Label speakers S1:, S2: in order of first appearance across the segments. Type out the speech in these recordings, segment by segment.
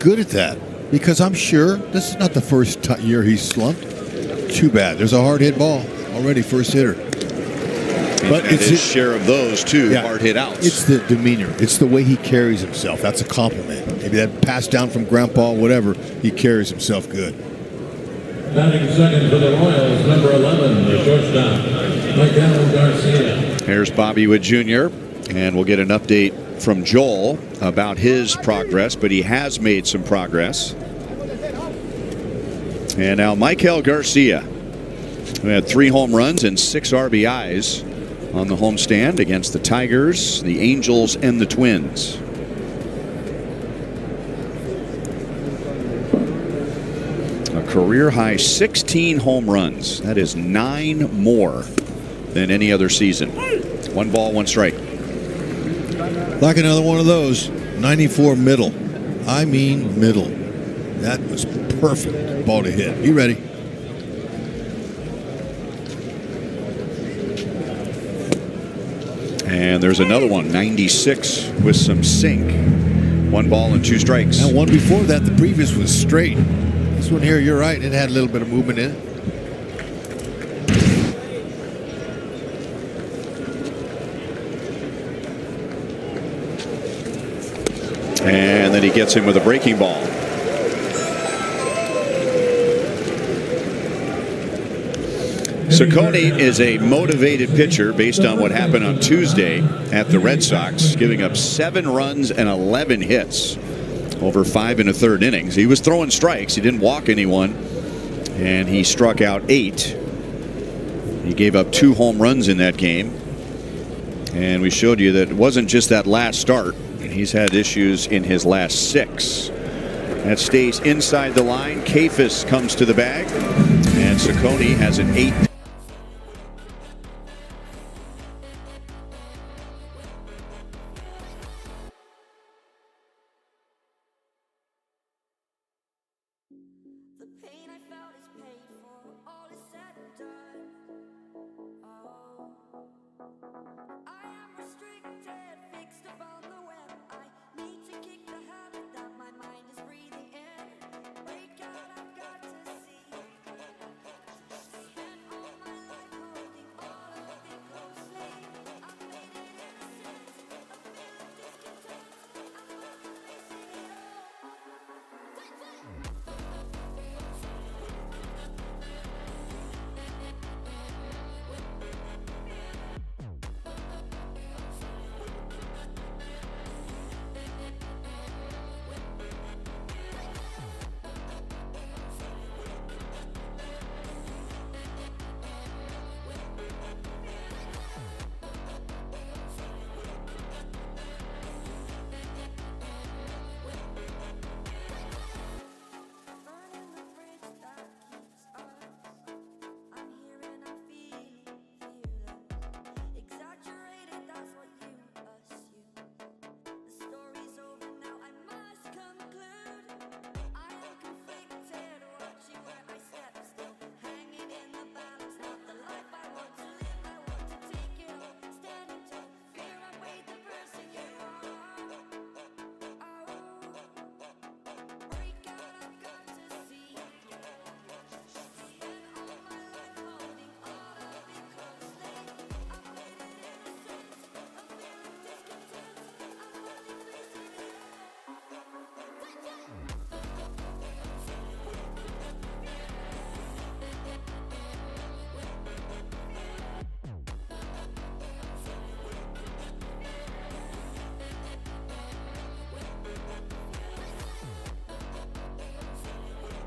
S1: good at that because I'm sure this is not the first year he's slumped. Too bad. There's a hard hit ball already, first hitter.
S2: But it's his share of those too, hard hit outs.
S1: It's the demeanor. It's the way he carries himself. That's a compliment. Maybe that passed down from grandpa, whatever. He carries himself good.
S3: Batting second for the Royals, number 11, the shortstop, Miguel Garcia.
S2: Here's Bobby Wood Jr. And we'll get an update from Joel about his progress, but he has made some progress. And now Miguel Garcia, who had 3 home runs and 6 RBIs on the homestand against the Tigers, the Angels, and the Twins. A career high 16 home runs. That is 9 more than any other season. 1 ball, 1 strike.
S1: Like another one of those. 94 middle. I mean middle. That was perfect ball to hit. Be ready.
S2: And there's another one, 96 with some sink. 1 ball and 2 strikes.
S1: And one before that, the previous was straight. This one here, you're right, it had a little bit of movement in it.
S2: And then he gets him with a breaking ball. Ciccone is a motivated pitcher based on what happened on Tuesday at the Red Sox, giving up 7 runs and 11 hits over 5 1/3 innings. He was throwing strikes. He didn't walk anyone, and he struck out 8. He gave up 2 home runs in that game, and we showed you that it wasn't just that last start. He's had issues in his last 6. That stays inside the line. Kafis comes to the bag, and Ciccone has an 8.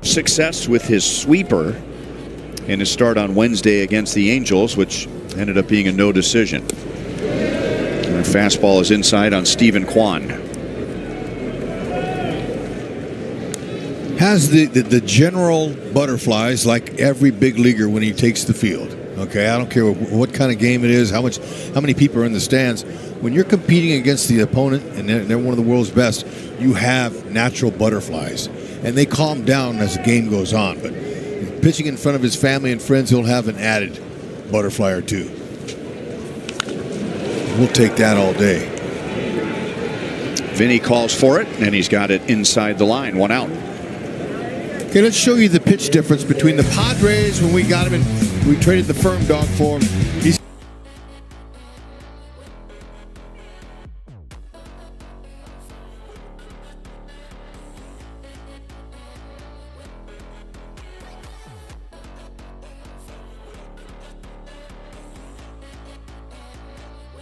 S2: Success with his sweeper in his start on Wednesday against the Angels, which ended up being a no decision. And fastball is inside on Stephen Kwan.
S1: Has the general butterflies like every big leaguer when he takes the field. Okay, I don't care what kind of game it is, how many people are in the stands. When you're competing against the opponent and they're one of the world's best, you have natural butterflies. And they calm down as the game goes on. But pitching in front of his family and friends, he'll have an added butterfly or two. We'll take that all day.
S2: Vinny calls for it, and he's got it inside the line. 1 out.
S1: Okay, let's show you the pitch difference between the Padres when we got him and we traded the firm dog for him. He's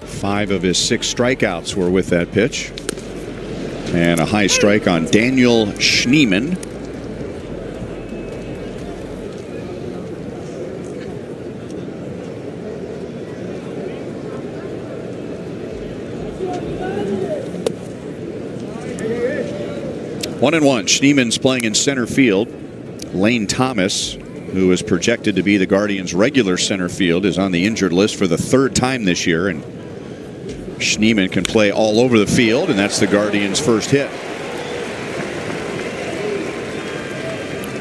S2: Five of his 6 strikeouts were with that pitch. And a high strike on Daniel Schneemann. One and one. Schneemann's playing in center field. Lane Thomas, who is projected to be the Guardians' regular center field, is on the injured list for the 3rd time this year. And Schneemann can play all over the field, and that's the Guardians' first hit.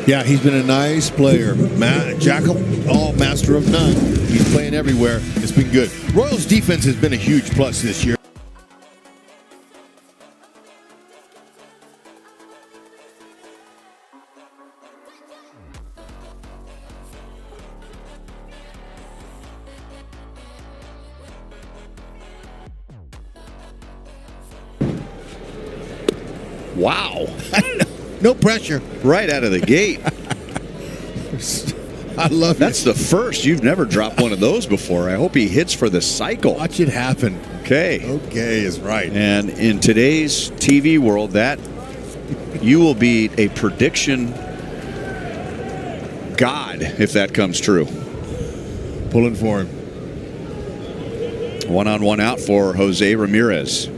S1: Yeah, he's been a nice player. Jack of all, master of none. He's playing everywhere. It's been good. Royals' defense has been a huge plus this year.
S2: Wow.
S1: No pressure.
S2: Right out of the gate.
S1: I love
S2: That's the first. You've never dropped one of those before. I hope he hits for the cycle.
S1: Watch it happen.
S2: Okay.
S1: Okay is right.
S2: And in today's TV world, that you will be a prediction god if that comes true.
S1: Pulling for him.
S2: 1 on 1 out for Jose Ramirez.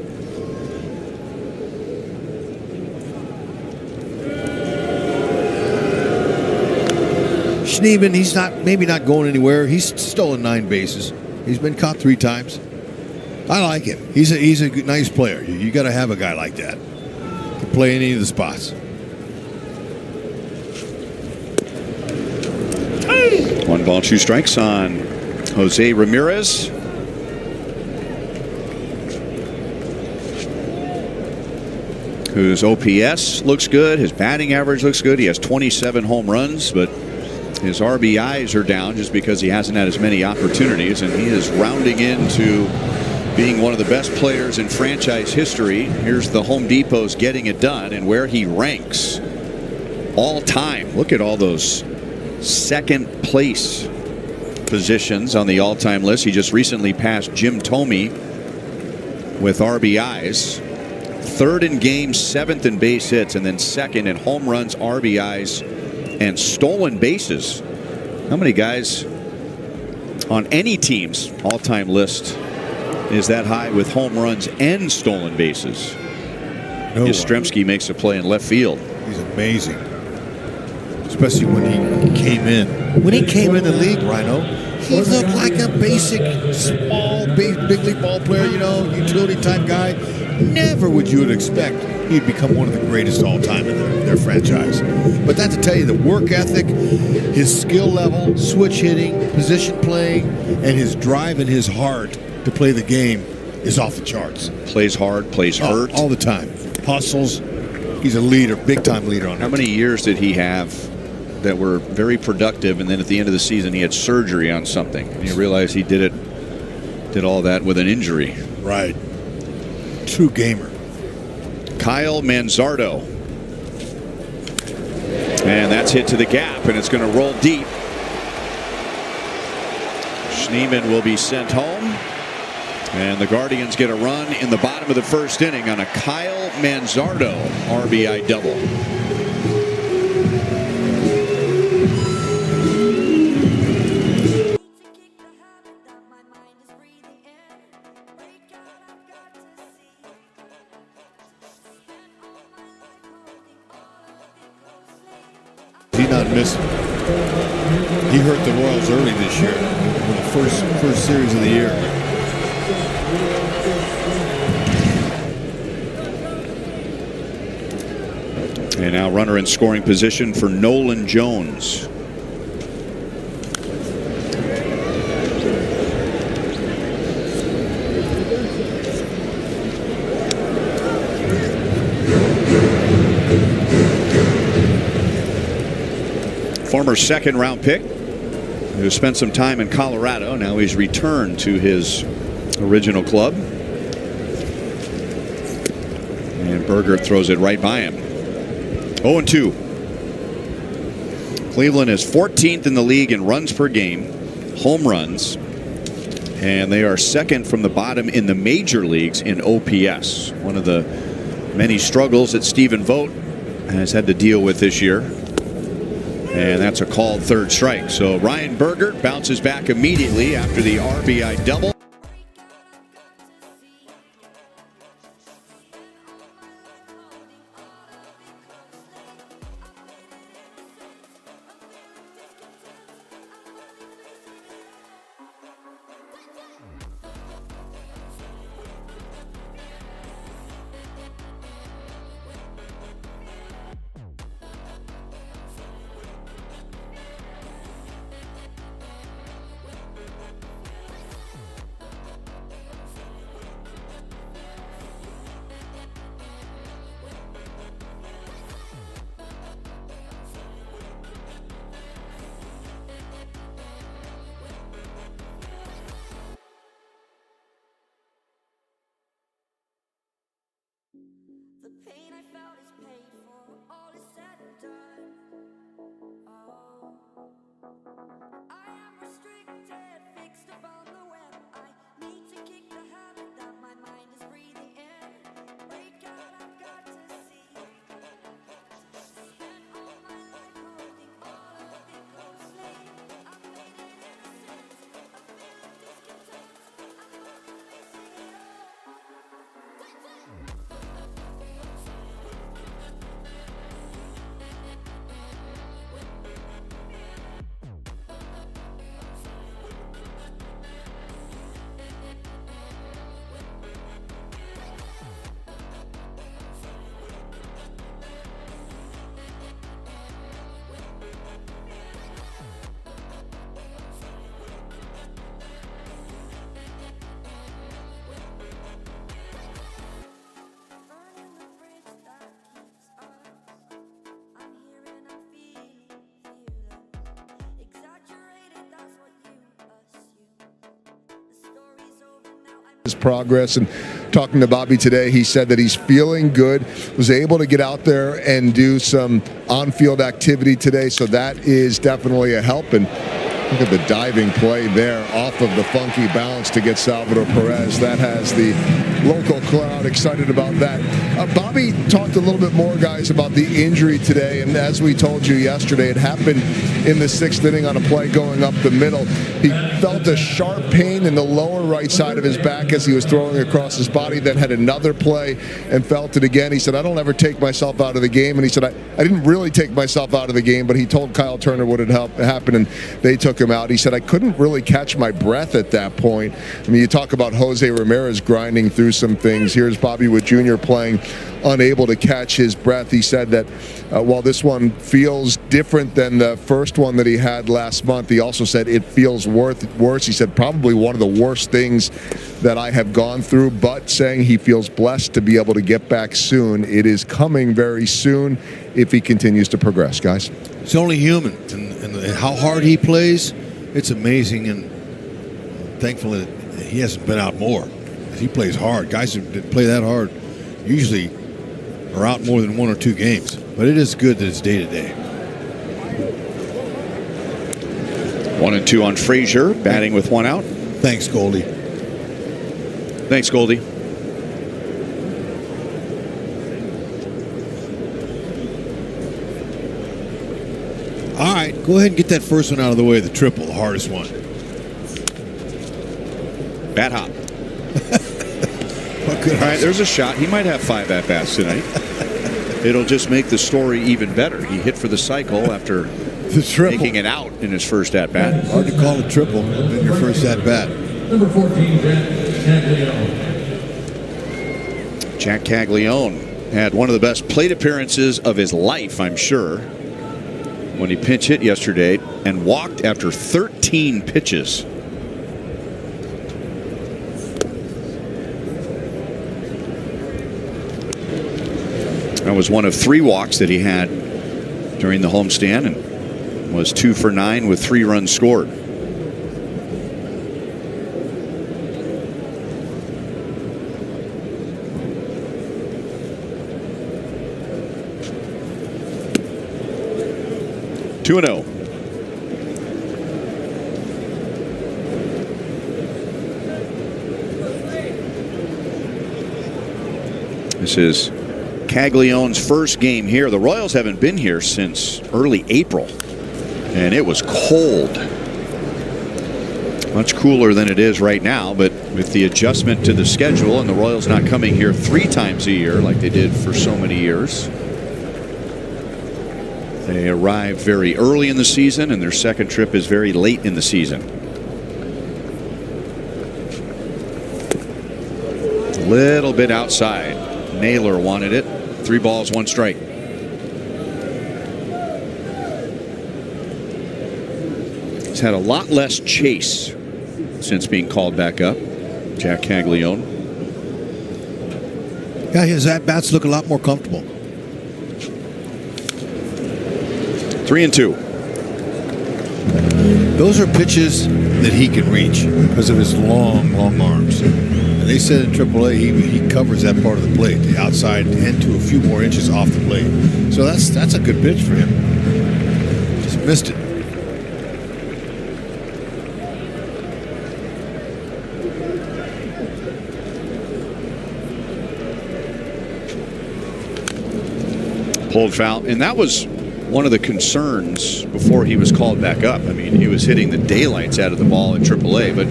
S1: Schneemann, he's maybe not going anywhere. He's stolen 9 bases. He's been caught 3 times. I like him. He's a nice player. You got to have a guy like that to play any of the spots.
S2: 1 ball, 2 strikes on Jose Ramirez. Whose OPS looks good. His batting average looks good. He has 27 home runs, but his RBIs are down just because he hasn't had as many opportunities, and he is rounding into being one of the best players in franchise history. Here's the Home Depot's getting it done, and where he ranks all time. Look at all those second place positions on the all-time list. He just recently passed Jim Thome with RBIs. 3rd in games, 7th in base hits, and then 2nd in home runs, RBIs, and stolen bases. How many guys on any team's all-time list is that high with home runs and stolen bases?
S1: No
S2: Yastrzemski makes a play in left field.
S1: He's amazing, especially when he came in. When he came in the league, Rhino, he looked like a basic, small, big league ball player, utility type guy. Never would you expect he'd become one of the greatest all time in their franchise. But that to tell you, the work ethic, his skill level, switch hitting, position playing, and his drive and his heart to play the game is off the charts.
S2: Plays hard, plays hurt.
S1: All the time. Hustles. He's a leader, big-time leader on
S2: How many years did he have that were very productive, and then at the end of the season he had surgery on something, and you realize he did all that with an injury?
S1: Right. True gamer.
S2: Kyle Manzardo. And that's hit to the gap, and it's going to roll deep. Schneemann will be sent home, and the Guardians get a run in the bottom of the 1st inning on a Kyle Manzardo RBI double.
S1: He's not missing. He hurt the Royals early this year in the first series of the year.
S2: And now runner in scoring position for Nolan Jones. Former second-round pick who spent some time in Colorado. Now he's returned to his original club. And Berger throws it right by him. 0-2. Cleveland is 14th in the league in runs per game, home runs, and they are second from the bottom in the major leagues in OPS. One of the many struggles that Stephen Vogt has had to deal with this year. And that's a called third strike. So Ryan Berger bounces back immediately after the RBI double.
S4: The pain I felt is paid for, all is said and done. Oh, I am restricted, fixed upon the web. I need to kick the habit that my mind is breathing in. Break out, I've got to see. Spent all my life holding all of it closely. I've made it innocent, a feeling discontent. I'm not releasing it all. Burning the bridge that keeps us. I'm here and I'm feeling fearless. Exaggerated, that's what you assume. The story's over now.
S5: His progress, and talking to Bobby today, he said that he's feeling good, was able to get out there and do some on-field activity today, so that is definitely a help. And look at the diving play there off of the funky bounce to get Salvador Perez. That has the local crowd excited about that. Bobby talked a little bit more, guys, about the injury today, and as we told you yesterday, it happened in the 6th inning on a play going up the middle. He felt a sharp pain in the lower right side of his back as he was throwing across his body, then had another play and felt it again. He said, I don't ever take myself out of the game, and he said, I didn't really take myself out of the game, but he told Kyle Turner what had happened, and they took him out. He said, I couldn't really catch my breath at that point. I mean, you talk about Jose Ramirez grinding through some things. Here's Bobby Witt Jr. playing unable to catch his breath. He said that while this one feels different than the first one that he had last month, he also said it feels worse. He said probably one of the worst things that I have gone through, but saying he feels blessed to be able to get back soon. It is coming very soon if he continues to progress, guys.
S1: It's only human, and how hard he plays, it's amazing, and thankfully he hasn't been out more. He plays hard. Guys who play that hard usually are out more than 1 or 2 games, but it is good that it's day to day.
S2: 1-2 on Frazier, batting with 1 out.
S1: Thanks, Goldie.
S2: Thanks, Goldie.
S1: All right, go ahead and get that first one out of the way, the triple, the hardest one.
S2: Bat hop.
S1: All
S2: right, there's a shot. He might have 5 at-bats tonight. It'll just make the story even better. He hit for the cycle after making it out in his first at-bat.
S1: Hard to call a triple in your first at-bat.
S3: Number 14, Jack Caglione.
S2: Jack Caglione had one of the best plate appearances of his life, I'm sure, when he pinch hit yesterday and walked after 13 pitches. That was one of 3 walks that he had during the homestand, and was 2 for 9 with 3 runs scored. Two and 0. This is Caglianone's first game here. The Royals haven't been here since early April, and it was cold. Much cooler than it is right now, but with the adjustment to the schedule and the Royals not coming here 3 times a year like they did for so many years. They arrived very early in the season, and their second trip is very late in the season. A little bit outside. Naylor wanted it. 3 balls, 1 strike. He's had a lot less chase since being called back up, Jack Caglianone.
S1: Yeah, his at-bats look a lot more comfortable.
S2: 3 and 2.
S1: Those are pitches that he can reach because of his long arms. And they said in AAA he covers that part of the plate, the outside and to a few more inches off the plate. So that's a good pitch for him. Just missed it.
S2: Pulled foul, and that was one of the concerns before he was called back up. I mean, he was hitting the daylights out of the ball in AAA, but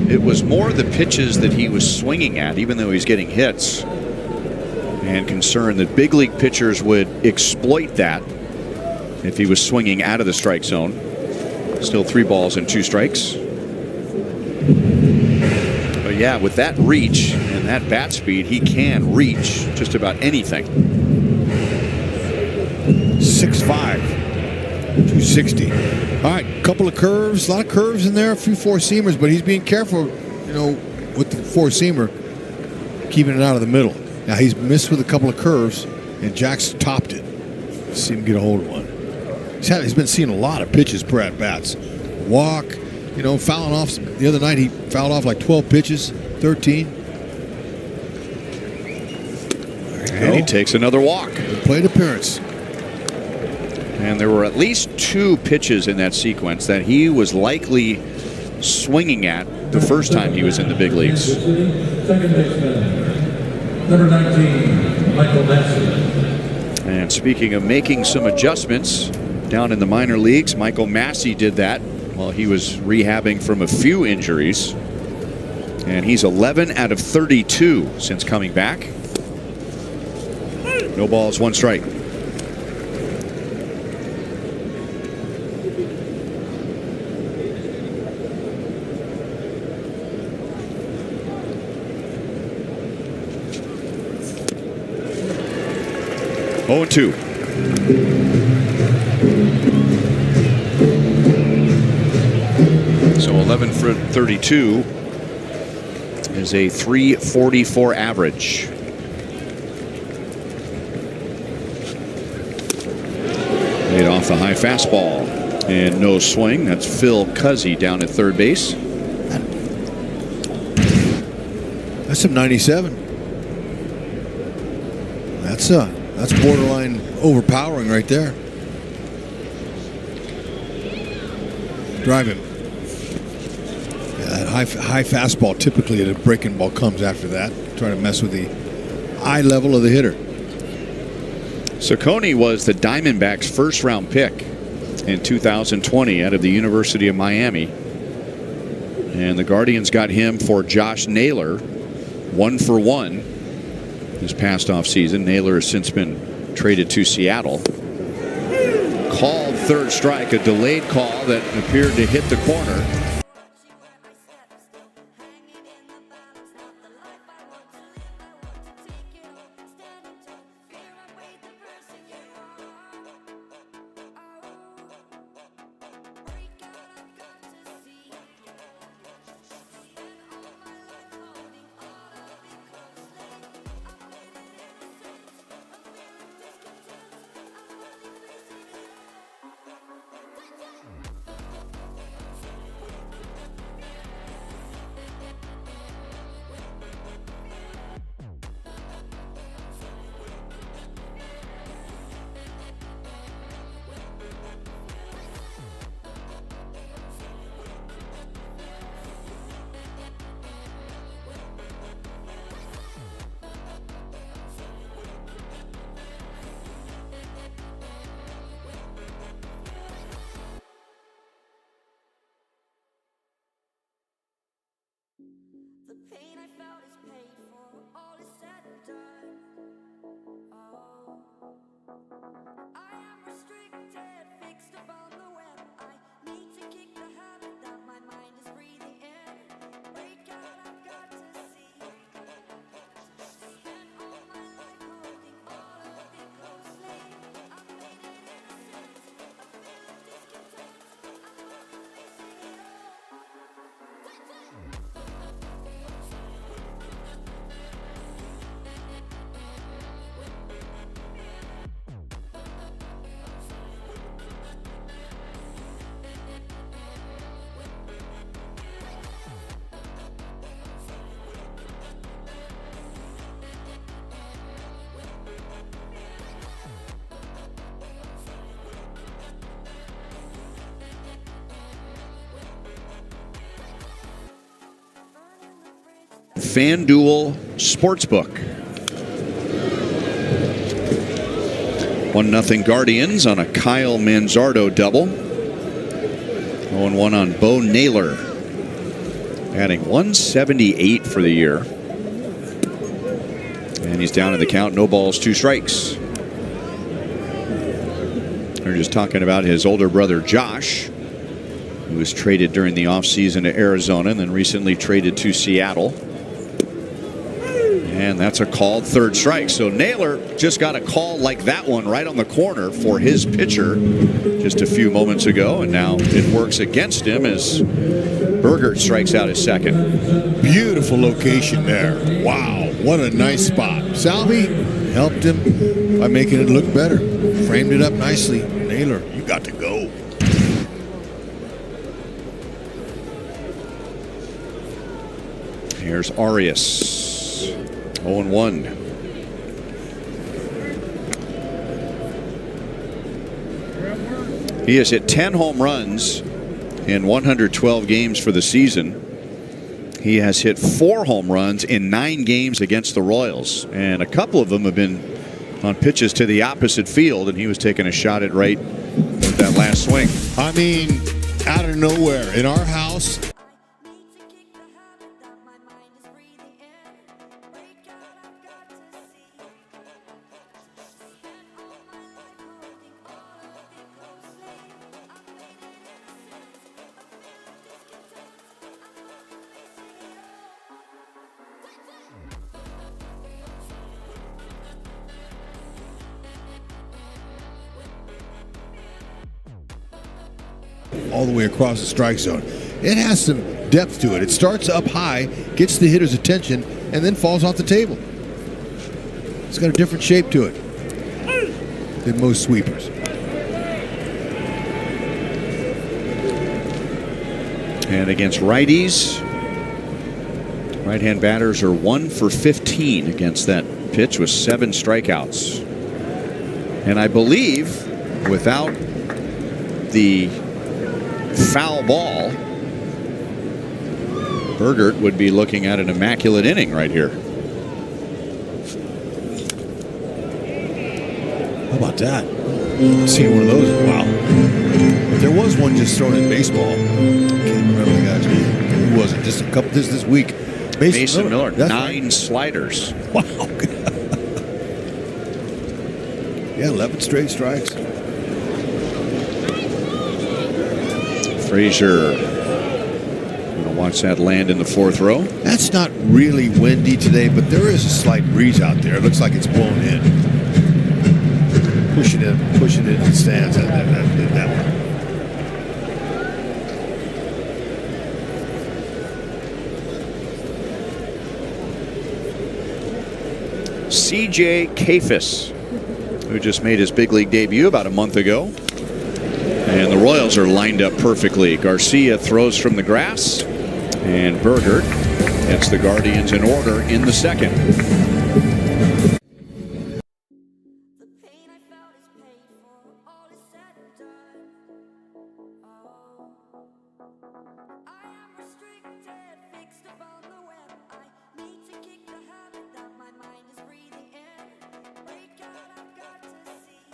S2: it was more the pitches that he was swinging at, even though he's getting hits, and concerned that big league pitchers would exploit that if he was swinging out of the strike zone. Still 3 balls and 2 strikes. But yeah, with that reach and that bat speed, he can reach just about anything.
S1: 6'5", 260. All right, couple of curves, a lot of curves in there, a few 4-seamers, but he's being careful, with the 4-seamer, keeping it out of the middle. Now he's missed with a couple of curves, and Jack's topped it. See him get a hold of one. He's been seeing a lot of pitches per at bats. Walk, fouling off. The other night he fouled off like 12 pitches, 13.
S2: And he takes another walk.
S1: Good plate appearance.
S2: And there were at least 2 pitches in that sequence that he was likely swinging at the first time he was in the big leagues.
S3: Second baseman, number 19, Michael Massey.
S2: And speaking of making some adjustments down in the minor leagues, Michael Massey did that while he was rehabbing from a few injuries. And he's 11 out of 32 since coming back. No balls, 1 strike. Oh, 2. So 11 for 32 is a 344 average. Laid off the high fastball and no swing. That's Phil Cuzzy down at third base.
S1: That's some 97. That's borderline overpowering right there. Drive him. Yeah, that high fastball, typically a breaking ball comes after that. Trying to mess with the eye level of the hitter.
S2: Ciccone was the Diamondbacks' first-round pick in 2020 out of the University of Miami. And the Guardians got him for Josh Naylor, 1 for 1 this past offseason. Naylor has since been traded to Seattle. Called third strike, a delayed call that appeared to hit the corner. FanDuel Sportsbook. 1-0 Guardians on a Kyle Manzardo double. 0-1 on Bo Naylor, adding 178 for the year. And he's down in the count. No balls, 2 strikes. We're just talking about his older brother Josh, who was traded during the offseason to Arizona and then recently traded to Seattle. And that's a called 3rd strike. So Naylor just got a call like that one right on the corner for his pitcher just a few moments ago. And now it works against him as Burgert strikes out his 2nd.
S1: Beautiful location there. Wow, what a nice spot. Salvi helped him by making it look better. Framed it up nicely. Naylor, you got to go.
S2: Here's Arias. 0-1. He has hit 10 home runs in 112 games for the season. He has hit 4 home runs in 9 games against the Royals, and a couple of them have been on pitches to the opposite field, and he was taking a shot at right with that last swing.
S1: I mean, out of nowhere in our house. All the way across the strike zone. It has some depth to it. It starts up high, gets the hitter's attention, and then falls off the table. It's got a different shape to it than most sweepers.
S2: And against righties, right-hand batters are 1 for 15 against that pitch with 7 strikeouts. And I believe without the foul ball, Burgert would be looking at an immaculate inning right here.
S1: How about that? Seen one of those in a while. But there was one just thrown in baseball. I can't remember the guy's name. Who was it? Just a couple this week.
S2: Mason Miller. 9
S1: right.
S2: sliders.
S1: Wow. Yeah, 11 straight strikes.
S2: Frazier gonna watch that land in the 4th row.
S1: That's not really windy today, but there is a slight breeze out there. It looks like it's blown in. Pushing it in the stands. That one.
S2: C.J. Kafis, who just made his big league debut about a month ago. And the Royals are lined up perfectly. Garcia throws from the grass, and Burgert gets the Guardians in order in the 2nd.
S4: The pain I felt is paid for, all is said and done. I am restricted, fixed upon the web. I need to kick the habit that my mind is breathing in. Break out, I've got to see.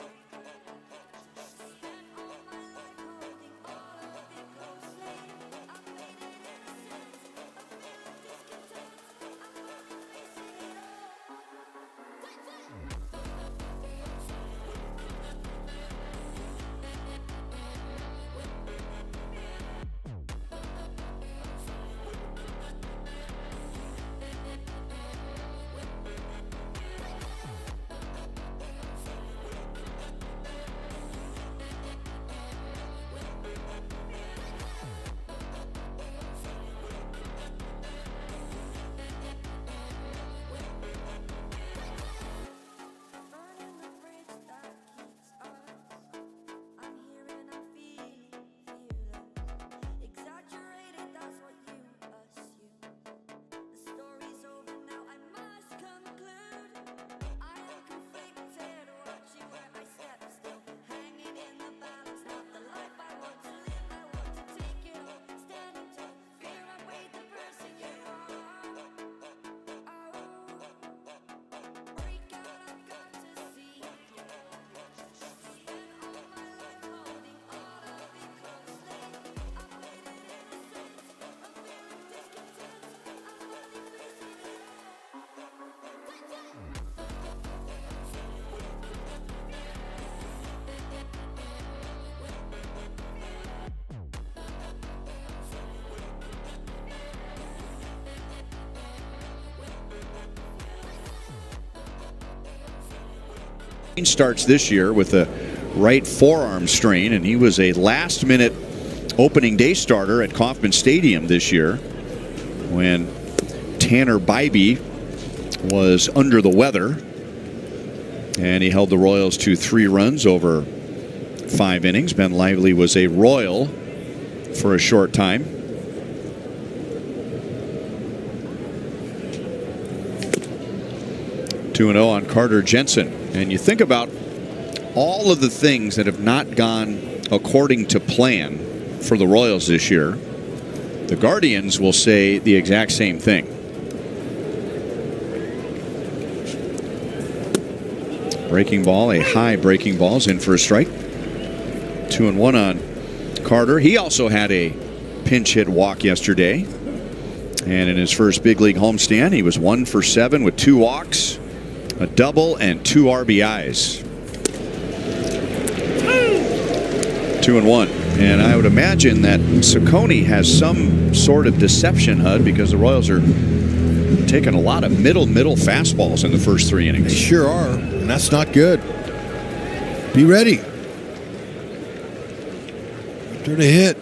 S4: Spent all my life holding all of it closely. I've made it innocent, a feeling discontent. I'm finally facing it all.
S2: Starts this year with a right forearm strain, and he was a last-minute opening day starter at Kauffman Stadium this year when Tanner Bybee was under the weather, and he held the Royals to 3 runs over 5 innings. Ben Lively was a Royal for a short time. Two 2-0 on Carter Jensen. And you think about all of the things that have not gone according to plan for the Royals this year. The Guardians will say the exact same thing. Breaking ball, a high breaking ball, is in for a strike. 2-1 on Carter. He also had a pinch hit walk yesterday. And in his first big league homestand, he was 1 for 7 with 2 walks, a double, and 2 RBIs. 2-1. And I would imagine that Ciccone has some sort of deception, HUD, because the Royals are taking a lot of middle fastballs in the first 3 innings.
S1: They sure are, and that's not good. Be ready. Turn a hit.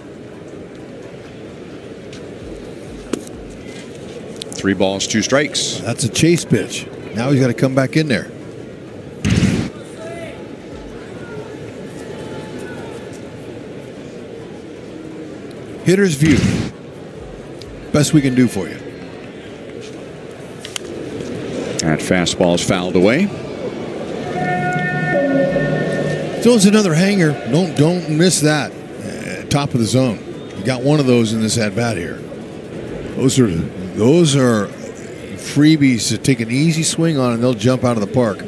S2: 3 balls, 2 strikes.
S1: That's a chase pitch. Now he's got to come back in there. Hitter's view. Best we can do for you.
S2: That fastball's fouled away.
S1: Throws another hanger. Don't miss that. Top of the zone. You got one of those in this at bat here. Those are freebies to take an easy swing on, and they'll jump out of the park.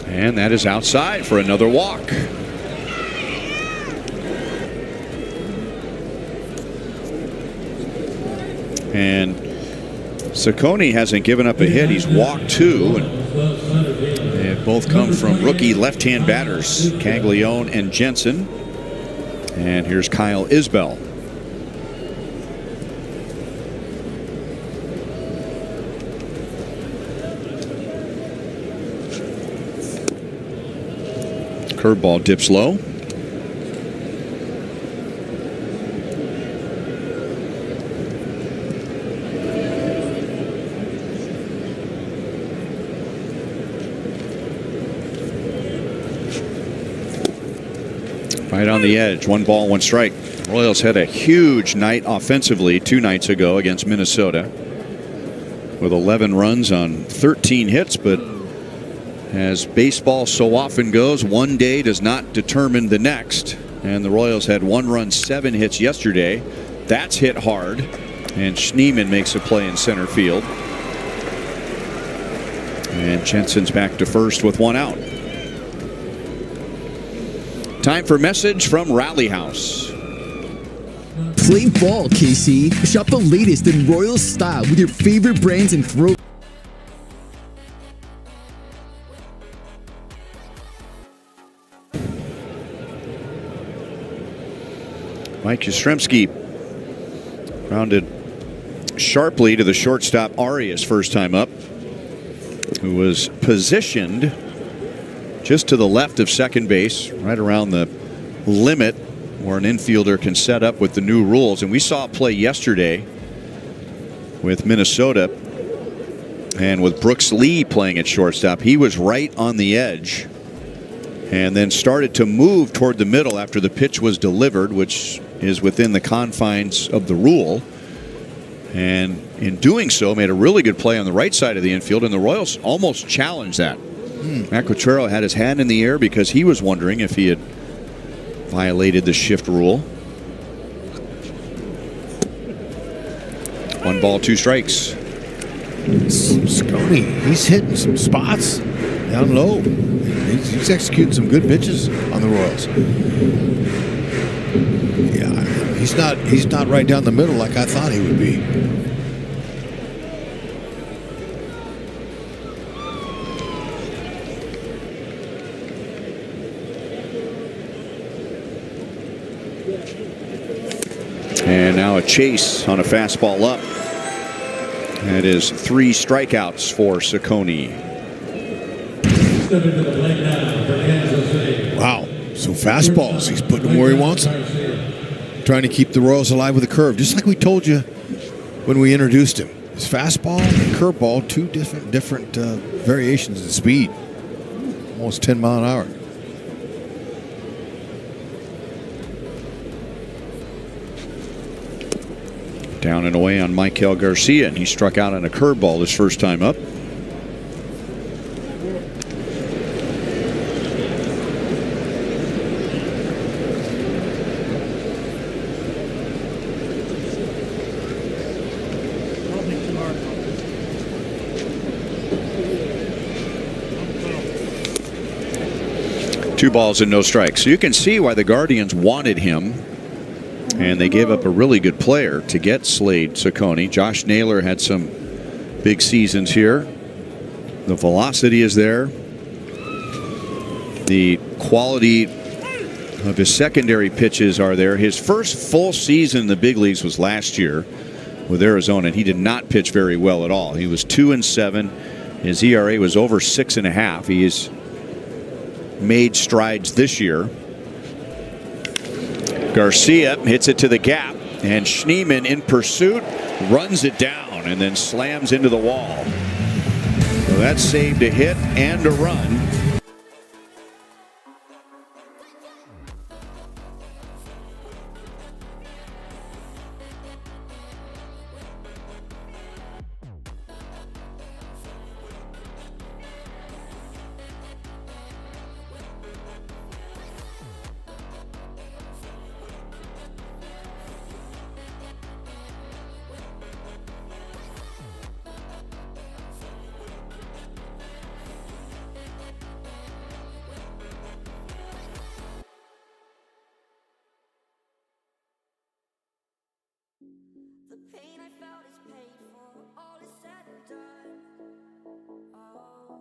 S2: And that is outside for another walk. And Ciccone hasn't given up a hit. He's walked 2. And both come from rookie left-hand batters, Caglione and Jensen. And here's Kyle Isbell. Curveball dips low. Right on the edge. 1 ball, 1 strike. Royals had a huge night offensively 2 nights ago against Minnesota with 11 runs on 13 hits, but as baseball so often goes, one day does not determine the next. And the Royals had 1 run, 7 hits yesterday. That's hit hard. And Schneemann makes a play in center field. And Jensen's back to first with 1 out. Time for a message from Rally House.
S6: Play ball, KC. Shop the latest in Royal style with your favorite brands and throw.
S2: Mike Yastrzemski grounded sharply to the shortstop Arias first time up, who was positioned just to the left of second base, right around the limit where an infielder can set up with the new rules. And we saw a play yesterday with Minnesota, and with Brooks Lee playing at shortstop, he was right on the edge and then started to move toward the middle after the pitch was delivered, which is within the confines of the rule. And in doing so, made a really good play on the right side of the infield, and the Royals almost challenged that. Matt Quatrero had his hand in the air because he was wondering if he had violated the shift rule. 1 ball, 2 strikes.
S1: Ciccone, he's hitting some spots down low. He's executing some good pitches on the Royals. Yeah, he's not right down the middle like I thought he would be.
S2: And now a chase on a fastball up. That is 3 strikeouts for Ciccone.
S3: Stepping to the plate now for Kansas City.
S1: Wow. So fastballs, he's putting them where he wants them. Trying to keep the Royals alive with a curve, just like we told you when we introduced him. His fastball and curveball, 2 different variations in speed. Almost 10 mile an hour.
S2: Down and away on Michael Garcia, and he struck out on a curveball his first time up. Two balls and no strikes. So you can see why the Guardians wanted him. And they gave up a really good player to get Slade Ciccone. Josh Naylor had some big seasons here. The velocity is there. The quality of his secondary pitches are there. His first full season in the big leagues was last year with Arizona, and he did not pitch very well at all. He was 2-7. His ERA was over 6.5. He has made strides this year. Garcia hits it to the gap, and Schneemann in pursuit runs it down and then slams into the wall. So that saved a hit and a run.
S4: The pain I felt is paid for, all is said and done. Oh,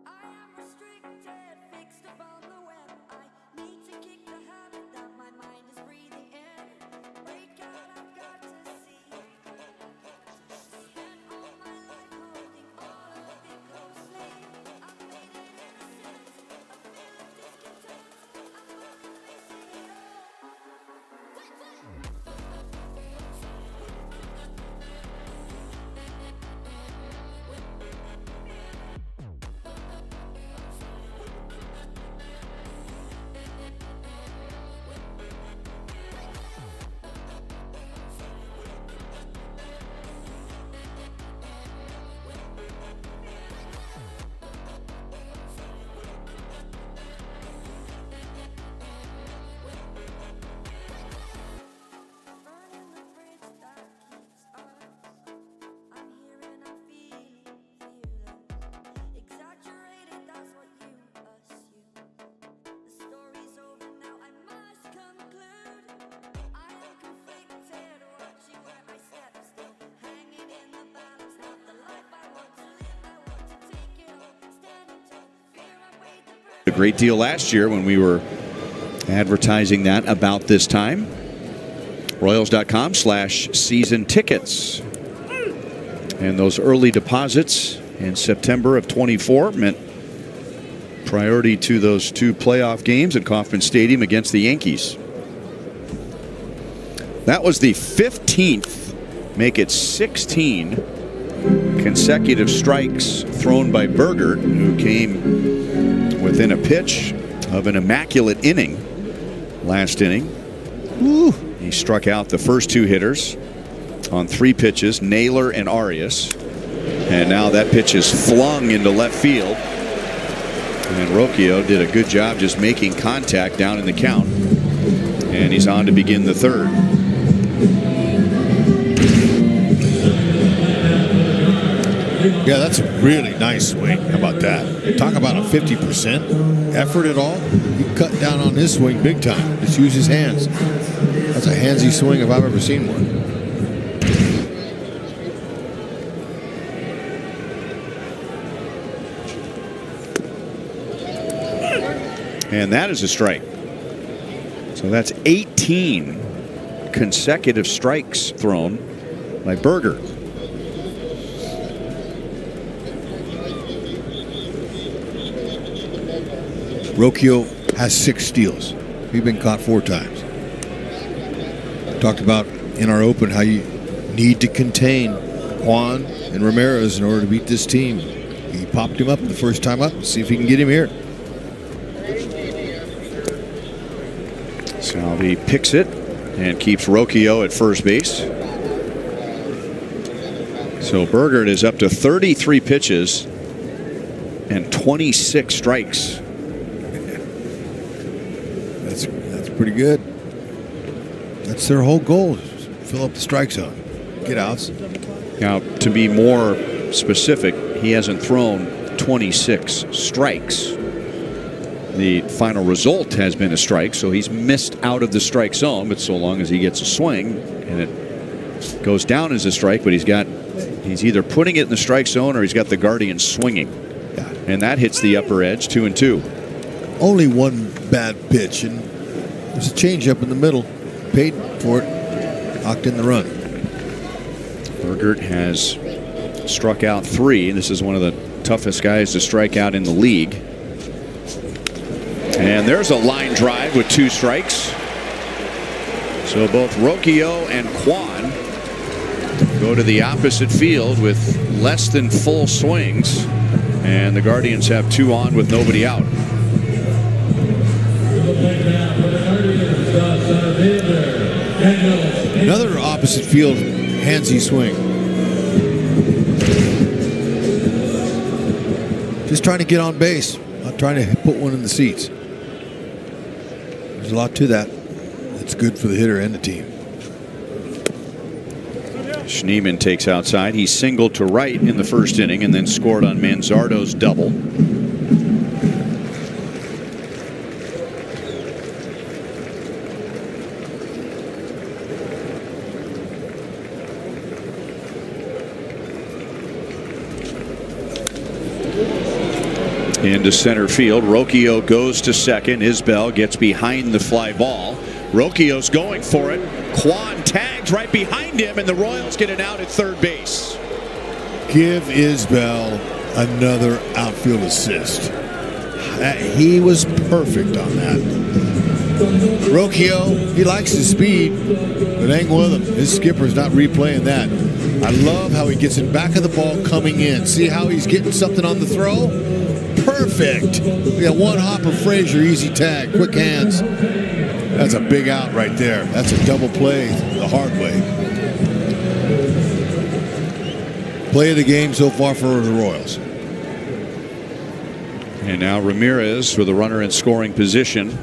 S4: I am restricted, fixed upon the web. I need to kick the habit that my mind is breathing in. Break out, I've got to see. Spent all my life holding all of it closely. I've made it innocent, a feel of discontent. I'm finally facing it all. Burning the bridge that keeps us. I'm here and I'm feeling fearless. Exaggerated, that's what you assume. The story's over now, I must conclude. I am conflicted, watching where I step still. Hanging in the balance, not the life I want to live. I want to take it all, standing tall. Fear I weighed the burden.
S2: A great deal last year when we were advertising that about this time. Royals.com/season tickets. And those early deposits in September of 24 meant priority to those 2 playoff games at Kauffman Stadium against the Yankees. That was the 15th, make it 16 consecutive strikes thrown by Berger, who came within a pitch of an immaculate inning last inning. Woo. He struck out the first 2 hitters on 3 pitches, Naylor and Arias. And now that pitch is flung into left field. And Rocchio did a good job just making contact down in the count. And he's on to begin the 3rd.
S1: Yeah, that's a really nice swing. How about that? Talk about a 50% effort at all. He cut down on his swing big time. Just use his hands. That's a handsy swing if I've ever seen one.
S2: And that is a strike. So that's 18 consecutive strikes thrown by Berger.
S1: Rocchio has 6 steals. He's been caught 4 times. Talked about in our open how you need to contain Juan and Ramirez in order to beat this team. He popped him up the first time up. See if he can get him here.
S2: Salvi picks it and keeps Rocchio at first base. So Burgert is up to 33 pitches and 26 strikes.
S1: That's pretty good. That's their whole goal, is fill up the strike zone, get outs.
S2: Now, to be more specific, he hasn't thrown 26 strikes. The final result has been a strike, so he's missed out of the strike zone. But so long as he gets a swing and it goes down as a strike, but he's either putting it in the strike zone or he's got the Guardian swinging.
S1: Yeah.
S2: And that hits the upper edge, 2-2.
S1: Only one bad pitch, and there's a changeup in the middle. Paid for it, knocked in the run.
S2: Burgert has struck out 3. This is one of the toughest guys to strike out in the league. And there's a line drive with 2 strikes. So both Rocchio and Juan go to the opposite field with less than full swings. And the Guardians have 2 on with nobody out.
S1: Another opposite field handsy swing. Just trying to get on base, not trying to put one in the seats. There's a lot to that. It's good for the hitter and the team.
S2: Schneemann takes outside. He singled to right in the first inning and then scored on Manzardo's double. Into center field. Rocchio goes to second. Isbell gets behind the fly ball. Rocchio's going for it. Juan tags right behind him, and the Royals get an out at third base.
S1: Give Isbell another outfield assist. He was perfect on that. Rocchio, he likes his speed, but ain't with him. His skipper's not replaying that. I love how he gets in back of the ball coming in. See how he's getting something on the throw? Perfect. We got one hopper Frazier, easy tag, quick hands. That's a big out right there. That's a double play the hard way. Play of the game so far for the Royals.
S2: And now Ramirez with a runner in scoring position.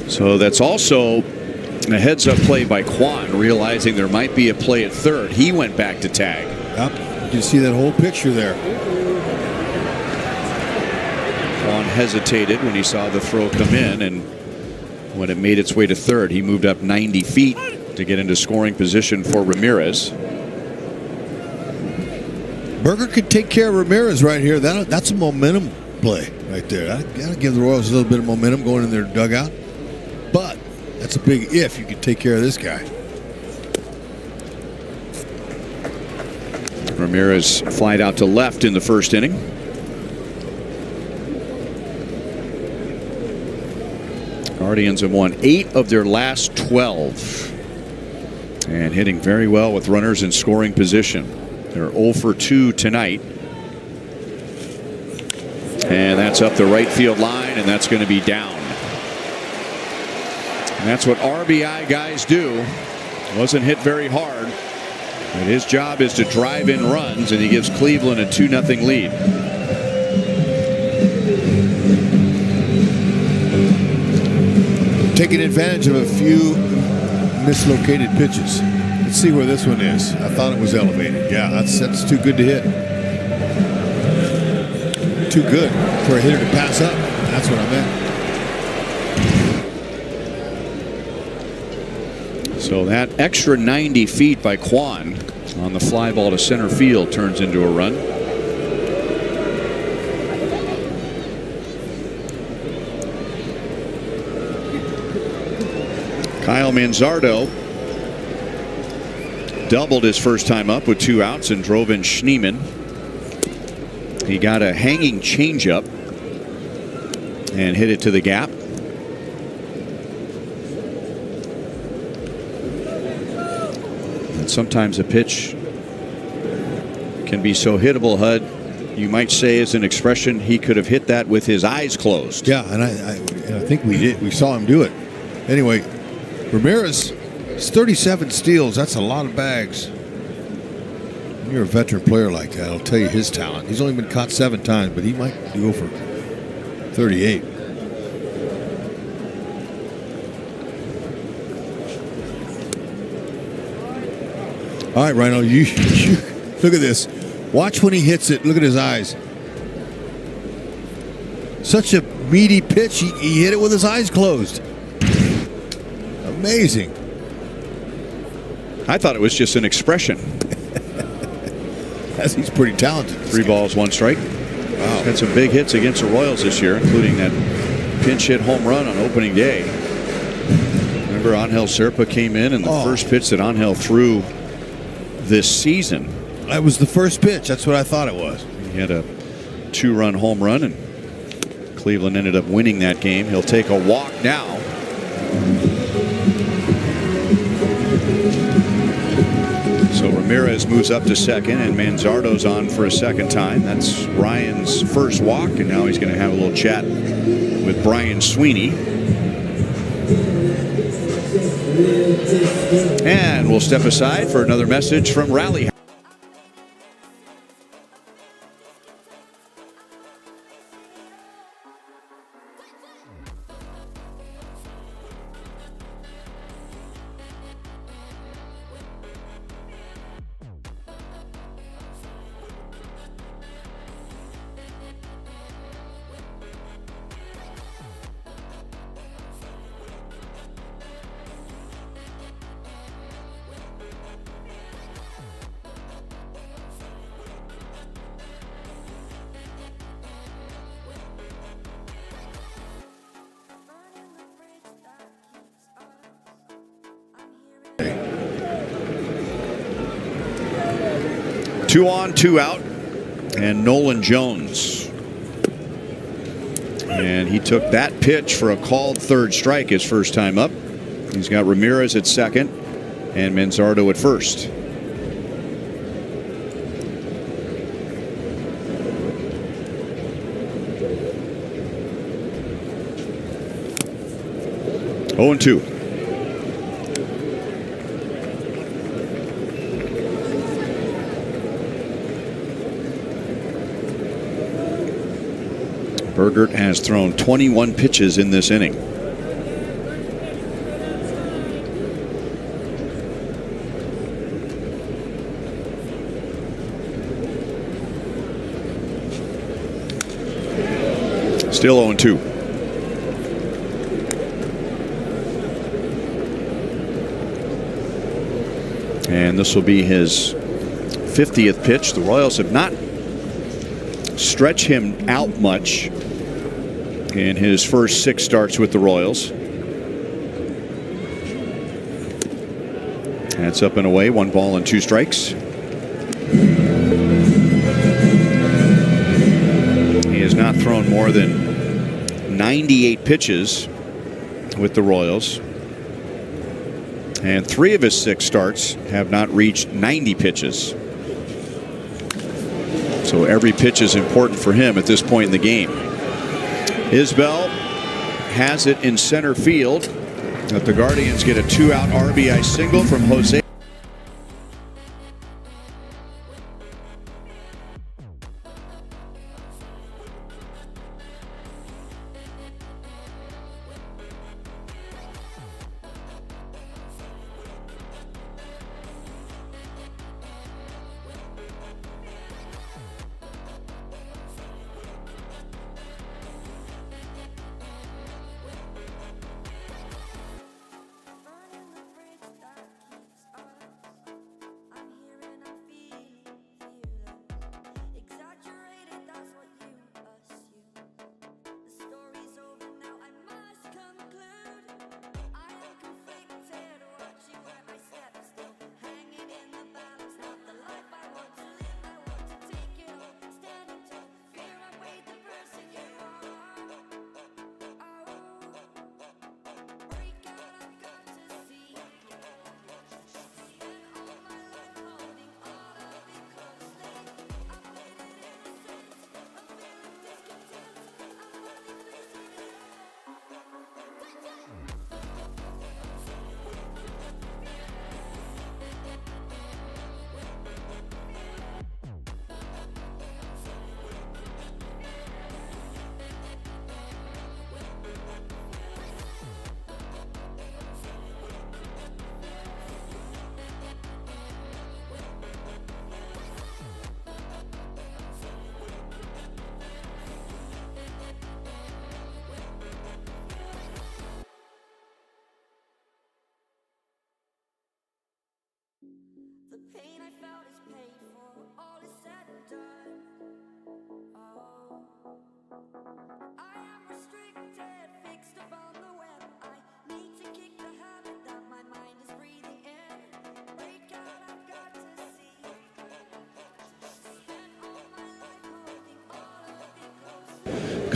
S2: So that's also a heads-up play by Juan, realizing there might be a play at third. He went back to tag.
S1: Yep. You can see that whole picture there.
S2: Juan hesitated when he saw the throw come in, and when it made its way to third, he moved up 90 feet to get into scoring position for Ramirez.
S1: Burgert could take care of Ramirez right here. That's a momentum play right there. That'll give the Royals a little bit of momentum going in their dugout. But that's a big if you could take care of this guy.
S2: Ramirez flied out to left in the first inning. Guardians have won 8 of their last 12 and hitting very well with runners in scoring position. They're 0 for 2 tonight, and that's up the right field line, and that's going to be down. And that's what RBI guys do. Wasn't hit very hard, but his job is to drive in runs, and he gives Cleveland a 2-0 lead.
S1: Taking advantage of a few mislocated pitches. Let's see where this one is. I thought it was elevated. Yeah, that's too good to hit. Too good for a hitter to pass up. That's what I meant.
S2: So that extra 90 feet by Juan on the fly ball to center field turns into a run. Kyle Manzardo doubled his first time up with 2 outs and drove in Schneemann. He got a hanging changeup and hit it to the gap. And sometimes a pitch can be so hittable, Hud, you might say as an expression, he could have hit that with his eyes closed.
S1: Yeah, and I think we did. We saw him do it. Anyway, Ramirez, 37 steals. That's a lot of bags. When you're a veteran player like that, I'll tell you his talent. He's only been caught 7 times, but he might go for 38. All right, Rhino, you look at this. Watch when he hits it. Look at his eyes. Such a meaty pitch. He hit it with his eyes closed. Amazing.
S2: I thought it was just an expression.
S1: He's pretty talented.
S2: 3 balls, 1 strike.
S1: Wow.
S2: He's had some big hits against the Royals this year, including that pinch hit home run on opening day. Remember, Angel Serpa came in, and the first pitch that Angel threw this season.
S1: That was the first pitch. That's what I thought it was.
S2: He had a 2-run home run, and Cleveland ended up winning that game. He'll take a walk now. So Ramirez moves up to second, and Manzardo's on for a second time. That's Ryan's first walk, and now he's going to have a little chat with Brian Sweeney. And we'll step aside for another message from Rally. Two on, 2 out, and Nolan Jones. And he took that pitch for a called third strike his first time up. He's got Ramirez at second and Manzardo at first. Oh and 2. Bergert has thrown 21 pitches in this inning. Still 0-2. And this will be his 50th pitch. The Royals have not stretched him out much in his first 6 starts with the Royals. That's up and away, 1 ball and 2 strikes. He has not thrown more than 98 pitches with the Royals. And 3 of his 6 starts have not reached 90 pitches. So every pitch is important for him at this point in the game. Isbell has it in center field, but the Guardians get a 2-out RBI single from Jose.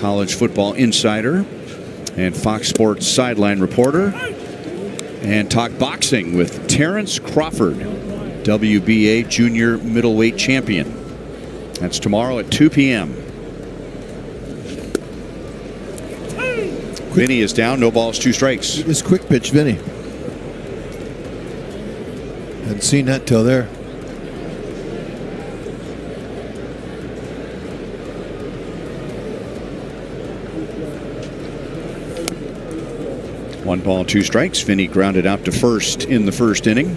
S2: college football insider and Fox Sports sideline reporter. And talk boxing with Terrence Crawford, WBA junior middleweight champion. That's tomorrow at 2 p.m. Vinny is down, no balls, 2 strikes.
S1: It was quick pitch, Vinny. Hadn't seen that till there.
S2: One ball, 2 strikes. Vinny grounded out to first in the first inning.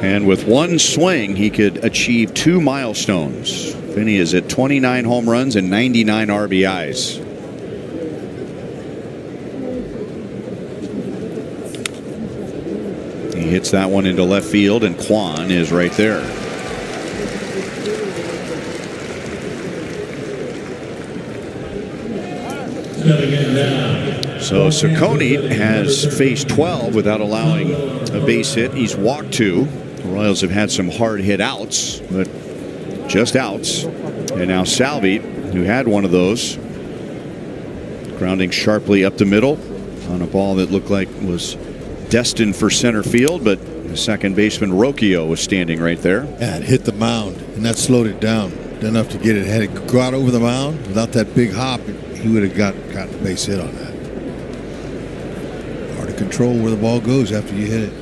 S2: And with one swing, he could achieve 2 milestones. Vinny is at 29 home runs and 99 RBIs. He hits that one into left field, and Kwan is right there. So Ciccone has faced 12 without allowing a base hit. He's walked 2. The Royals have had some hard hit outs, but just outs. And now Salvi, who had one of those, grounding sharply up the middle on a ball that looked like was destined for center field, but the second baseman Rocchio was standing right there.
S1: Yeah, it hit the mound, and that slowed it down enough to get it. Had it got over the mound without that big hop, he would have gotten a base hit on that. Hard to control where the ball goes after you hit it.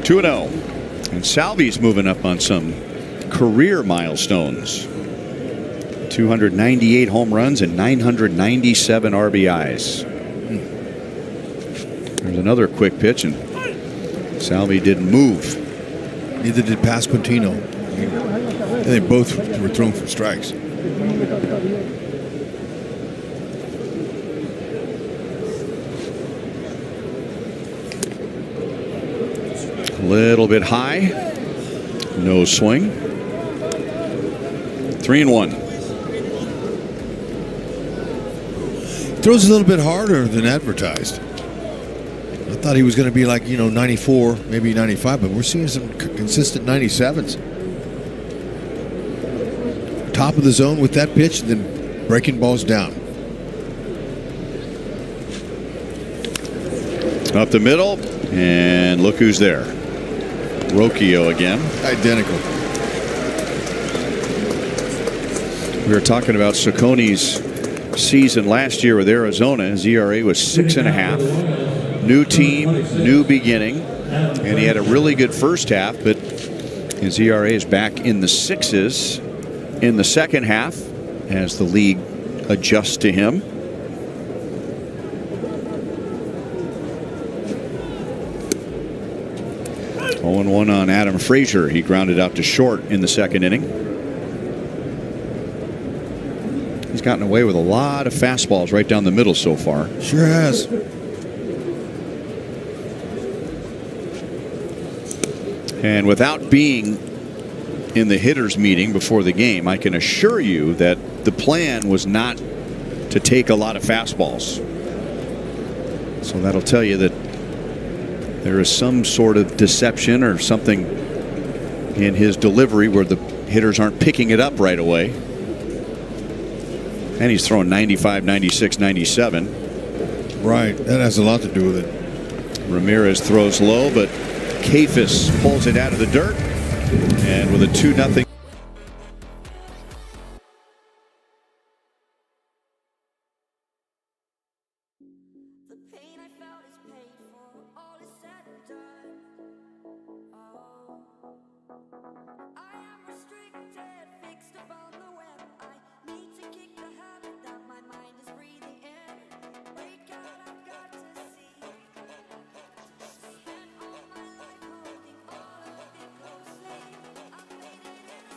S2: Two 2-0, and Salvi's moving up on some career milestones. 298 home runs and 997 RBIs. There's another quick pitch, and Salvi didn't move.
S1: Neither did Pasquantino. They both were thrown for strikes.
S2: A little bit high. No swing. 3-1.
S1: Throws a little bit harder than advertised. I thought he was going to be like, 94, maybe 95, but we're seeing some consistent 97s. Top of the zone with that pitch, and then breaking balls down.
S2: Up the middle, and look who's there. Rocchio again.
S1: Identical.
S2: We were talking about Ciccone's season last year with Arizona. His ERA was 6.5. New team, new beginning, and he had a really good first half, but his ERA is back in the 6s in the second half as the league adjusts to him. One on Adam Frazier. He grounded out to short in the second inning. He's gotten away with a lot of fastballs right down the middle so far.
S1: Sure has.
S2: And without being in the hitters meeting before the game, I can assure you that the plan was not to take a lot of fastballs. So that'll tell you that there is some sort of deception or something in his delivery where the hitters aren't picking it up right away. And he's throwing 95, 96, 97.
S1: Right, that has a lot to do with it.
S2: Ramirez throws low, but Kafis pulls it out of the dirt, and with a 2-0.
S4: The pain I felt is paid for, all is said and done. Oh, I am restricted, fixed upon the web. I need to kick the habit that my mind is breathing in. Break out, I've got to see. Spent all my life holding all of it closely. I'm waiting in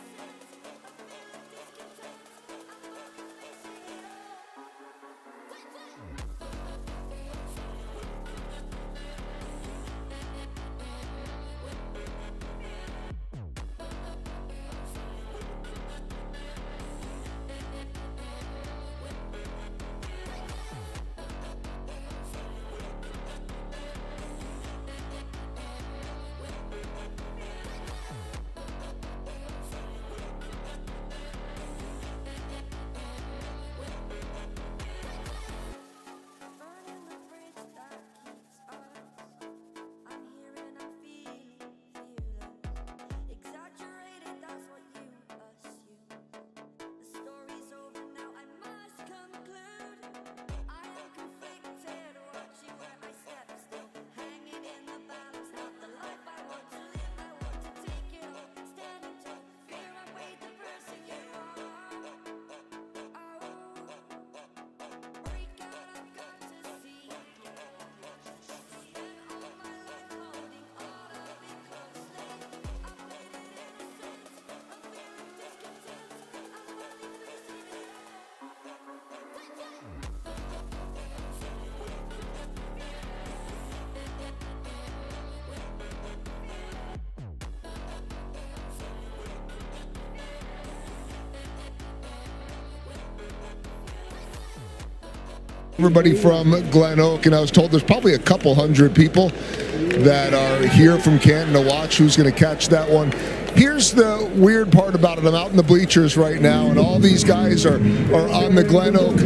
S5: Everybody from Glen Oak, and I was told there's probably a couple hundred people that are here from Canton to watch. Who's going to catch that one? Here's the weird part about it. I'm out in the bleachers right now, and all these guys are on the Glen Oak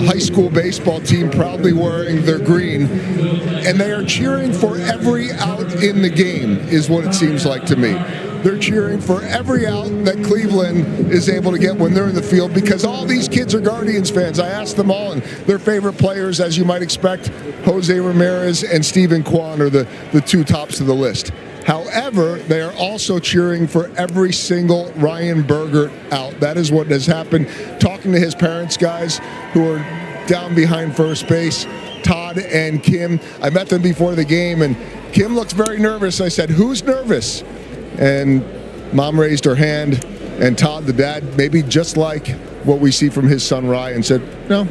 S5: high school baseball team, proudly wearing their green, and they are cheering for every out in the game, is what it seems like to me. They're cheering for every out that Cleveland is able to get when they're in the field, because all these kids are Guardians fans. I asked them all, and their favorite players, as you might expect, Jose Ramirez and Stephen Kwan are the two tops of the list. However, they are also cheering for every single Ryan Bergert out. That is what has happened. Talking to his parents, guys, who are down behind first base, Todd and Kim. I met them before the game, and Kim looks very nervous. I said, "Who's nervous?" And Mom raised her hand, and Todd, the dad, maybe just like what we see from his son Ryan, said, "No,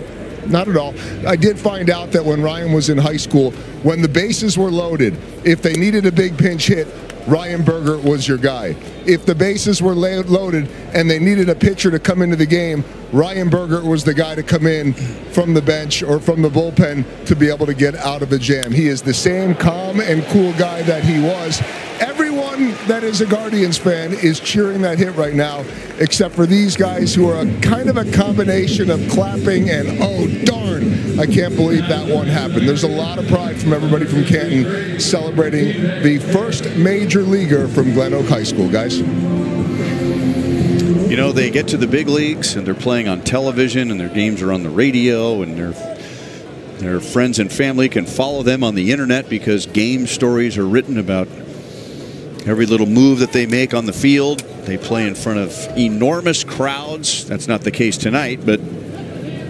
S5: not at all." I did find out that when Ryan was in high school, when the bases were loaded, if they needed a big pinch hit, Ryan Bergert was your guy. If the bases were loaded and they needed a pitcher to come into the game, Ryan Bergert was the guy to come in from the bench or from the bullpen to be able to get out of a jam. He is the same calm and cool guy that he was. Everyone that is a Guardians fan is cheering that hit right now, except for these guys who are kind of a combination of clapping and, "Oh, darn, I can't believe that one happened." There's a lot of pride from everybody from Canton celebrating the first major leaguer from Glen Oak High School, guys.
S2: You know, they get to the big leagues and they're playing on television and their games are on the radio, and their friends and family can follow them on the internet because game stories are written about every little move that they make on the field. They play in front of enormous crowds. That's not the case tonight, but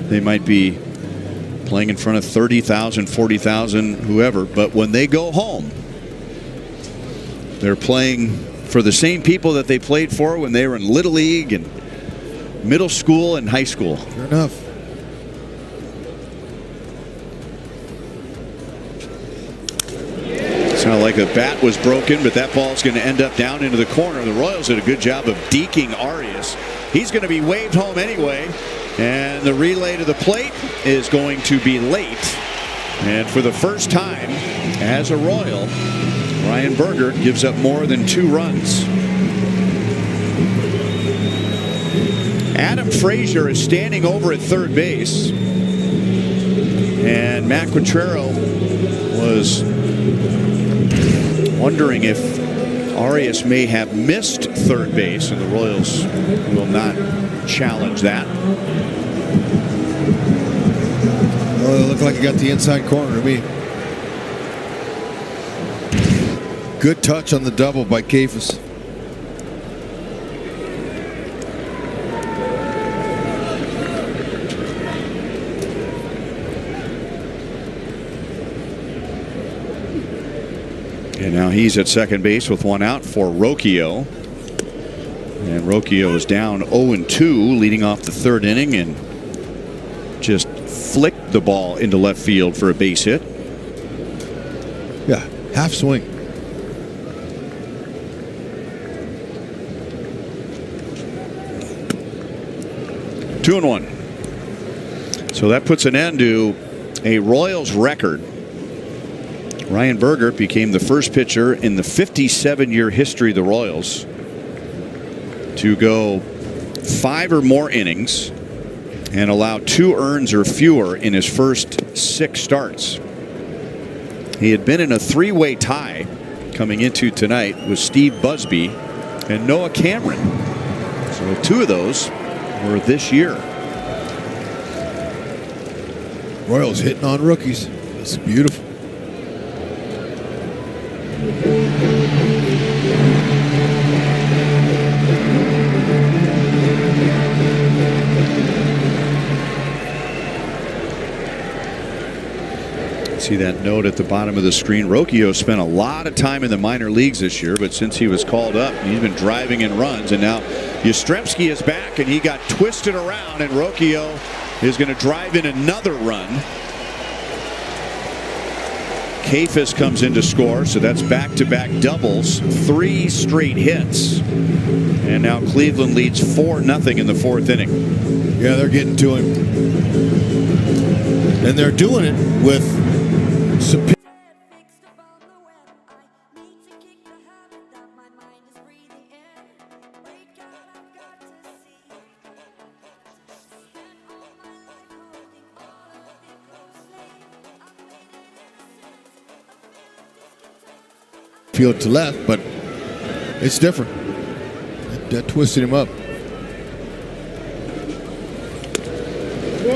S2: they might be playing in front of 30,000, 40,000, whoever. But when they go home, they're playing for the same people that they played for when they were in Little League and middle school and high school.
S1: Sure enough.
S2: Sounded like a bat was broken, but that ball's going to end up down into the corner. The Royals did a good job of deking Arias. He's going to be waved home anyway, and the relay to the plate is going to be late. And for the first time as a Royal, Ryan Bergert gives up more than 2 runs. Adam Frazier is standing over at third base, and Matt Quatrero was wondering if Arias may have missed third base, and the Royals will not challenge that.
S1: Well, it looked like he got the inside corner to me. Good touch on the double by Kafis.
S2: And now he's at second base with 1 out for Rocchio. And Rocchio is down 0-2 leading off the third inning, and just flicked the ball into left field for a base hit.
S1: Yeah, half swing.
S2: Two and 1. So that puts an end to a Royals record. Ryan Bergert became the first pitcher in the 57-year history of the Royals to go 5 or more innings and allow 2 earns or fewer in his first 6 starts. He had been in a 3-way tie coming into tonight with Steve Busby and Noah Cameron. So 2 of those were this year.
S1: Royals hitting on rookies. It's beautiful.
S2: See that note at the bottom of the screen. Rocchio spent a lot of time in the minor leagues this year, but since he was called up, he's been driving in runs, and now Yastrzemski is back, and he got twisted around, and Rocchio is going to drive in another run. Kafis comes in to score, so that's back-to-back doubles, 3 straight hits, and now Cleveland leads 4-0 in the 4th inning.
S1: Yeah, they're getting to him. And they're doing it with superior.
S4: Fixed upon the web. I need to kick the habit that my mind is breathing in. Break out, I've got to see. Spent all my life holding all of it closely. I've made it innocent. A feeling discontent.
S1: Field to left, but it's different. That twisted him up.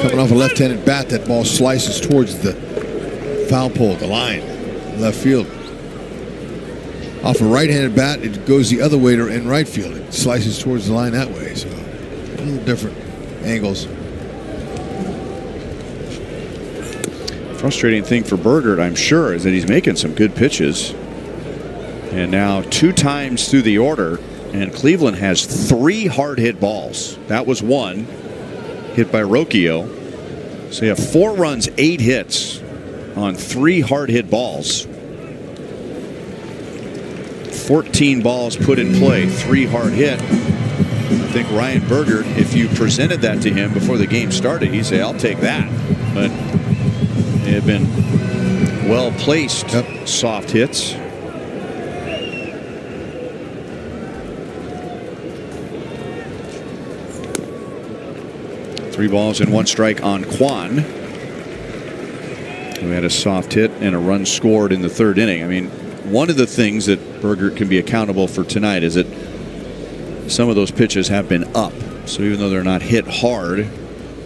S1: Coming off a left-handed bat, that ball slices towards the foul pole, the line, left field. Off a right-handed bat, it goes the other way to in right field. It slices towards the line that way, so a little different angles.
S2: Frustrating thing for Bergert, I'm sure, is that he's making some good pitches. And now 2 times through the order, and Cleveland has 3 hard hit balls. That was one hit by Rocchio. So you have 4 runs, 8 hits on 3 hard hit balls. 14 balls put in play, 3 hard hit. I think Ryan Bergert, if you presented that to him before the game started, he'd say, I'll take that. But they have been well placed soft hits. Three balls and 1 strike on Kwan, who had a soft hit and a run scored in the 3rd inning. I mean, one of the things that Bergert can be accountable for tonight is that some of those pitches have been up. So even though they're not hit hard,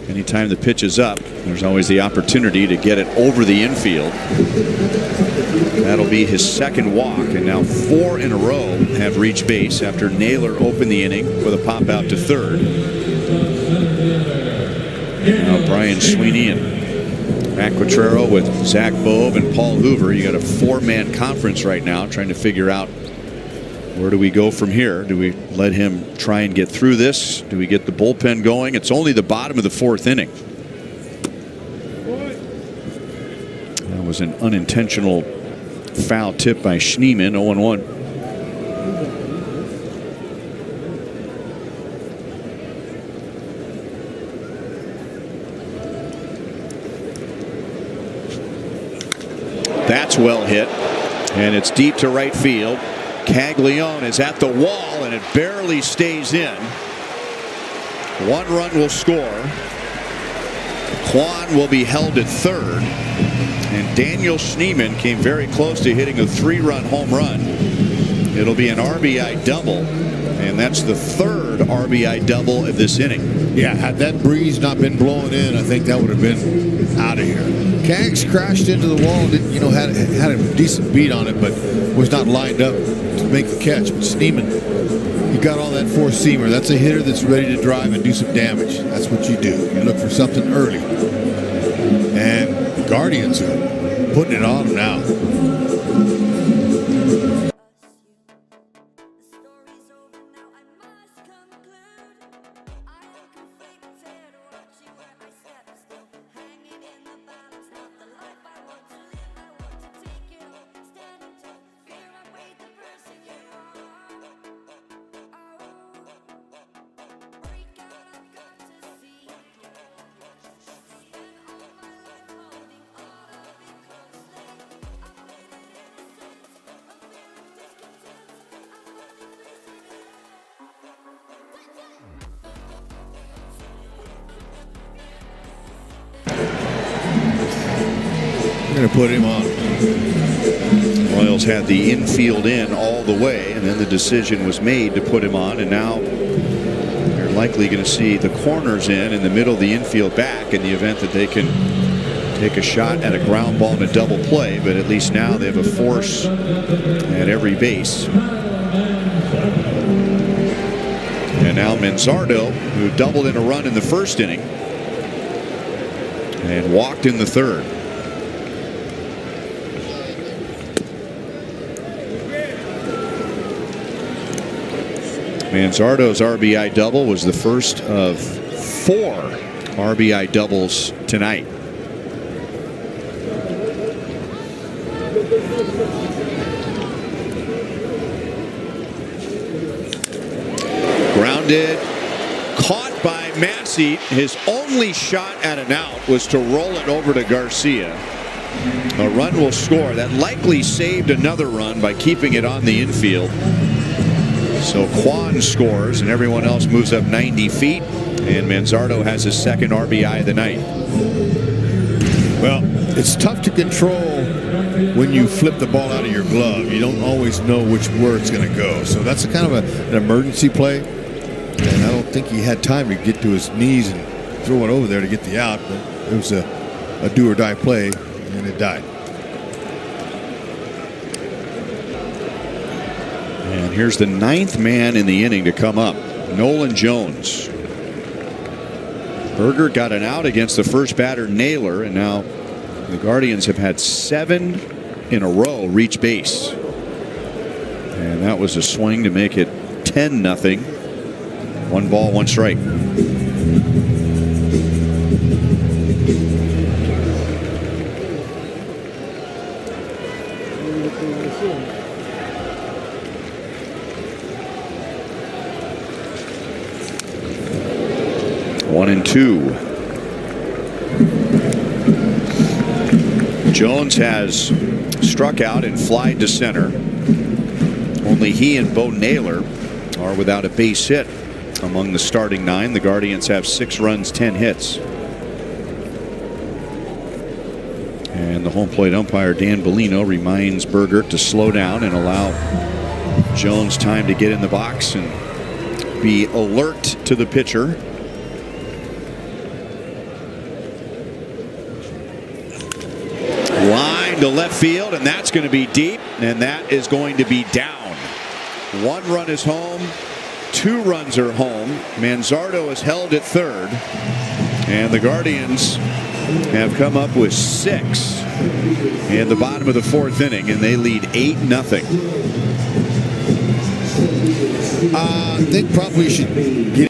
S2: anytime the pitch is up, there's always the opportunity to get it over the infield. That'll be his 2nd walk, and now 4 in a row have reached base after Naylor opened the inning with a pop out to 3rd. Now Brian Sweeney and Matt Quatrero with Zach Bobe and Paul Hoover. You got a 4-man conference right now trying to figure out where do we go from here. Do we let him try and get through this? Do we get the bullpen going? It's only the bottom of the 4th inning. That was an unintentional foul tip by Schneemann. 0-1. That's well hit, and it's deep to right field. Caglione is at the wall, and it barely stays in. 1 run will score. Kwan will be held at 3rd, and Daniel Schneemann came very close to hitting a 3-run home run. It'll be an RBI double, and that's the 3rd RBI double of this inning.
S1: Yeah, had that breeze not been blowing in, I think that would have been out of here. Kaggs crashed into the wall, had a decent beat on it, but was not lined up to make the catch. But Schneemann, he got all that 4-seamer. That's a hitter that's ready to drive and do some damage. That's what you do. You look for something early. And the Guardians are putting it on him now. I'm going to put him on.
S2: Royals had the infield in all the way, and then the decision was made to put him on, and now you're likely going to see the corners in the middle of the infield back in the event that they can take a shot at a ground ball and a double play, but at least now they have a force at every base. And now Manzardo, who doubled in a run in the 1st inning and walked in the 3rd. Manzardo's RBI double was the first of 4 RBI doubles tonight. Grounded, caught by Massey. His only shot at an out was to roll it over to Garcia. A run will score. That likely saved another run by keeping it on the infield. So Kwan scores and everyone else moves up 90 feet. And Manzardo has his second RBI of the night.
S1: Well, it's tough to control when you flip the ball out of your glove. You don't always know which where it's going to go. So that's kind of an emergency play. And I don't think he had time to get to his knees and throw it over there to get the out. But it was a do or die play, and it died.
S2: And here's the 9th man in the inning to come up, Nolan Jones. Berger got an out against the first batter, Naylor, and now the Guardians have had 7 in a row reach base. And that was a swing to make it 10-0. 1 ball, 1 strike. One and 2. Jones has struck out and flied to center. Only he and Bo Naylor are without a base hit among the starting 9. The Guardians have 6 runs, 10 hits. And the home plate umpire Dan Bellino reminds Berger to slow down and allow Jones time to get in the box and be alert to the pitcher. Line to left field, and that's going to be deep, and that is going to be down. 1 run is home, 2 runs are home. Manzardo is held at third, and the Guardians have come up with 6 in the bottom of the 4th inning, and they lead 8-0.
S1: I think probably should get.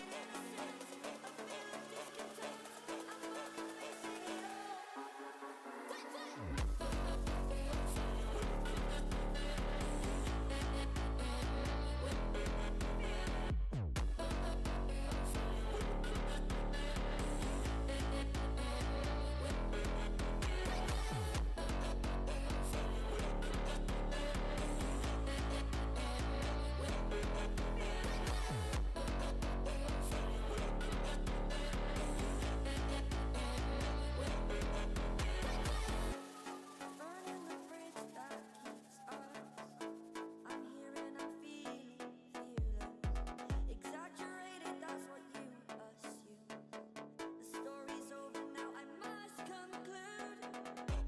S4: Burning the bridge that keeps us. I'm here and I'm feeling exaggerated, that's what you assume. The story's over now, I must conclude.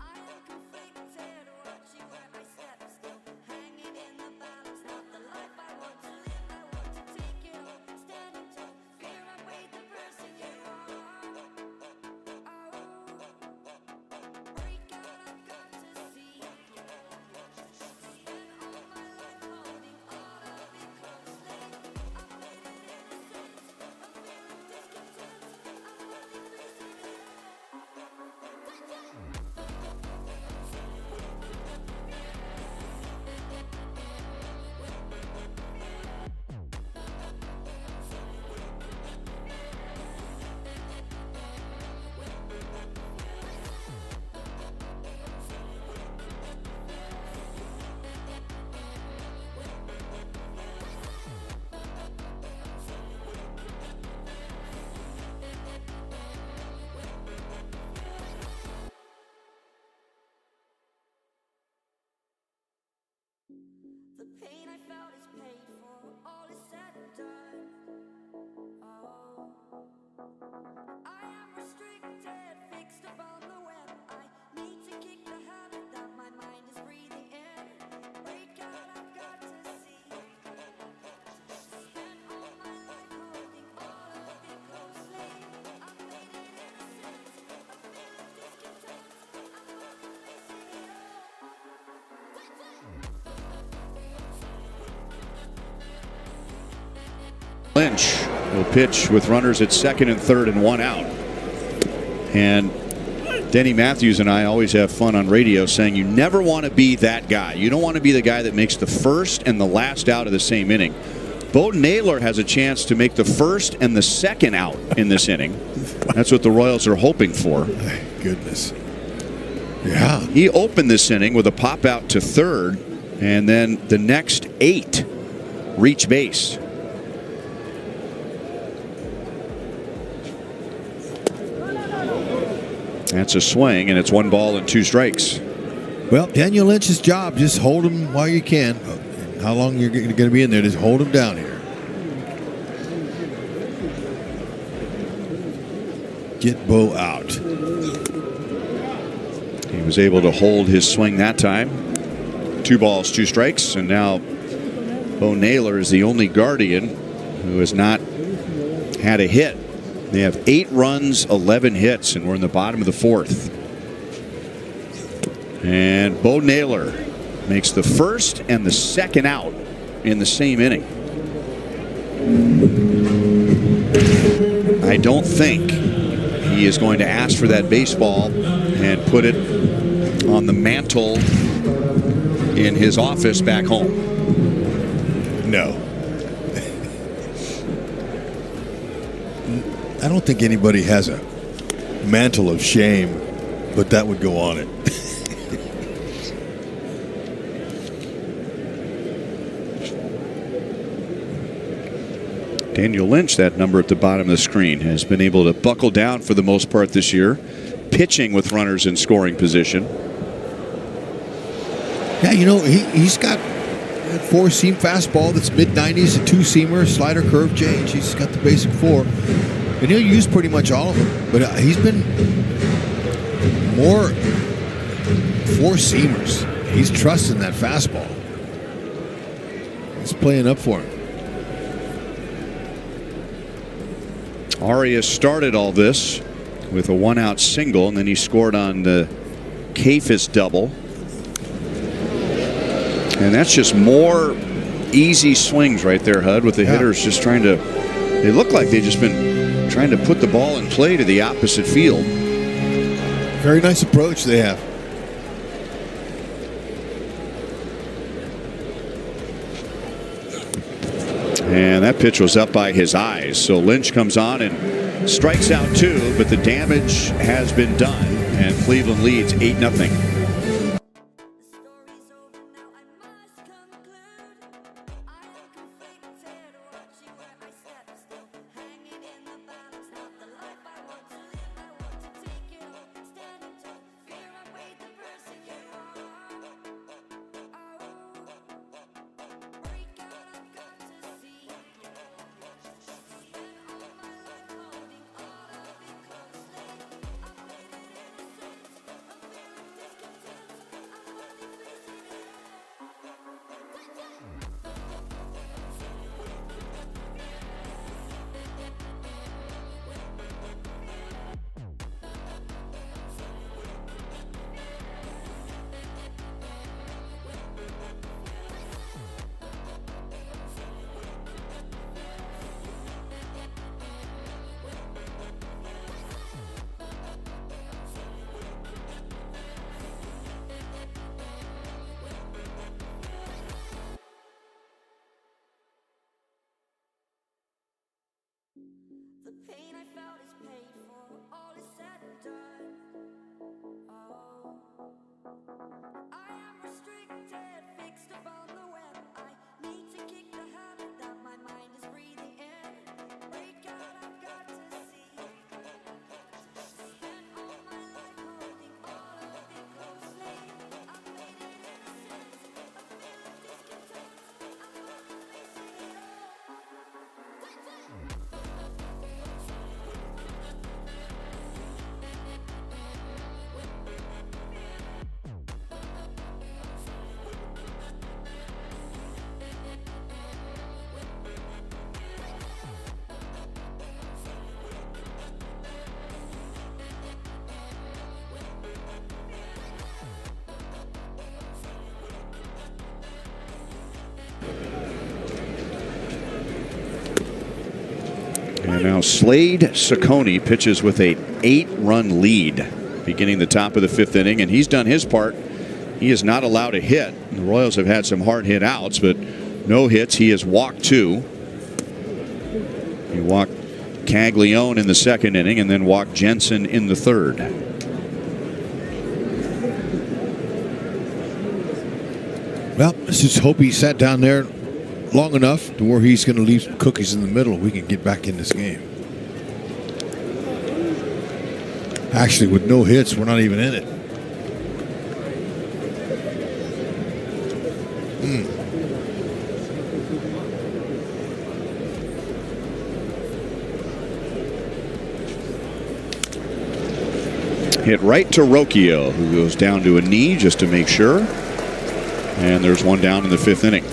S4: I am conflicted, watching where I step still, hanging in the balance, not the life I want to live. I want to take it all, standing tall, fear I weighed the person you are. Break out, I've got to see. Spent all my life holding all of it closely. I made it innocent, I'm feeling discontent. I'm running facing it The pain I felt is paid for, all is said and done. Oh, I am restricted, fixed upon the web. I need to kick the habit that my mind is breathing in. Break out, I've got to see. Spent all my life holding all of it closely. I made it innocent, I'm feeling discontent. I'm running facing it all.
S2: Lynch will pitch with runners at second and third and 1 out. And Denny Matthews and I always have fun on radio saying you never want to be that guy. You don't want to be the guy that makes the first and the last out of the same inning. Bo Naylor has a chance to make the first and the second out in this inning. That's what the Royals are hoping for.
S1: My goodness. Yeah.
S2: He opened this inning with a pop out to third, and then the next 8 reach base. That's a swing, and it's 1 ball and 2 strikes.
S1: Well, Daniel Lynch's job, just hold him while you can. How long you're going to be in there, just hold him down here. Get Bo out.
S2: He was able to hold his swing that time. 2 balls, 2 strikes, and now Bo Naylor is the only Guardian who has not had a hit. They have 8 runs, 11 hits, and we're in the bottom of the 4th. And Bo Naylor makes the first and the second out in the same inning. I don't think he is going to ask for that baseball and put it on the mantle in his office back home.
S1: No. I don't think anybody has a mantle of shame, but that would go on it.
S2: Daniel Lynch, that number at the bottom of the screen, has been able to buckle down for the most part this year, pitching with runners in scoring position.
S1: Yeah, you know, he's got a 4-seam fastball that's mid-90s, a 2-seamer, slider, curve, change. He's got the basic 4. And he'll use pretty much all of them. But he's been more 4-seamers. He's trusting that fastball. He's playing up for him.
S2: Arias started all this with a 1-out single, and then he scored on the Kafis double. And that's just more easy swings right there, Hud, with the hitters just trying to, they look like they've just been trying to put the ball in play to the opposite field.
S1: Very nice approach they have.
S2: And that pitch was up by his eyes. So Lynch comes on and strikes out 2, but the damage has been done, and Cleveland leads 8-0.
S4: The pain I felt is paid for, all is said and done. Oh, I am restricted, fixed upon the web. I need to kick the habit that my mind is breathing in. Break out, I've got to see. Spent all my life holding all of it closely. I've made it innocent, a feeling discontent. I'm only facing it all.
S2: And now Slade Ciccone pitches with a 8-run lead beginning the top of the 5th inning, and he's done his part. He is not allowed a hit. The Royals have had some hard hit outs, but no hits. He has walked 2. He walked Caglione in the second inning and then walked Jensen in the third.
S1: Well, let's just hope he sat down there long enough to where he's going to leave some cookies in the middle. We can get back in this game. Actually, with no hits, we're not even in it.
S2: Hit right to Rocchio, who goes down to a knee just to make sure. And there's one down in the fifth inning.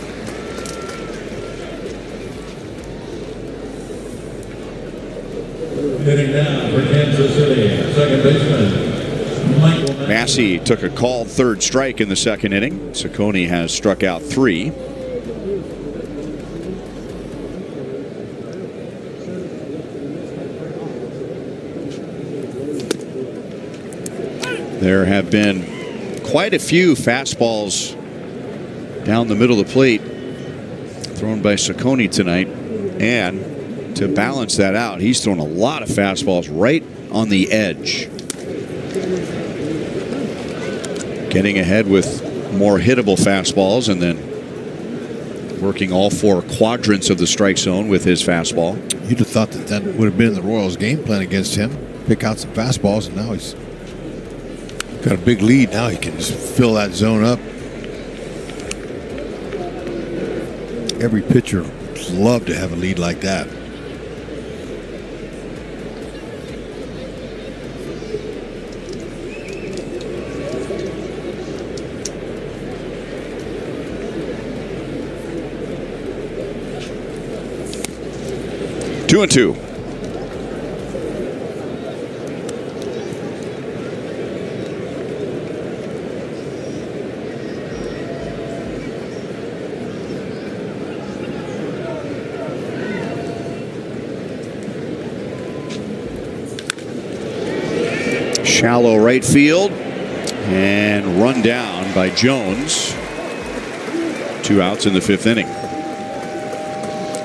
S3: Hitting now for Kansas City, second baseman Michael
S2: Massey took a called third strike in the second inning. Ciccone has struck out 3. There have been quite a few fastballs down the middle of the plate thrown by Ciccone tonight. And to balance that out, he's thrown a lot of fastballs right on the edge. Getting ahead with more hittable fastballs and then working all 4 quadrants of the strike zone with his fastball.
S1: You'd have thought that that would have been the Royals' game plan against him. Pick out some fastballs, and now he's got a big lead. Now he can just fill that zone up. Every pitcher would love to have a lead like that.
S2: Two and two. Shallow right field and run down by Jones. 2 outs in the fifth inning.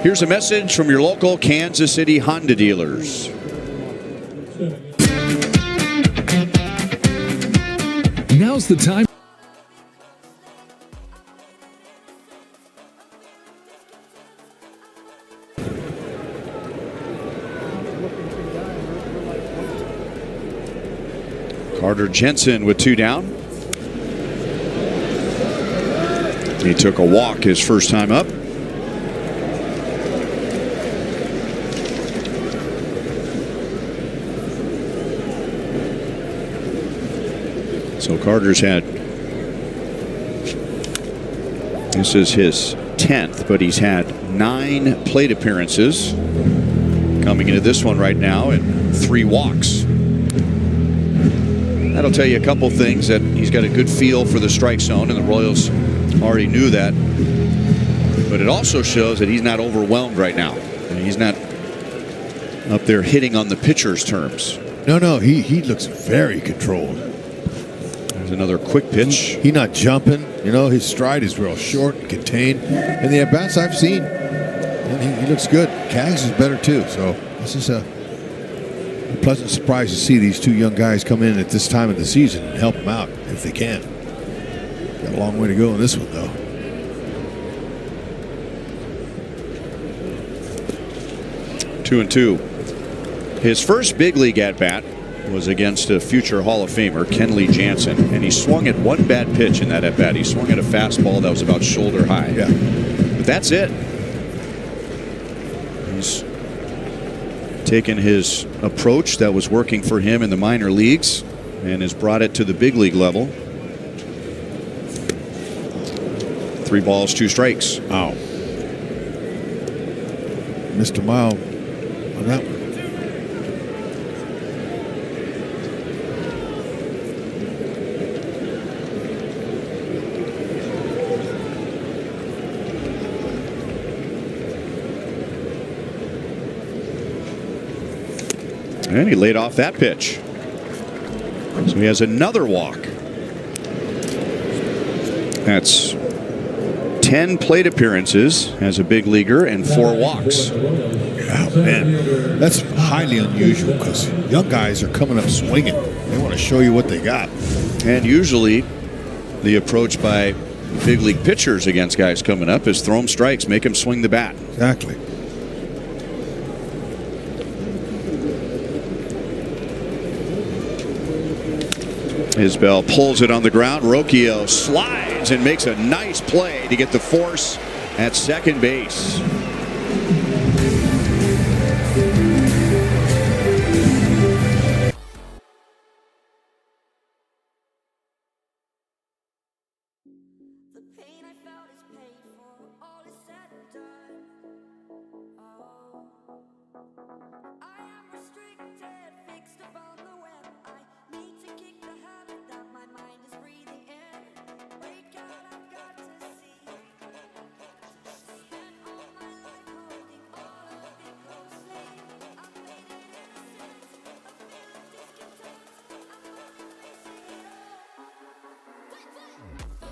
S2: Here's a message from your local Kansas City Honda dealers.
S6: Now's the time.
S2: Carter Jensen with 2 down. He took a walk his first time up. So Carter's had, this is his 10th, but he's had 9 plate appearances coming into this one right now and 3 walks. That'll tell you a couple things, that he's got a good feel for the strike zone, and the Royals already knew that. But it also shows that he's not overwhelmed right now. And he's not up there hitting on the pitcher's terms.
S1: No, he looks very controlled.
S2: There's another quick pitch.
S1: He's not jumping. You know, his stride is real short and contained. And the at-bats I've seen, and he looks good. Cags is better too. So this is a pleasant surprise to see these 2 young guys come in at this time of the season and help them out if they can. Got a long way to go in this one, though.
S2: Two and two. His first big league at-bat was against a future Hall of Famer, Kenley Jansen, and he swung at one bad pitch in that at-bat. He swung at a fastball that was about shoulder high.
S1: Yeah.
S2: But that's it. He's taken his approach that was working for him in the minor leagues and has brought it to the big league level. 3 balls, 2 strikes.
S1: Wow. Missed a mile on that one.
S2: And he laid off that pitch. So he has another walk. That's 10 plate appearances as a big leaguer and 4 walks.
S1: Oh, man, that's highly unusual because young guys are coming up swinging. They want to show you what they got.
S2: And usually the approach by big league pitchers against guys coming up is throw them strikes, make them swing the bat.
S1: Exactly.
S2: Isbell pulls it on the ground. Rocchio slides and makes a nice play to get the force at second base.
S4: The pain I felt is paid for, all is said and done. Oh, I am restricted, fixed upon the web. I need to kick the habit that my mind is breathing in. Break out, I've got to see. Spent all my life holding all of it closely. I've made it innocent, a feel of discontent. I'm finally facing it all.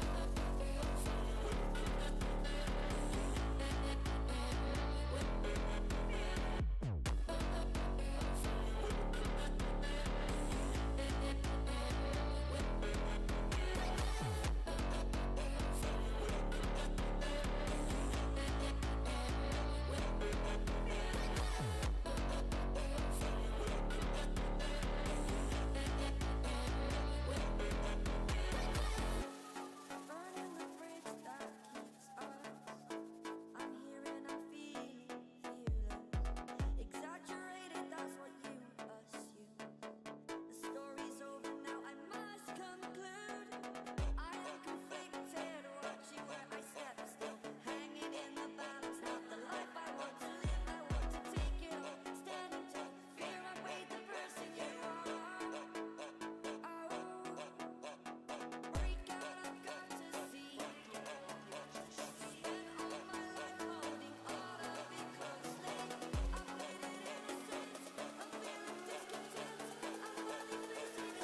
S4: Burning the bridge that keeps us. I'm here and I feel fearless. Exaggerated, that's what you assume. The story's over now, I must conclude. I am conflicted, watching where I step, still hanging in the balance. Not the life I want to live, I want to take it all. Standing tall, fear I weighed the person you are. Break out, I've got to see. Spent all my life holding all of it closely. I've made it innocent, a feel of discontent. I'm finally facing it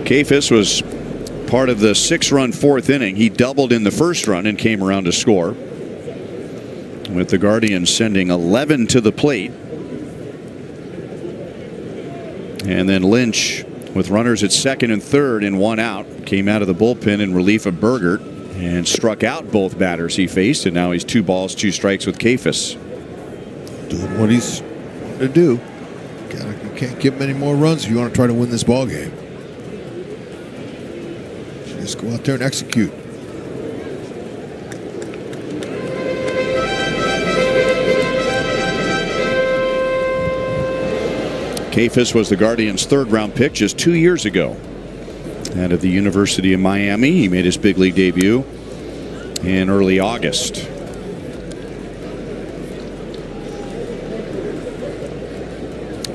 S2: Kafis was part of the 6-run fourth inning. He doubled in the first run and came around to score, with the Guardians sending 11 to the plate. And then Lynch, with runners at second and third and one out, came out of the bullpen in relief of Bergert and struck out both batters he faced, and now he's 2 balls, 2 strikes with Kafis.
S1: Doing what he's to do. You can't give him any more runs if you want to try to win this ball game. Just go out there and execute.
S2: Kafis was the Guardians' 3rd-round pick just 2 years ago. Out of the University of Miami, he made his big league debut in early August.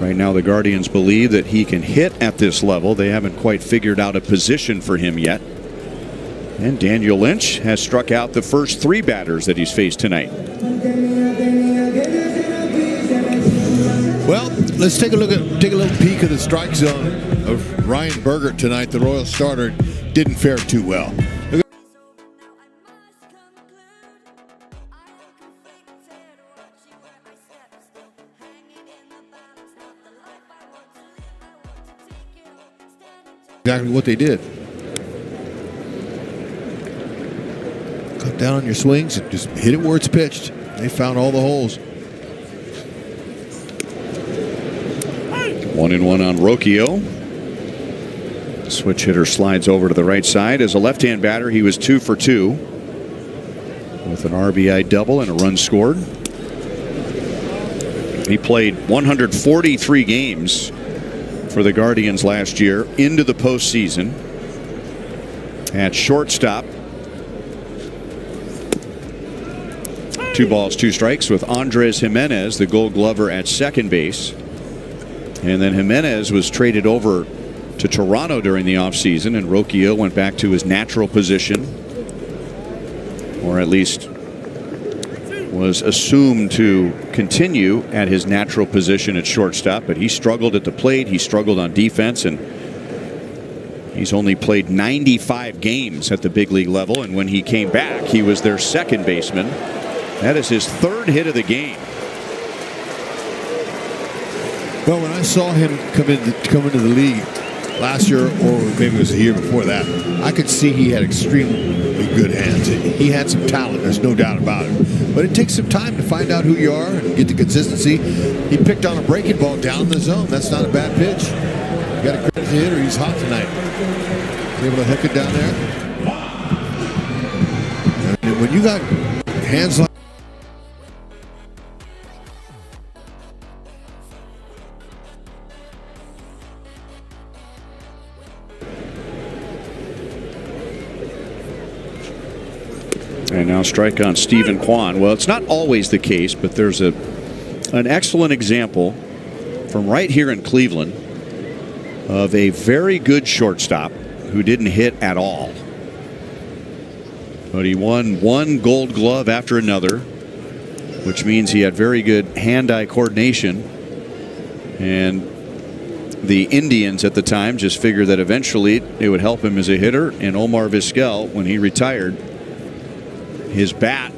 S2: Right now, the Guardians believe that he can hit at this level. They haven't quite figured out a position for him yet. And Daniel Lynch has struck out the first 3 batters that he's faced tonight.
S1: Well, let's take a little peek at the strike zone of Ryan Bergert tonight. The Royal starter didn't fare too well. Exactly what they did. Cut down on your swings and just hit it where it's pitched. They found all the holes.
S2: 1-1 on Rocchio. Switch hitter slides over to the right side. As a left-hand batter, he was 2 for 2 with an RBI double and a run scored. He played 143 games for the Guardians last year into the postseason. At shortstop, 2 balls, 2 strikes with Andres Jimenez, the Gold Glover, at second base. And then Jimenez was traded over to Toronto during the offseason, and Rocchio went back to his natural position, or at least was assumed to continue at his natural position at shortstop. But he struggled at the plate. He struggled on defense, and he's only played 95 games at the big league level. And when he came back, he was their second baseman. That is his third hit of the game.
S1: Well, when I saw him come into the league last year, or maybe it was the year before that, I could see he had extremely good hands. He had some talent, there's no doubt about it. But it takes some time to find out who you are and get the consistency. He picked on a breaking ball down the zone. That's not a bad pitch. You got to credit the hitter. He's hot tonight. He's able to hook it down there. And when you got hands like
S2: And now strike on Stephen Kwan. Well, it's not always the case, but there's an excellent example from right here in Cleveland of a very good shortstop who didn't hit at all. But he won one Gold Glove after another, which means he had very good hand-eye coordination. And the Indians at the time just figured that eventually it would help him as a hitter. And Omar Vizquel, when he retired, his bat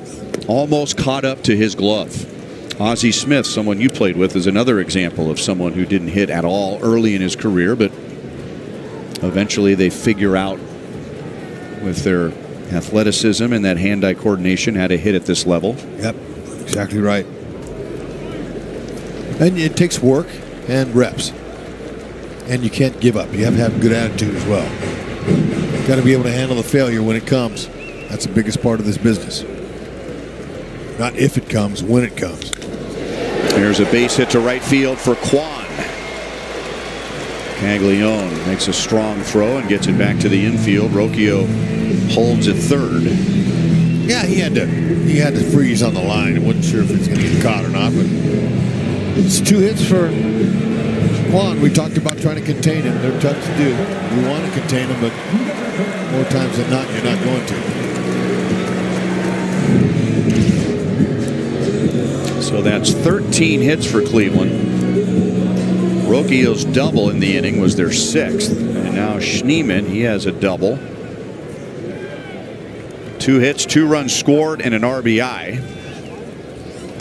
S2: almost caught up to his glove. Ozzie Smith, someone you played with, is another example of someone who didn't hit at all early in his career, but eventually they figure out with their athleticism and that hand-eye coordination how to hit at this level.
S1: Yep, exactly right. And it takes work and reps. And you can't give up. You have to have a good attitude as well. You've got to be able to handle the failure when it comes. That's the biggest part of this business. Not if it comes, when it comes.
S2: There's a base hit to right field for Kwan. Caglione makes a strong throw and gets it back to the infield. Rocchio holds at third.
S1: Yeah, he had to freeze on the line. I wasn't sure if it's going to get caught or not, but it's 2 hits for Kwan. We talked about trying to contain him. They're tough to do. We want to contain him, but more times than not, you're not going to.
S2: So that's 13 hits for Cleveland. Rocchio's double in the inning was their 6th. And now Schneemann, he has a double. 2 hits, 2 runs scored, and an RBI.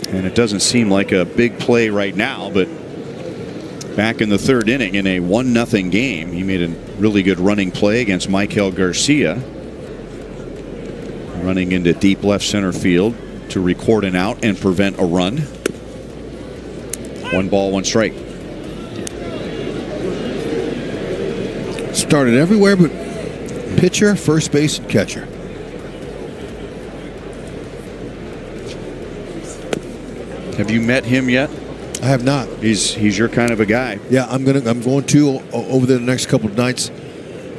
S2: And it doesn't seem like a big play right now, but back in the 3rd inning in a 1-0 game, he made a really good running play against Michael Garcia, running into deep left center field to record an out and prevent a run. 1 ball, 1 strike.
S1: Started everywhere but pitcher, first base, and catcher.
S2: Have you met him yet?
S1: I have not.
S2: He's your kind of a guy.
S1: Yeah, I'm going to over there the next couple of nights.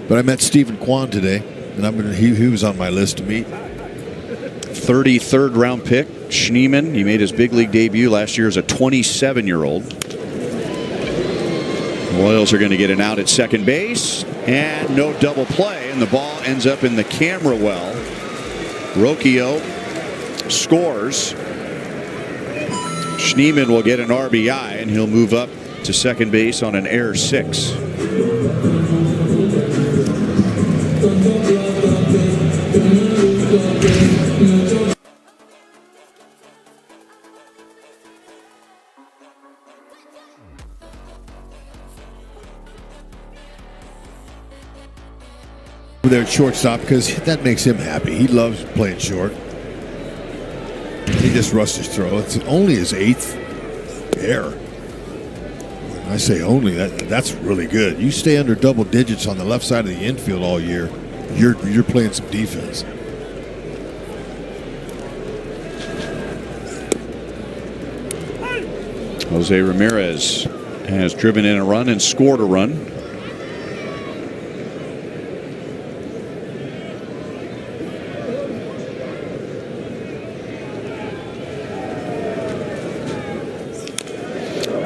S1: But I met Stephen Kwan today, and he was on my list to meet.
S2: 33rd round pick, Schneemann. He made his big league debut last year as a 27-year-old. The Royals are going to get an out at second base, and no double play, and the ball ends up in the camera well. Rocchio scores. Schneemann will get an RBI, and he'll move up to second base on an error 6.
S1: There at shortstop because that makes him happy. He loves playing short. He just rushed his throw. It's only his 8th error. When I say only, that's really good. You stay under double digits on the left side of the infield all year, you're playing some defense.
S2: Jose Ramirez has driven in a run and scored a run.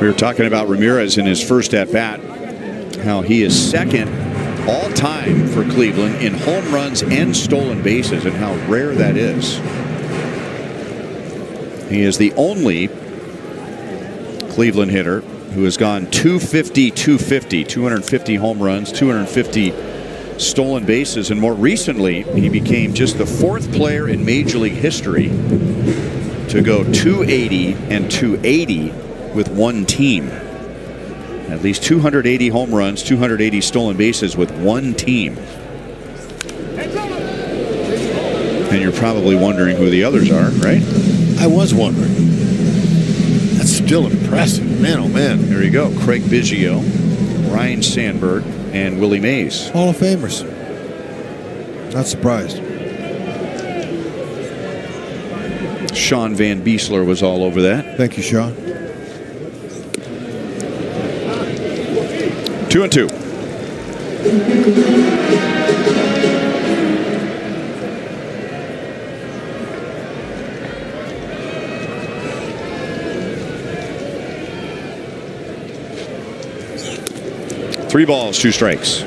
S2: We were talking about Ramirez in his first at-bat, how he is second all-time for Cleveland in home runs and stolen bases, and how rare that is. He is the only Cleveland hitter who has gone 250, 250 home runs, 250 stolen bases, and more recently he became just the 4th player in Major League history to go 280 and 280 with one team. At least 280 home runs, 280 stolen bases with one team. And you're probably wondering who the others are, right?
S1: I was wondering. That's still impressive. Man, oh man.
S2: There you go. Craig Biggio, Ryan Sandberg, and Willie Mays.
S1: Hall of Famers. Not surprised.
S2: Sean Van Beesler was all over that.
S1: Thank you, Sean.
S2: 2-2. Three balls, 2 strikes.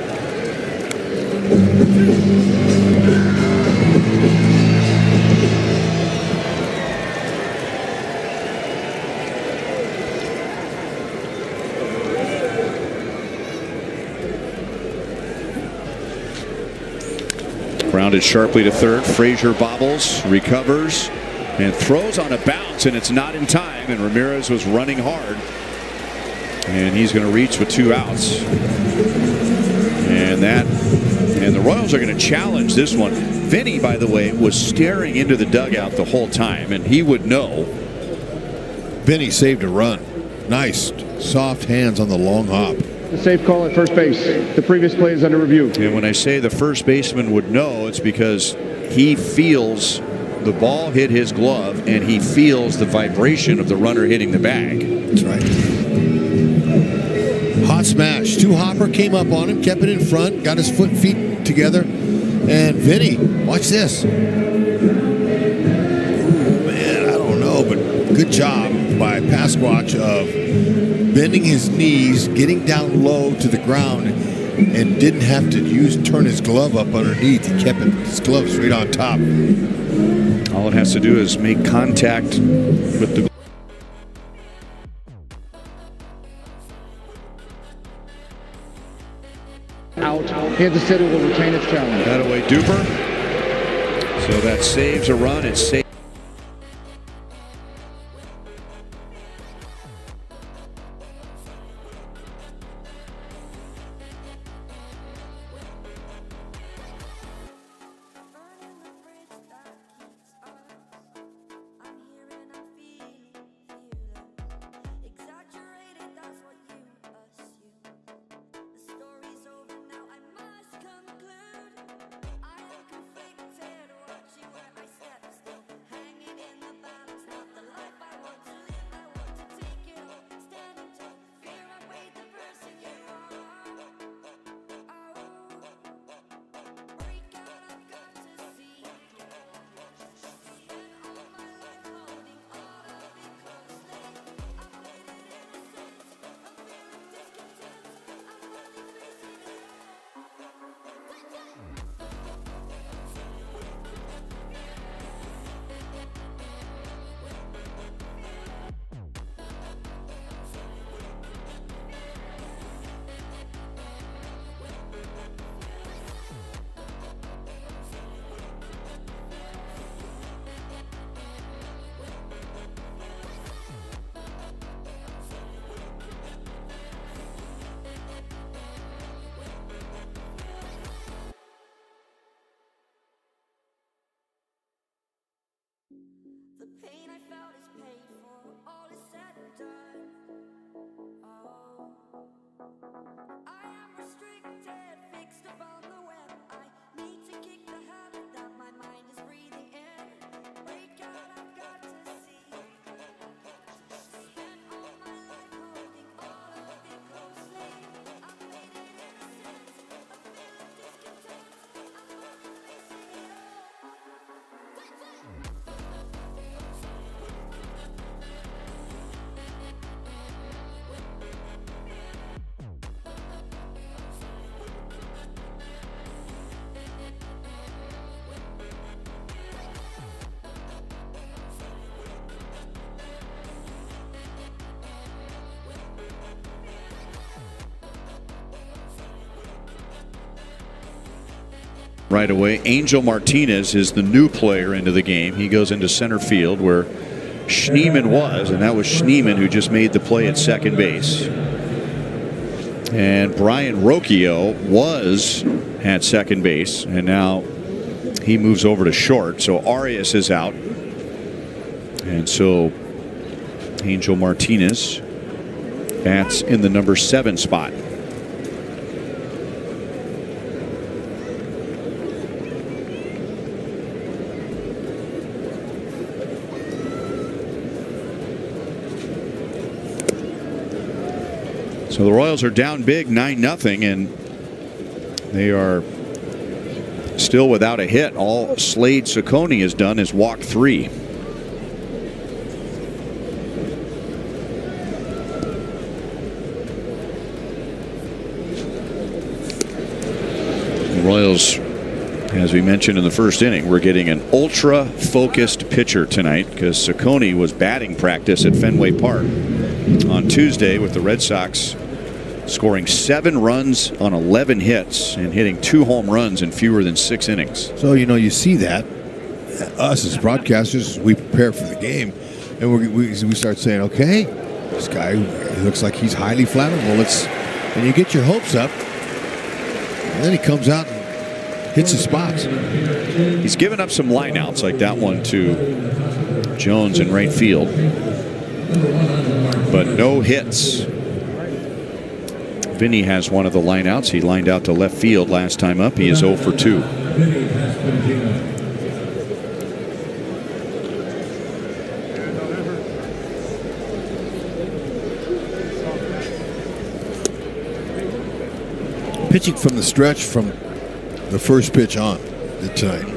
S2: Grounded sharply to third. Frazier bobbles, recovers, and throws on a bounce, and it's not in time. And Ramirez was running hard. And he's going to reach with 2 outs. And the Royals are going to challenge this one. Vinny, by the way, was staring into the dugout the whole time, and he would know.
S1: Vinny saved a run. Nice, soft hands on the long hop.
S7: The safe call at first base. The previous play is under review.
S2: And when I say the first baseman would know, it's because he feels the ball hit his glove, and he feels the vibration of the runner hitting the bag.
S1: That's right. Hot smash. 2 hopper came up on him, kept it in front, got his foot and feet together. And Vinny, watch this. Ooh, man, I don't know, but good job by Pasquatch of bending his knees, getting down low to the ground, and didn't have to turn his glove up underneath. He kept his glove straight on top.
S2: All it has to do is make contact with the
S7: Out. Kansas City will retain its challenge.
S2: that away Duper. So that saves a run. It saves.
S4: Burning the bridge that keeps us. I'm here and I'm feeling fearless. Exaggerated, that's what you assume. The story's over now, I must conclude. I am conflicted, watching where I step still.
S2: right away. Angel Martinez is the new player into the game. He goes into center field where Schneemann was, and that was Schneemann who just made the play at second base. And Brian Rocchio was at second base, and now he moves over to short. So Arias is out. And so Angel Martinez bats in the number 7 spot. So the Royals are down big 9-0, and they are still without a hit. All Slade Ciccone has done is walk 3. The Royals, as we mentioned in the first inning, we're getting an ultra focused pitcher tonight because Ciccone was batting practice at Fenway Park on Tuesday with the Red Sox, scoring 7 runs on 11 hits and hitting 2 home runs in fewer than 6 innings.
S1: So, you see that. Us as broadcasters, we prepare for the game, and we start saying, okay, this guy looks like he's highly flammable. And you get your hopes up, and then he comes out and hits his spots.
S2: He's given up some lineouts like that one to Jones in right field, but no hits. Vinny has one of the lineouts. He lined out to left field last time up. He is 0 for 2.
S1: Pitching from the stretch from the first pitch on tonight.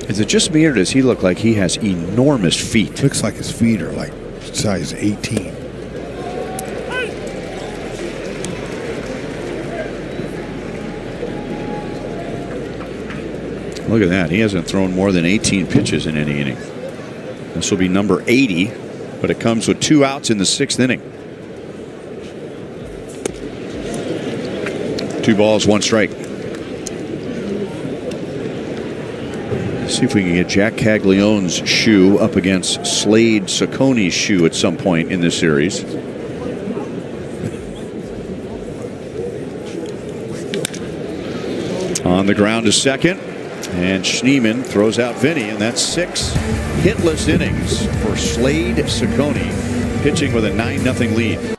S2: Is it just me, or does he look like he has enormous feet?
S1: Looks like his feet are like size 18.
S2: Look at that. He hasn't thrown more than 18 pitches in any inning. This will be number 80, but it comes with 2 outs in the 6th inning. 2 balls, 1 strike. Let's see if we can get Jack Caglione's shoe up against Slade Ciccone's shoe at some point in this series. On the ground to second, and Schneemann throws out Vinny, and that's 6 hitless innings for Slade Ciccone, pitching with a 9-0 lead.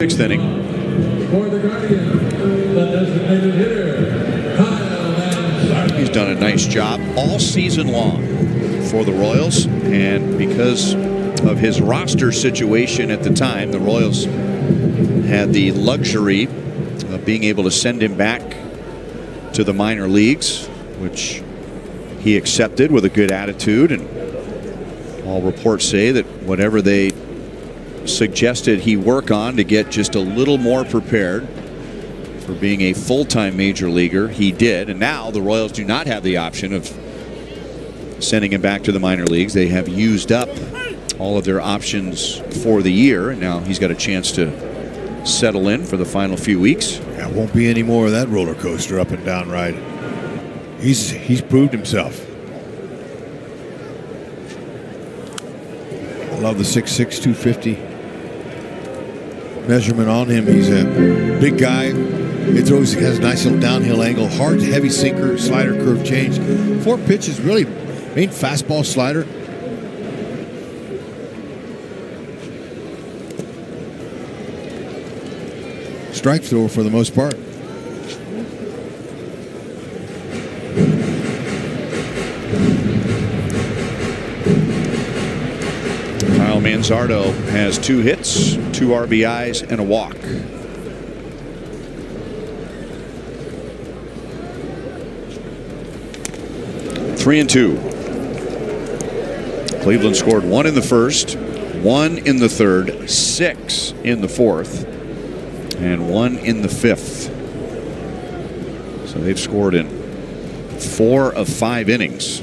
S2: Sixth inning.
S3: For the Guardian, the designated hitter, Kyle Lanzamiento.
S2: He's done a nice job all season long for the Royals, and because of his roster situation at the time, the Royals had the luxury of being able to send him back to the minor leagues, which he accepted with a good attitude, and all reports say that whatever they suggested he work on to get just a little more prepared for being a full-time major leaguer, he did. And now the Royals do not have the option of sending him back to the minor leagues. They have used up all of their options for the year, and now he's got a chance to settle in for the final few weeks.
S1: There won't be any more of that roller coaster up and down ride. He's proved himself. I love the 6'6", 250 measurement on him. He's a big guy. He has a nice little downhill angle, hard, heavy sinker, slider, curve change. 4 pitches, really main fastball, slider. Strike thrower for the most part.
S2: Kyle Manzardo has 2 hits, 2 RBIs, and a walk. Three and 2. Cleveland scored 1 in the first, 1 in the third, 6 in the fourth, and 1 in the fifth. So they've scored in 4 of 5 innings.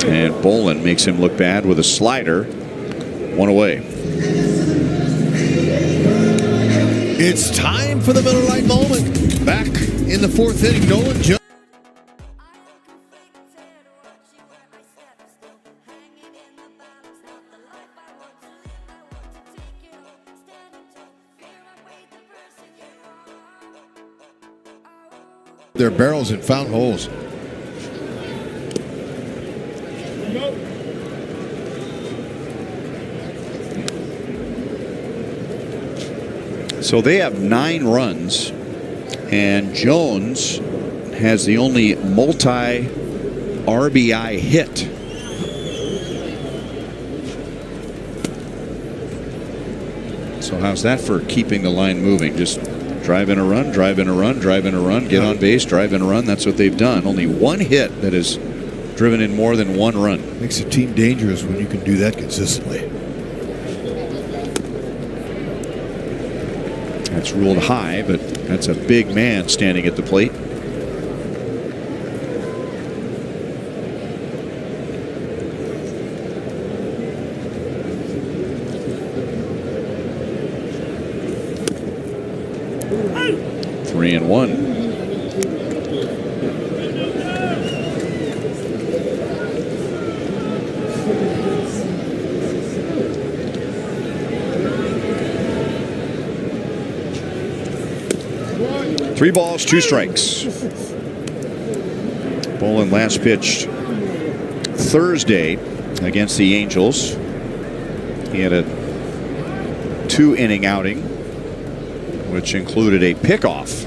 S2: And Bolin makes him look bad with a slider. 1 away.
S1: It's time for the Miller Lite moment. Back in the 4th inning, Nolan Jones. Their barrels and found holes.
S2: So they have 9 runs, and Jones has the only multi-RBI hit. So how's that for keeping the line moving? Just drive in a run, drive in a run, drive in a run, get on base, drive in a run. That's what they've done. Only 1 hit that has driven in more than 1 run.
S1: Makes a team dangerous when you can do that consistently.
S2: That's ruled high, but that's a big man standing at the plate. Three and 1. Three balls, 2 strikes. Bolin last pitched Thursday against the Angels. He had a 2-inning outing, which included a pickoff.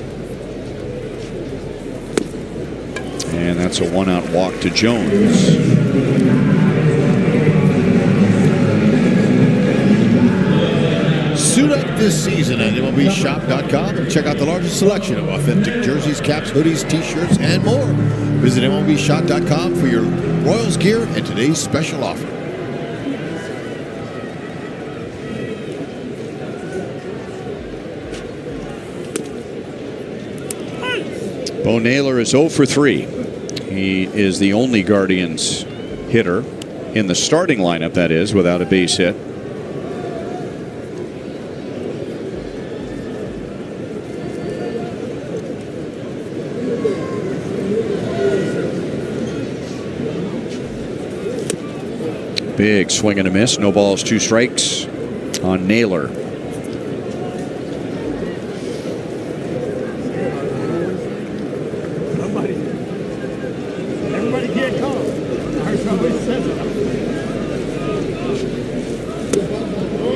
S2: And that's a 1-out walk to Jones.
S1: Suit up this season at MLBshop.com and check out the largest selection of authentic jerseys, caps, hoodies, t-shirts, and more. Visit MLBshop.com for your Royals gear and today's special offer.
S2: Bo Naylor is 0 for 3. He is the only Guardians hitter in the starting lineup, that is, without a base hit. Big swing and a miss. No balls, 2 strikes on Naylor.
S8: Everybody can't come. Somebody says it.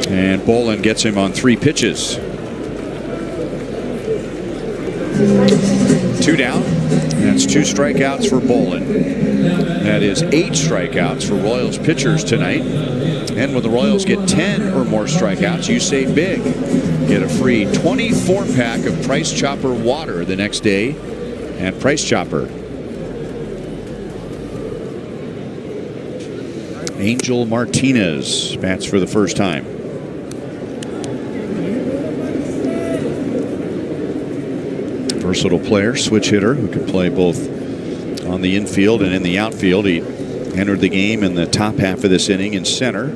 S2: And Bolin gets him on 3 pitches. 2 down. That's 2 strikeouts for Bolin. That is 8 strikeouts for Royals pitchers tonight. And when the Royals get 10 or more strikeouts, you say big. Get a free 24-pack of Price Chopper water the next day at Price Chopper. Angel Martinez bats for the first time. Versatile player, switch hitter who can play both on the infield and in the outfield. He entered the game in the top half of this inning in center.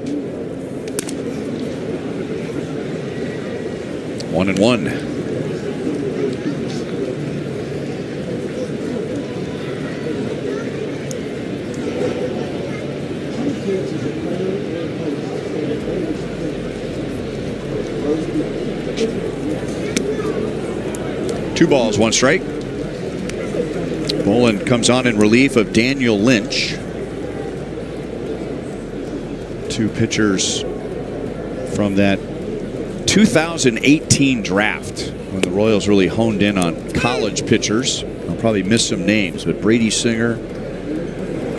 S2: 1-1. Two balls, 1 strike. Bolin comes on in relief of Daniel Lynch. 2 pitchers from that 2018 draft when the Royals really honed in on college pitchers. I'll probably miss some names, but Brady Singer,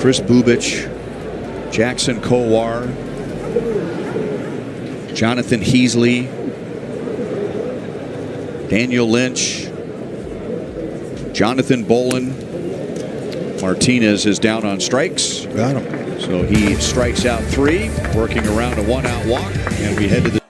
S2: Chris Bubich, Jackson Kowar, Jonathan Heasley, Daniel Lynch, Jonathan Bolin. Martinez is down on strikes.
S1: Got him.
S2: So he strikes out 3, working around a 1-out walk, and we head to the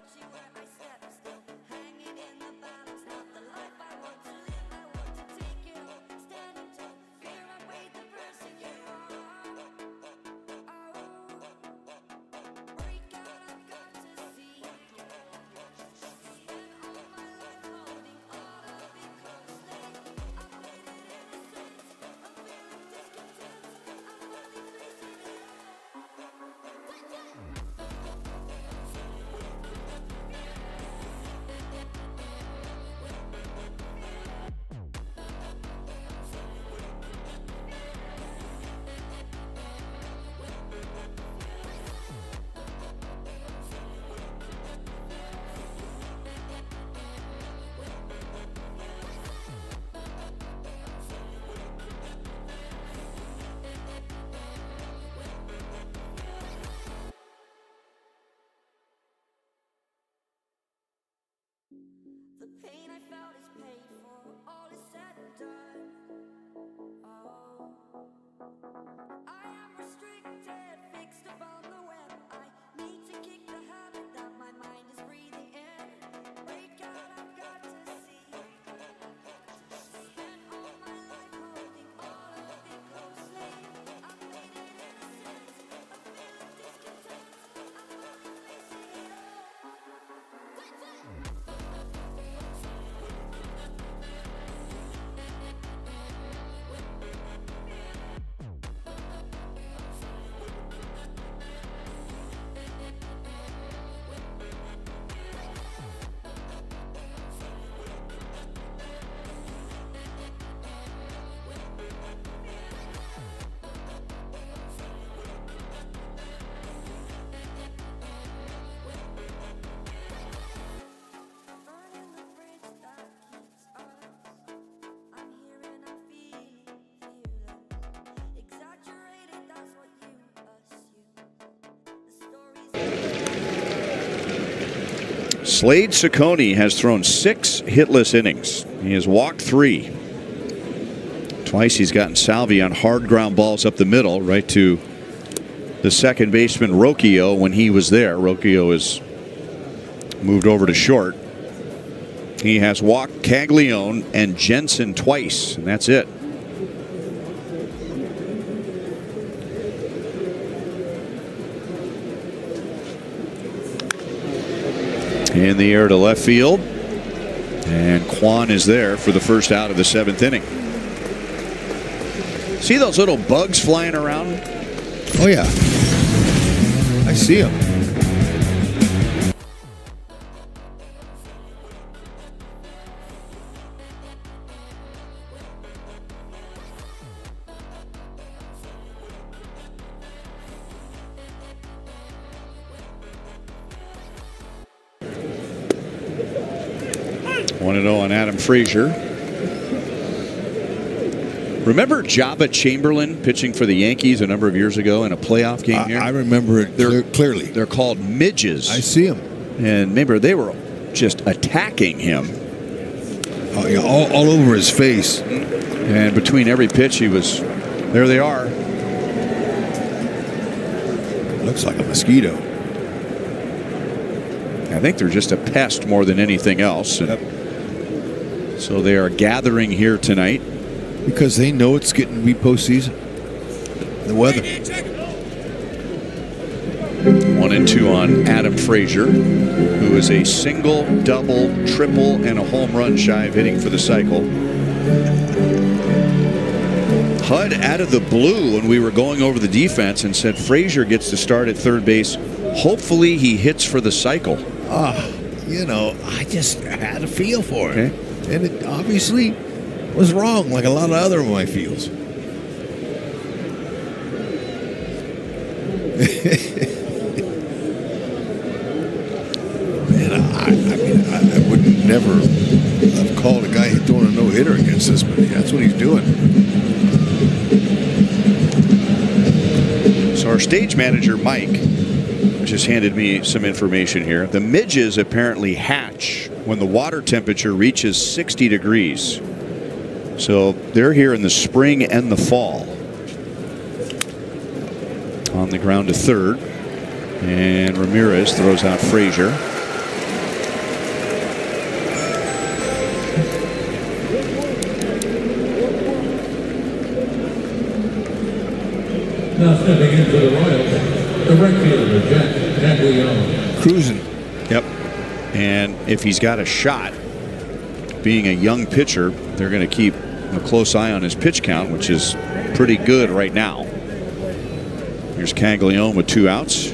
S4: The pain I felt is paid for, all is said and done. Oh, I am restricted, fixed upon the web. I need to kick the habit that my mind is breathing in. Break out, I've got to see. Spent all my life holding all of it closely. I've made it innocent, a feel of discontent. I'm only facing it all. Burning the bridge that keeps us. I'm here and I'm feeling fearless. Exaggerated, that's what you assume. The story's
S2: Slade Ciccone has thrown 6 hitless innings. He has walked 3. Twice he's gotten salvy on hard ground balls up the middle, right to the second baseman Rocchio when he was there. Rocchio is moved over to short. He has walked Caglione and Jensen twice, and that's it. In the air to left field, and Kwan is there for the first out of the 7th inning. See those little bugs flying around?
S1: Oh, yeah. I see him.
S2: 1-0 on Adam Frazier. Remember Jabba Chamberlain pitching for the Yankees a number of years ago in a playoff game here?
S1: I remember it clearly.
S2: They're called midges.
S1: I see them.
S2: And remember, they were just attacking him.
S1: Yeah, all over his face.
S2: And between every pitch, there they are.
S1: Looks like a mosquito.
S2: I think they're just a pest more than anything else. And so they are gathering here tonight.
S1: Because they know it's getting to be postseason. The weather.
S2: 1-2 on Adam Frazier, who is a single, double, triple, and a home run shy of hitting for the cycle. HUD out of the blue when we were going over the defense and said Frazier gets to start at third base. Hopefully he hits for the cycle.
S1: I just had a feel for it.
S2: Okay.
S1: And it obviously was wrong, like a lot of other of my feels. Man, I would never have called a guy throwing a no-hitter against us, but that's what he's doing.
S2: So our stage manager, Mike, just handed me some information here. The midges apparently hatch when the water temperature reaches 60 degrees. So they're here in the spring and the fall. On the ground to third. And Ramirez throws out Frazier.
S3: Now stepping into the Royals, the right fielder, Jack Leon.
S1: Cruising.
S2: Yep. And if he's got a shot, being a young pitcher, they're going to keep a close eye on his pitch count, which is pretty good right now. Here's Caglione with 2 outs.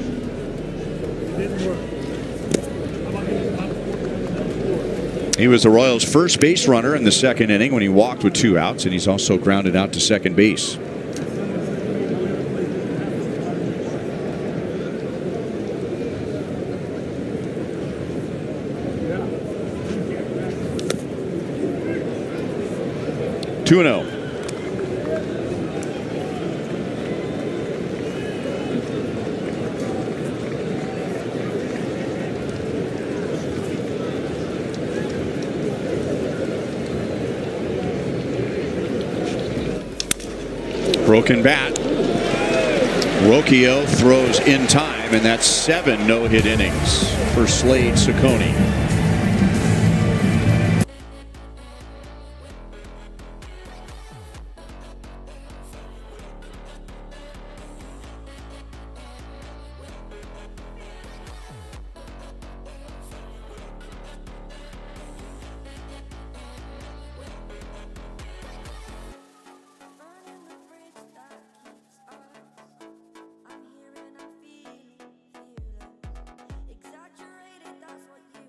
S2: He was the Royals' first base runner in the second inning when he walked with 2 outs, and he's also grounded out to second base. Two and 0. Broken bat. Rocchio throws in time, and that's 7 no-hit innings for Slade Ciccone.
S4: Burning the bridge that keeps us. I'm here and I'm feeling fearless. Exaggerated, that's what you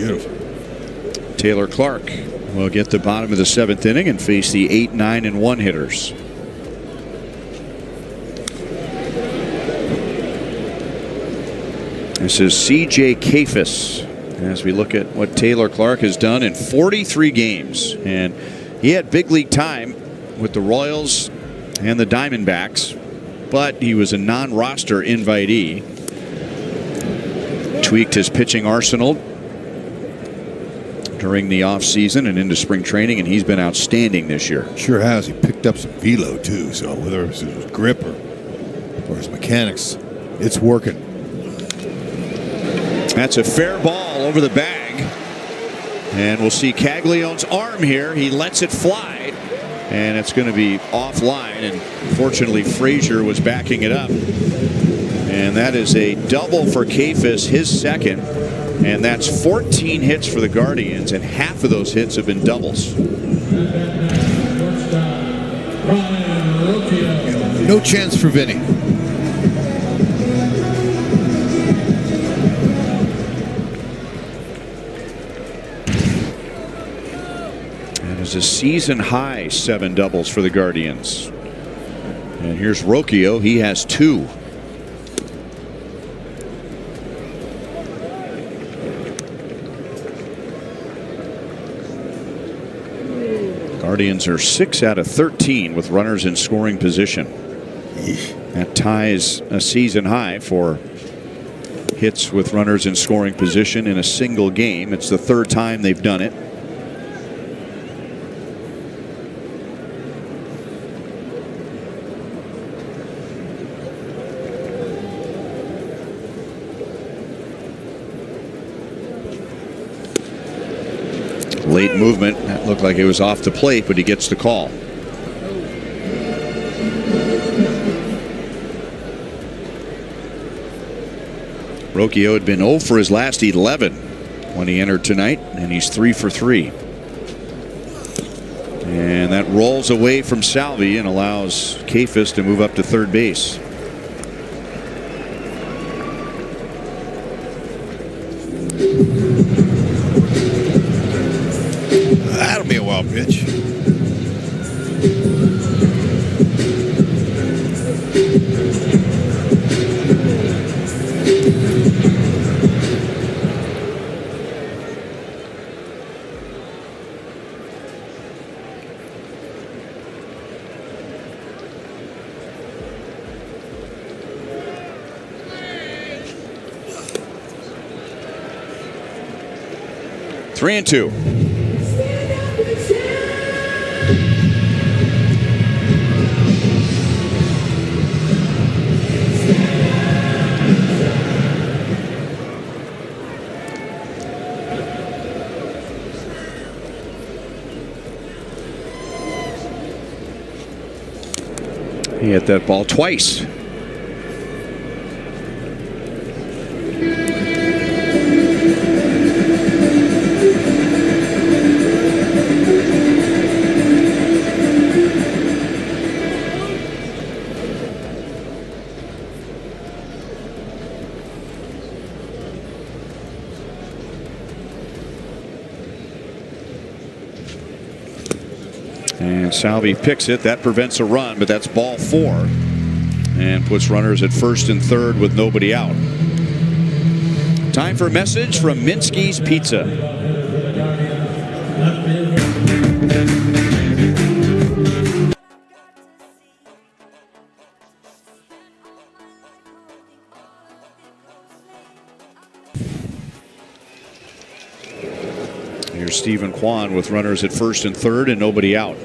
S1: Beautiful.
S2: Taylor Clark will get the bottom of the 7th inning and face the 8, 9, and 1 hitters. This is C.J. Kafis as we look at what Taylor Clark has done in 43 games. And he had big league time with the Royals and the Diamondbacks, but he was a non-roster invitee. Tweaked his pitching arsenal during the offseason and into spring training, and he's been outstanding this year.
S1: Sure has. He picked up some velo too, so whether it was his grip or his mechanics, it's working.
S2: That's a fair ball over the bag, and we'll see Caglione's arm here. He lets it fly, and it's going to be offline, and fortunately Frazier was backing it up. And that is a double for Kafis, his second. And that's 14 hits for the Guardians, and half of those hits have been doubles.
S1: No chance for Vinny.
S2: That is a season high 7 doubles for the Guardians. And here's Rocchio. He has 2. Guardians are 6 out of 13 with runners in scoring position. That ties a season high for hits with runners in scoring position in a single game. It's the 3rd time they've done it. Late movement. That looked like it was off the plate, but he gets the call. Rocchio had been 0 for his last 11 when he entered tonight, and he's 3 for 3. And that rolls away from Salvi and allows Kafis to move up to third base.
S1: That'll be a wild pitch.
S2: Three and two. He hit that ball twice. And Salvi picks it. That prevents a run, but that's ball 4 and puts runners at first and third with nobody out. Time for a message from Minsky's Pizza. Here's Stephen Kwan with runners at first and third and nobody out.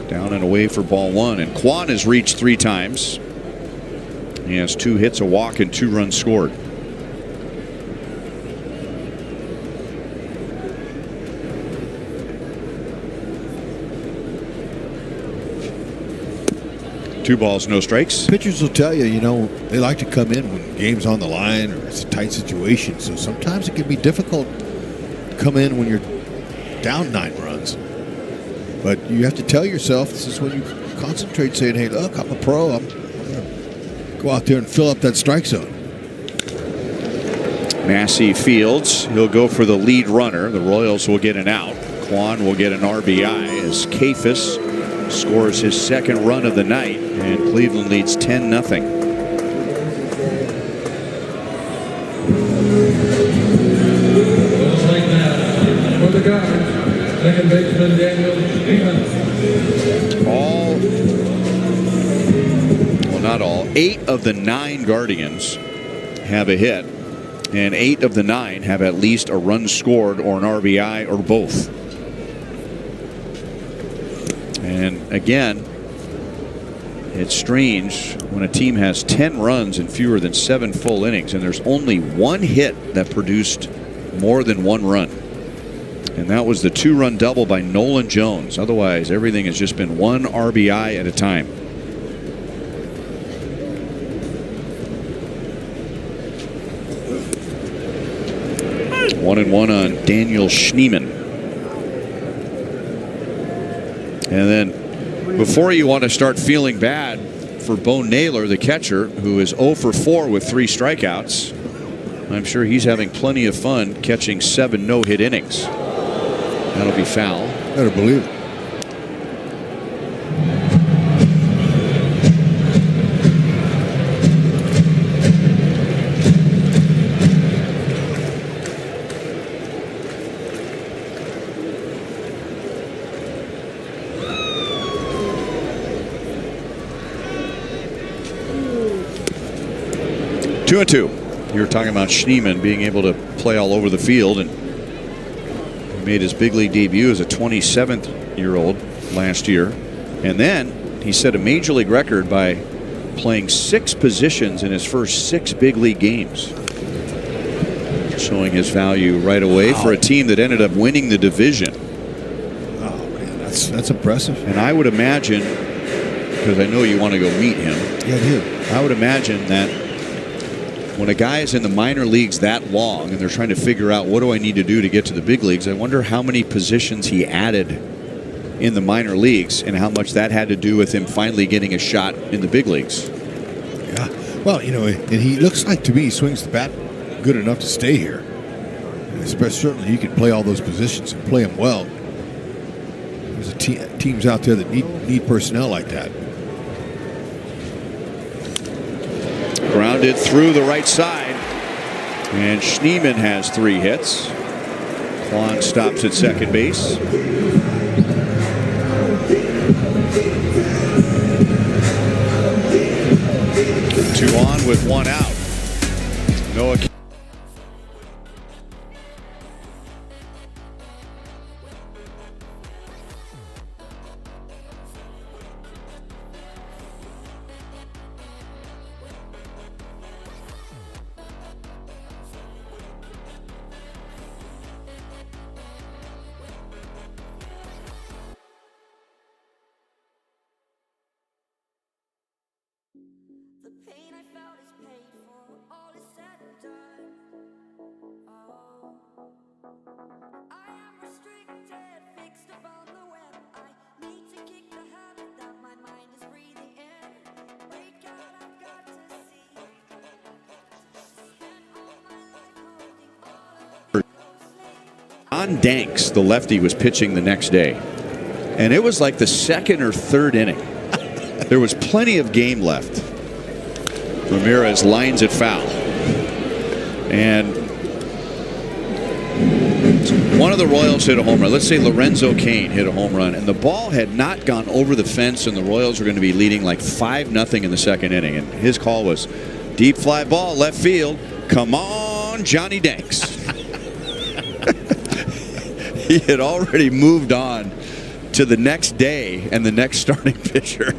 S2: Down and away for ball 1, and Kwan has reached 3 times. He has 2 hits, a walk, and 2 runs scored. Two balls, no strikes.
S1: Pitchers will tell you, they like to come in when game's on the line or it's a tight situation. So sometimes it can be difficult to come in when you're down 9 runs. But you have to tell yourself, this is when you concentrate, saying, hey, look, I'm a pro. I'm going to go out there and fill up that strike zone.
S2: Massey fields. He'll go for the lead runner. The Royals will get an out. Kwan will get an RBI as Kafis scores his second run of the night, and Cleveland leads 10-0.
S3: For the Guards, second baseman Daniel Stevens.
S2: Not all. 8 of the 9 Guardians have a hit, and 8 of the 9 have at least a run scored or an RBI or both. And again, it's strange when a team has 10 runs in fewer than 7 full innings, and there's only one hit that produced more than 1 run. And that was the 2-run double by Nolan Jones. Otherwise, everything has just been 1 RBI at a time. 1-1 on Daniel Schneemann. And then before you want to start feeling bad for Bo Naylor, the catcher, who is 0 for 4 with 3 strikeouts, I'm sure he's having plenty of fun catching 7 no-hit innings. That'll be foul.
S1: Better believe it.
S2: Two and two. You were talking about Schneemann being able to play all over the field, and he made his big league debut as a 27-year-old last year. And then he set a major league record by playing 6 positions in his first 6 big league games, showing his value right away for a team that ended up winning the division.
S1: Oh man, that's impressive.
S2: And I would imagine, because I know you want to go meet him.
S1: Yeah, I do.
S2: I would imagine that when a guy is in the minor leagues that long and they're trying to figure out what do I need to do to get to the big leagues, I wonder how many positions he added in the minor leagues and how much that had to do with him finally getting a shot in the big leagues.
S1: Yeah. Well, you know, and he looks like, to me, he swings the bat good enough to stay here. And especially, certainly he can play all those positions and play them well. There's teams out there that need personnel like that.
S2: Grounded through the right side, and Schneemann has 3 hits. Kwan stops at second base. 2 on with 1 out. Noah.
S4: The pain I felt is paid for, all is said and done. Oh, I am restricted, fixed upon the web. I need to kick the habit that my mind is breathing in. Break out, I've got to see. Spent all my life holding all of it closely.
S2: On Danks, the lefty, was pitching the next day, and it was like the 2nd or 3rd inning. There was plenty of game left. Ramirez lines it foul, and one of the Royals hit a home run. Let's say Lorenzo Cain hit a home run, and the ball had not gone over the fence, and the Royals were going to be leading like 5-0 in the 2nd inning. And his call was deep fly ball left field. Come on, Johnny Danks. He had already moved on to the next day and the next starting pitcher.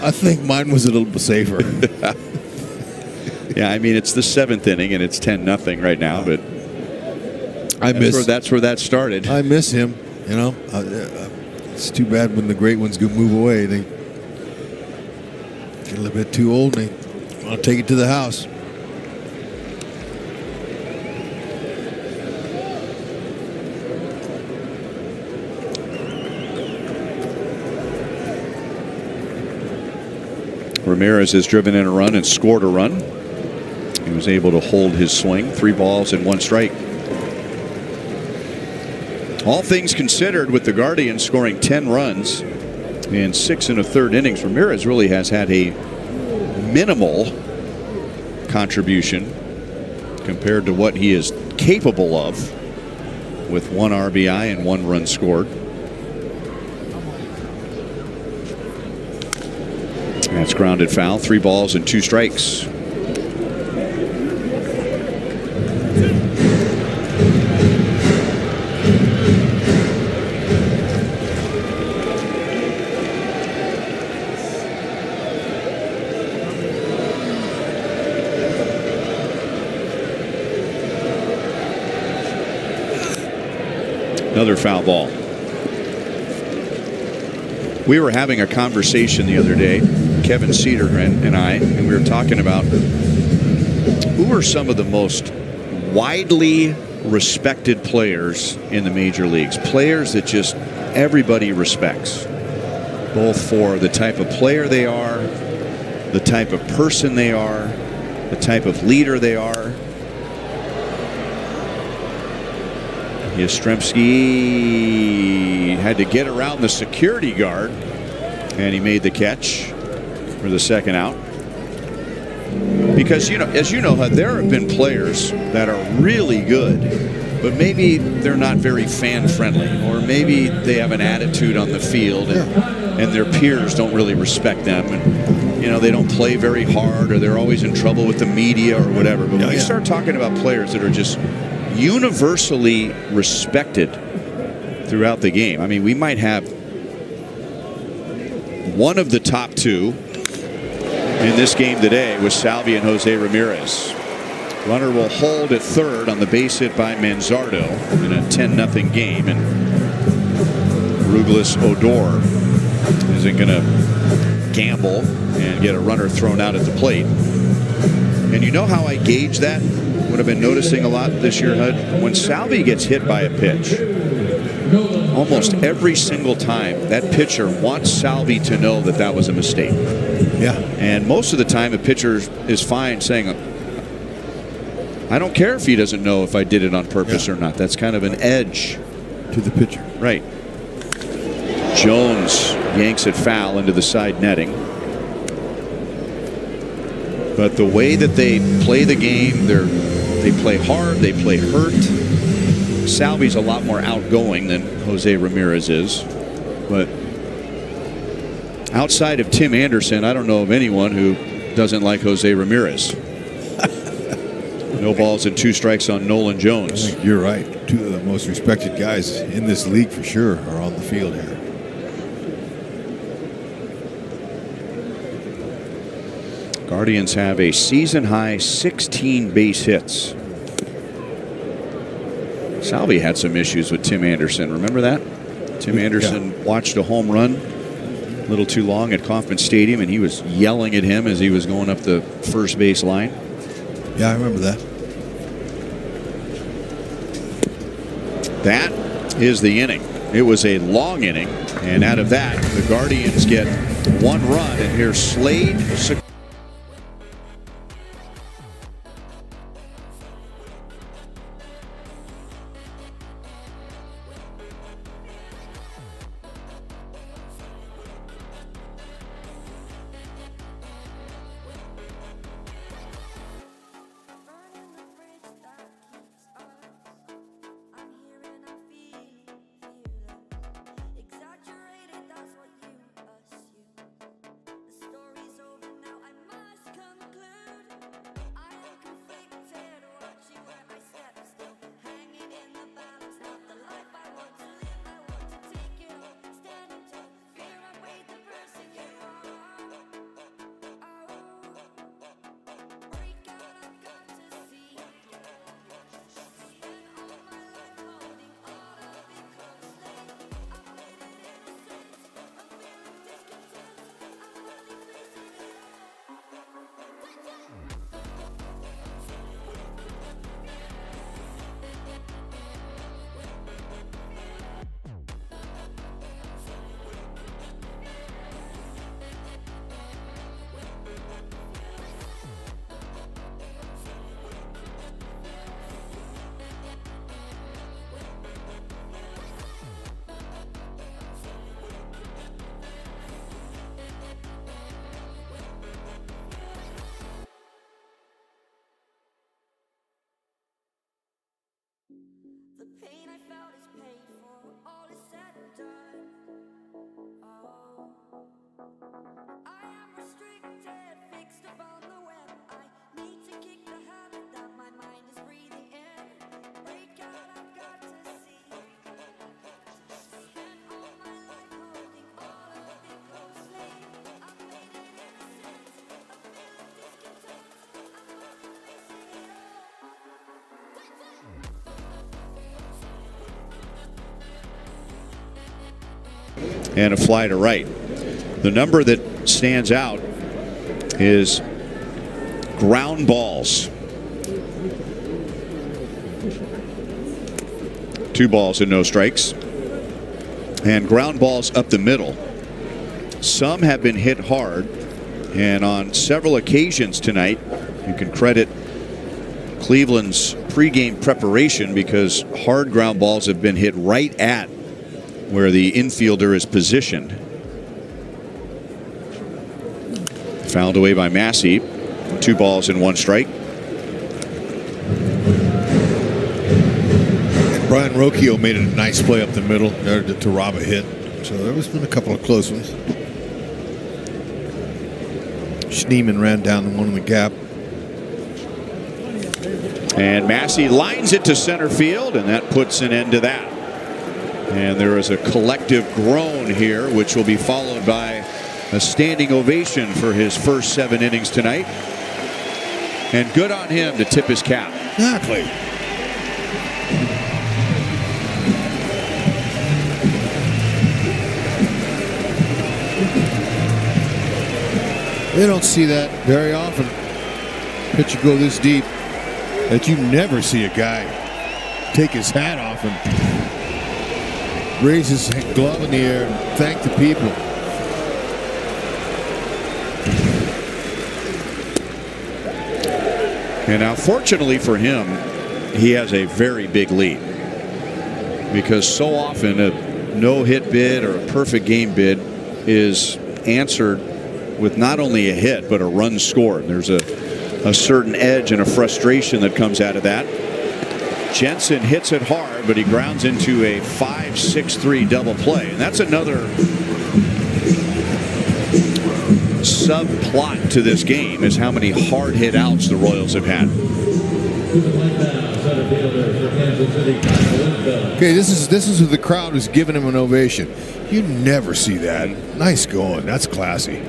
S1: I think mine was a little bit safer.
S2: Yeah, I mean, it's the 7th inning and it's 10-0 right now, but that's where that started.
S1: I miss him. You know, it's too bad when the great ones go move away. They get a little bit too old and they want to take it to the house.
S2: Ramirez has driven in a run and scored a run. He was able to hold his swing. 3 balls and 1 strike. All things considered, with the Guardians scoring 10 runs in 6 1/3 innings, Ramirez really has had a minimal contribution compared to what he is capable of, with 1 RBI and 1 run scored. That's grounded foul. 3 balls and 2 strikes. Another foul ball. We were having a conversation the other day, Kevin Cedergren and I, and we were talking about who are some of the most widely respected players in the major leagues. Players that just everybody respects, both for the type of player they are, the type of person they are, the type of leader they are. Yastrzemski had to get around the security guard, and he made the catch for the second out. Because, you know, as you know, there have been players that are really good, but maybe they're not very fan friendly, or maybe they have an attitude on the field, and their peers don't really respect them, and you know, they don't play very hard, or they're always in trouble with the media or whatever. But when you start talking about players that are just universally respected throughout the game, I mean, we might have one of the top 2 in this game today with Salvi and Jose Ramirez. Runner will hold at third on the base hit by Manzardo in a 10-0 game, and Rouglis Odor isn't going to gamble and get a runner thrown out at the plate. And you know how I gauge that? What I've been noticing a lot this year, Hud? When Salvi gets hit by a pitch, almost every single time that pitcher wants Salvi to know that that was a mistake.
S1: Yeah.
S2: And most of the time a pitcher is fine saying, I don't care if he doesn't know if I did it on purpose or not. That's kind of an edge
S1: to the pitcher.
S2: Right. Jones yanks it foul into the side netting. But the way that they play the game, they play hard, they play hurt. Salvi's a lot more outgoing than Jose Ramirez is. But outside of Tim Anderson, I don't know of anyone who doesn't like Jose Ramirez. No balls and 2 strikes on Nolan Jones.
S1: I think you're right. 2 of the most respected guys in this league for sure are on the field here.
S2: Guardians have a season-high 16 base hits. Salvi had some issues with Tim Anderson. Remember that? Tim Anderson watched a home run a little too long at Kauffman Stadium, and he was yelling at him as he was going up the first base line.
S1: Yeah, I remember that.
S2: That is the inning. It was a long inning, and out of that, the Guardians get 1 run, and here's Slade.
S4: Burning the bridge that keeps us. I'm here and I'm feeling exaggerated, that's what you assume. The story's over now, I
S2: and a fly to right. The number that stands out is ground balls. 2 balls and no strikes. And ground balls up the middle. Some have been hit hard, and on several occasions tonight, you can credit Cleveland's pregame preparation because hard ground balls have been hit right at where the infielder is positioned. Fouled away by Massey. 2 balls and 1 strike.
S1: And Brian Rocchio made a nice play up the middle there to rob a hit. So there was been a couple of close ones. Schneemann ran down the one in the gap.
S2: And Massey lines it to center field, and that puts an end to that. And there is a collective groan here, which will be followed by a standing ovation for his first 7 innings tonight. And good on him to tip his cap.
S1: Exactly. They don't see that very often. Pitcher go this deep that you never see a guy take his hat off and raise his glove in the air and thank the people.
S2: And now, fortunately for him, he has a very big lead, because so often a no-hit bid or a perfect game bid is answered with not only a hit but a run scored. There's a certain edge and a frustration that comes out of that. Jensen hits it hard, but he grounds into a 5-6-3 double play, and that's another subplot to this game, is how many hard hit outs the Royals have had.
S1: Okay, this is who the crowd is giving him an ovation. You never see that. Nice going. That's classy.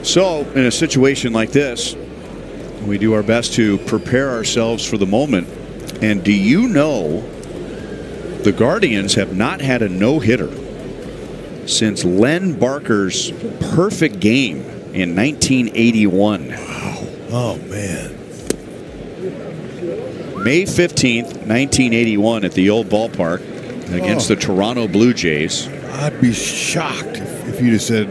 S2: So, in a situation like this, we do our best to prepare ourselves for the moment. And do you know the Guardians have not had a no-hitter since Len Barker's perfect game in 1981.
S1: Wow. Oh, man.
S2: May 15th, 1981 at the old ballpark against the Toronto Blue Jays.
S1: I'd be shocked if you'd have said,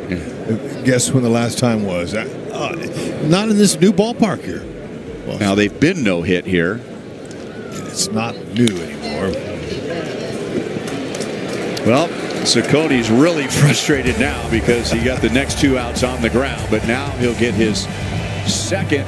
S1: guess when the last time was. Not in this new ballpark here. Well,
S2: now, they've been no-hit here.
S1: It's not new anymore.
S2: Well, Ciccone's really frustrated now because he got the next 2 outs on the ground, but now he'll get his second.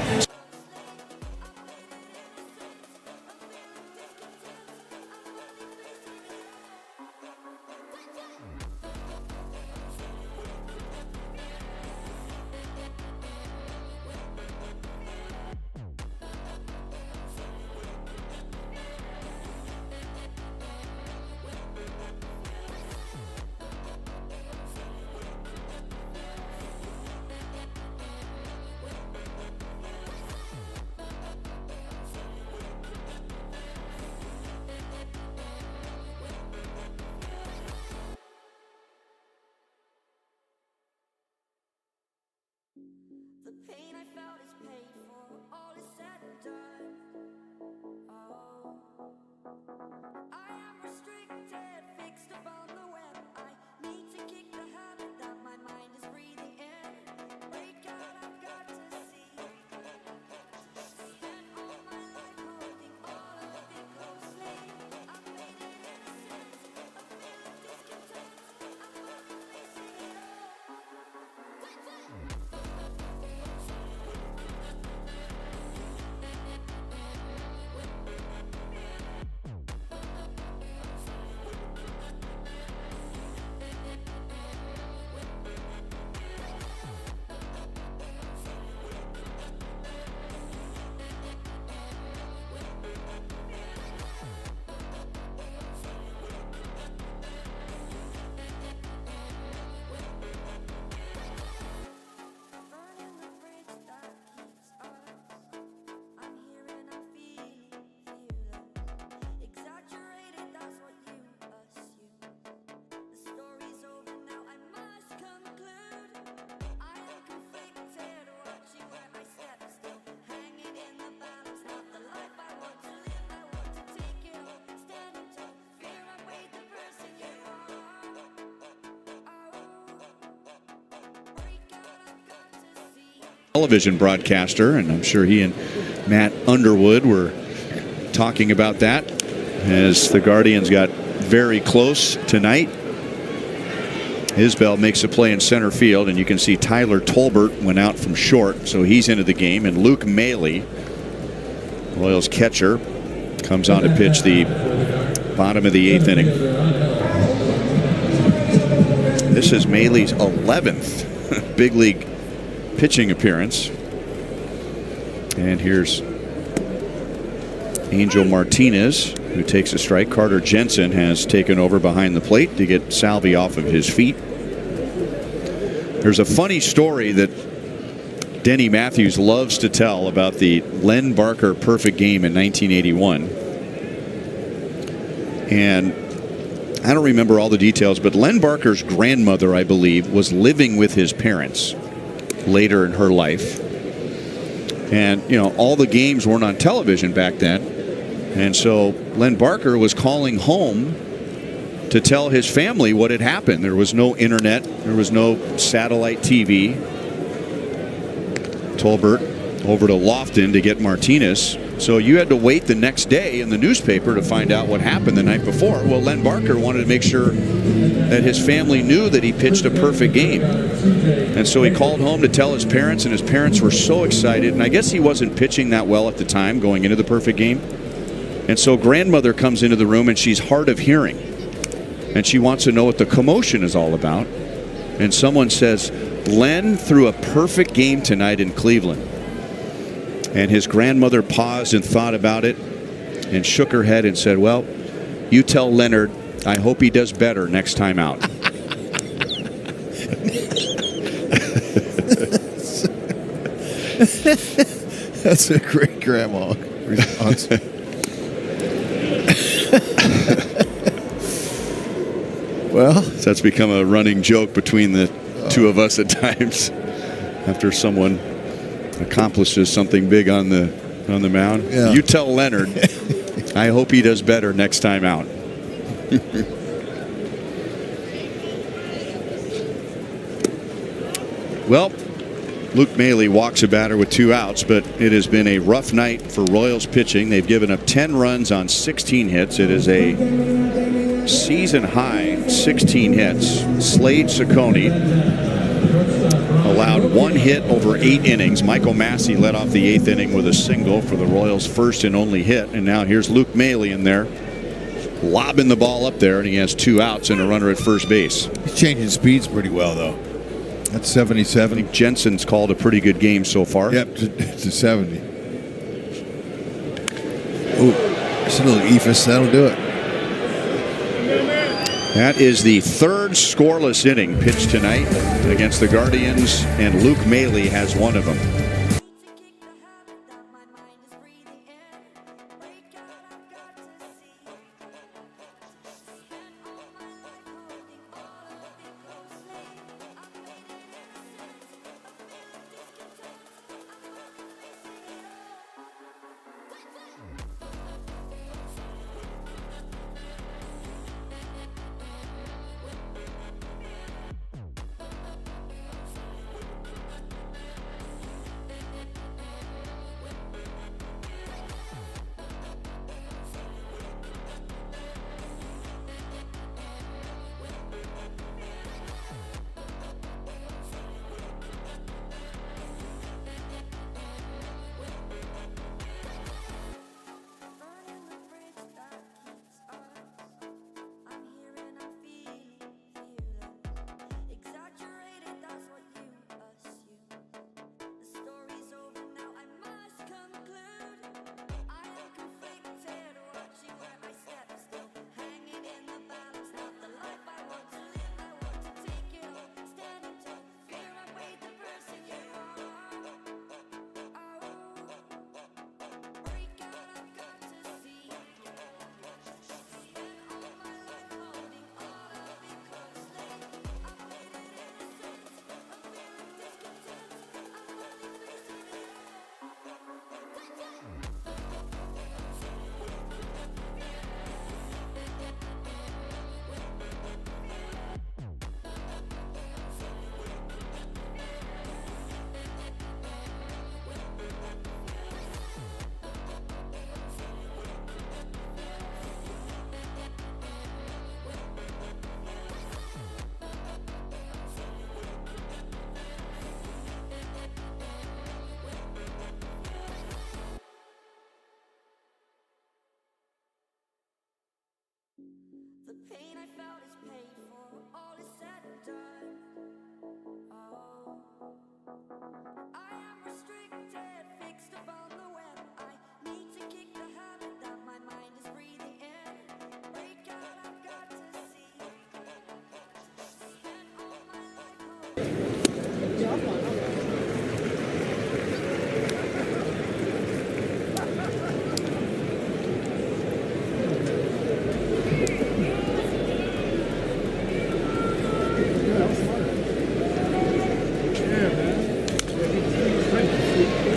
S2: television broadcaster, and I'm sure he and Matt Underwood were talking about that as the Guardians got very close tonight. Isbell makes a play in center field, and you can see Tyler Tolbert went out from short, so he's into the game. And Luke Maley, Royals catcher, comes on to pitch the bottom of the 8th inning. This is Maley's 11th big league pitching appearance. And here's Angel Martinez, who takes a strike. Carter Jensen has taken over behind the plate to get Salvi off of his feet. There's a funny story that Denny Matthews loves to tell about the Len Barker perfect game in 1981. And I don't remember all the details, but Len Barker's grandmother, I believe, was living with his parents later in her life. And, you know, all the games weren't on television back then. And so Len Barker was calling home to tell his family what had happened. There was no internet. There was no satellite TV. Tolbert over to Lofton to get Martinez. So you had to wait the next day in the newspaper to find out what happened the night before. Well, Len Barker wanted to make sure that his family knew that he pitched a perfect game. And so he called home to tell his parents, and his parents were so excited. And I guess he wasn't pitching that well at the time going into the perfect game. And so grandmother comes into the room, and she's hard of hearing. And she wants to know what the commotion is all about. And someone says, Len threw a perfect game tonight in Cleveland. And his grandmother paused and thought about it and shook her head and said, well, you tell Leonard, I hope he does better next time out.
S1: That's a great grandma response. Well,
S2: so that's become a running joke between the two of us at times after someone accomplishes something big on the mound.
S1: Yeah.
S2: You tell Leonard, I hope he does better next time out. Well, Luke Maley walks a batter with 2 outs, but it has been a rough night for Royals pitching. They've given up 10 runs on 16 hits. It is a season high 16 hits. Slade Ciccone allowed 1 hit over 8 innings. Michael Massey led off the 8th inning with a single for the Royals' first and only hit. And now here's Luke Maley in there, lobbing the ball up there, and he has 2 outs and a runner at first base.
S1: He's changing speeds pretty well, though. That's 77.
S2: I think Jensen's called a pretty good game so far.
S1: Yep, to 70. Oh, just a little ephus. That'll do it.
S2: That is the 3rd scoreless inning pitched tonight against the Guardians, and Luke Maley has one of them.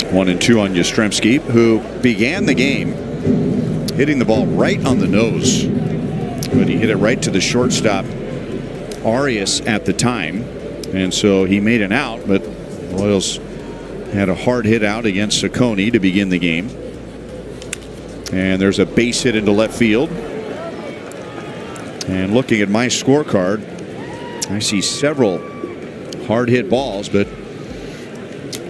S2: 1-2 on Yastrzemski, who began the game hitting the ball right on the nose, but he hit it right to the shortstop Arias at the time, and so he made an out. But Royals had a hard hit out against Ciccone to begin the game, and there's a base hit into left field. And looking at my scorecard, I see several hard hit balls, but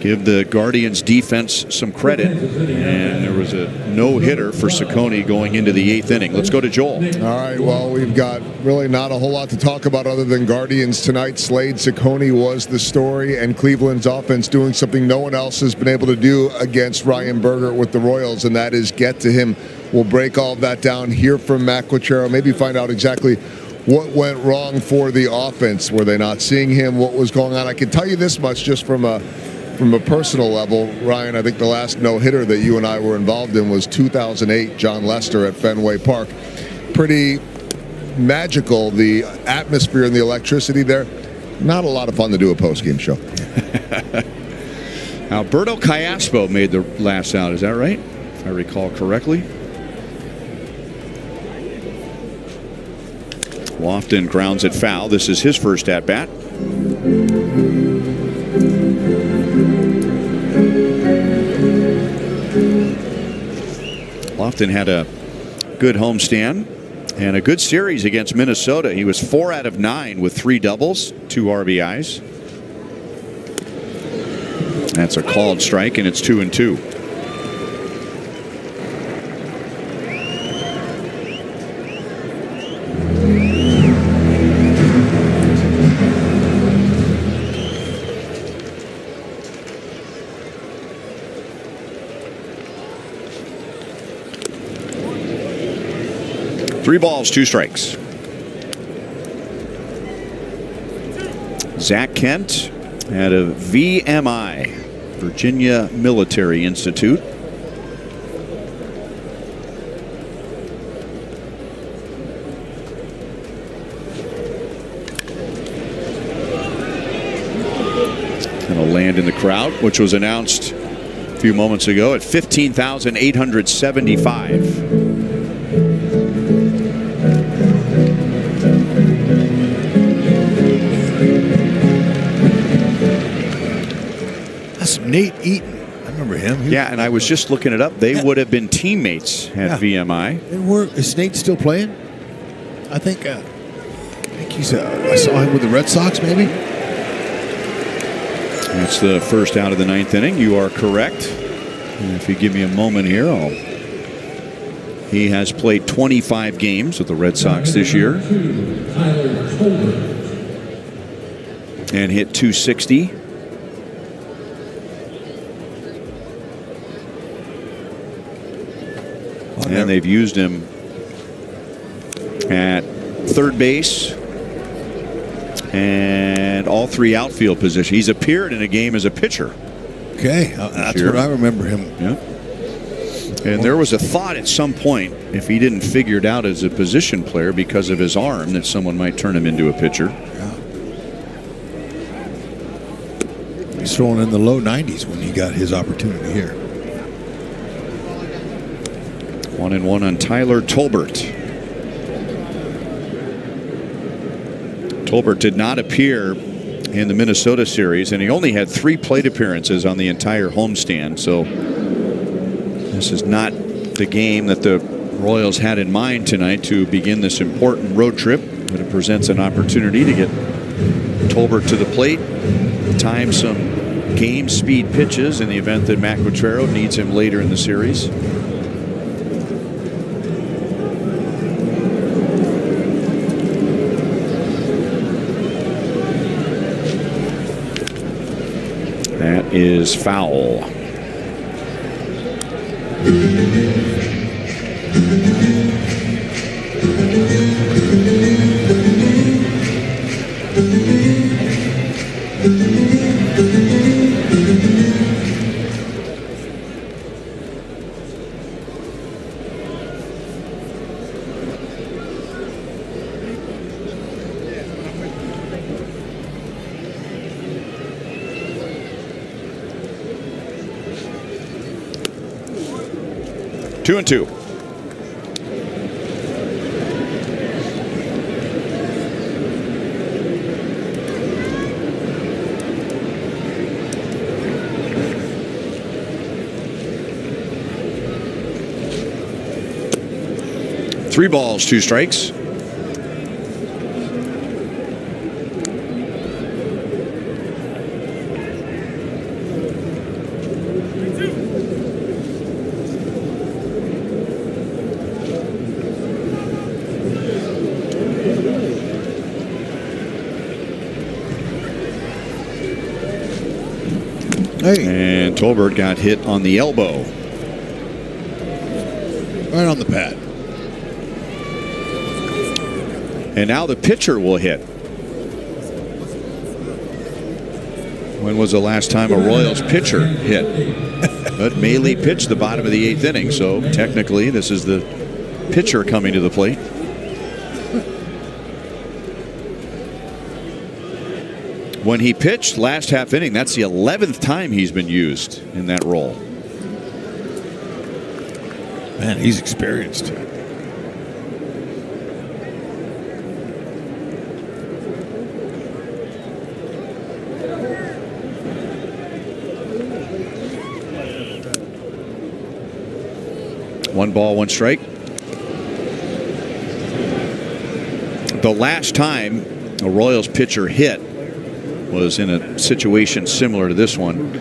S2: give the Guardians defense some credit. And there was a no-hitter for Ciccone going into the 8th inning. Let's go to Joel.
S5: All right, well, we've got really not a whole lot to talk about other than Guardians tonight. Slade Ciccone was the story, and Cleveland's offense doing something no one else has been able to do against Ryan Berger with the Royals, and that is get to him. We'll break all of that down, hear from Matt Quatrero, maybe find out exactly what went wrong for the offense. Were they not seeing him? What was going on? I can tell you this much just from a personal level, Ryan. I think the last no-hitter that you and I were involved in was 2008, John Lester at Fenway Park. Pretty magical, the atmosphere and the electricity there. Not a lot of fun to do a post-game show.
S2: Alberto Callaspo made the last out. Is that right? If I recall correctly. Lofton grounds it foul. This is his first at-bat. Lofton had a good homestand and a good series against Minnesota. He was 4 out of 9 with 3 doubles, 2 RBIs. That's a called strike, and it's 2-2. Three balls, 2 strikes. Zach Kent out of VMI, Virginia Military Institute. Going to land in the crowd, which was announced a few moments ago at 15,875.
S1: Nate Eaton. I remember him.
S2: Yeah, and I was just looking it up. They would have been teammates at VMI.
S1: Is Nate still playing? I think he's. I saw him with the Red Sox, maybe.
S2: That's the first out of the 9th inning. You are correct. And if you give me a moment here, he has played 25 games with the Red Sox this year and hit .260. And they've used him at third base and all 3 outfield positions. He's appeared in a game as a pitcher.
S1: Okay, that's what I remember him.
S2: Yeah. And there was a thought at some point, if he didn't figure it out as a position player because of his arm, that someone might turn him into a pitcher.
S1: Yeah. He's throwing in the low 90s when he got his opportunity here.
S2: 1-1 on Tyler Tolbert. Tolbert did not appear in the Minnesota series, and he only had 3 plate appearances on the entire homestand. So this is not the game that the Royals had in mind tonight to begin this important road trip, but it presents an opportunity to get Tolbert to the plate, time some game speed pitches in the event that Matt Quatrero needs him later in the series. That is foul. 2-2. Three balls, two strikes. And Tolbert got hit on the elbow.
S1: Right on the pad.
S2: And now the pitcher will hit. When was the last time a Royals pitcher hit? But Maley pitched the bottom of the 8th inning, so technically this is the pitcher coming to the plate. When he pitched last half inning, that's the 11th time he's been used in that role.
S1: Man, he's experienced.
S2: One ball, one strike. The last time a Royals pitcher hit was in a situation similar to this one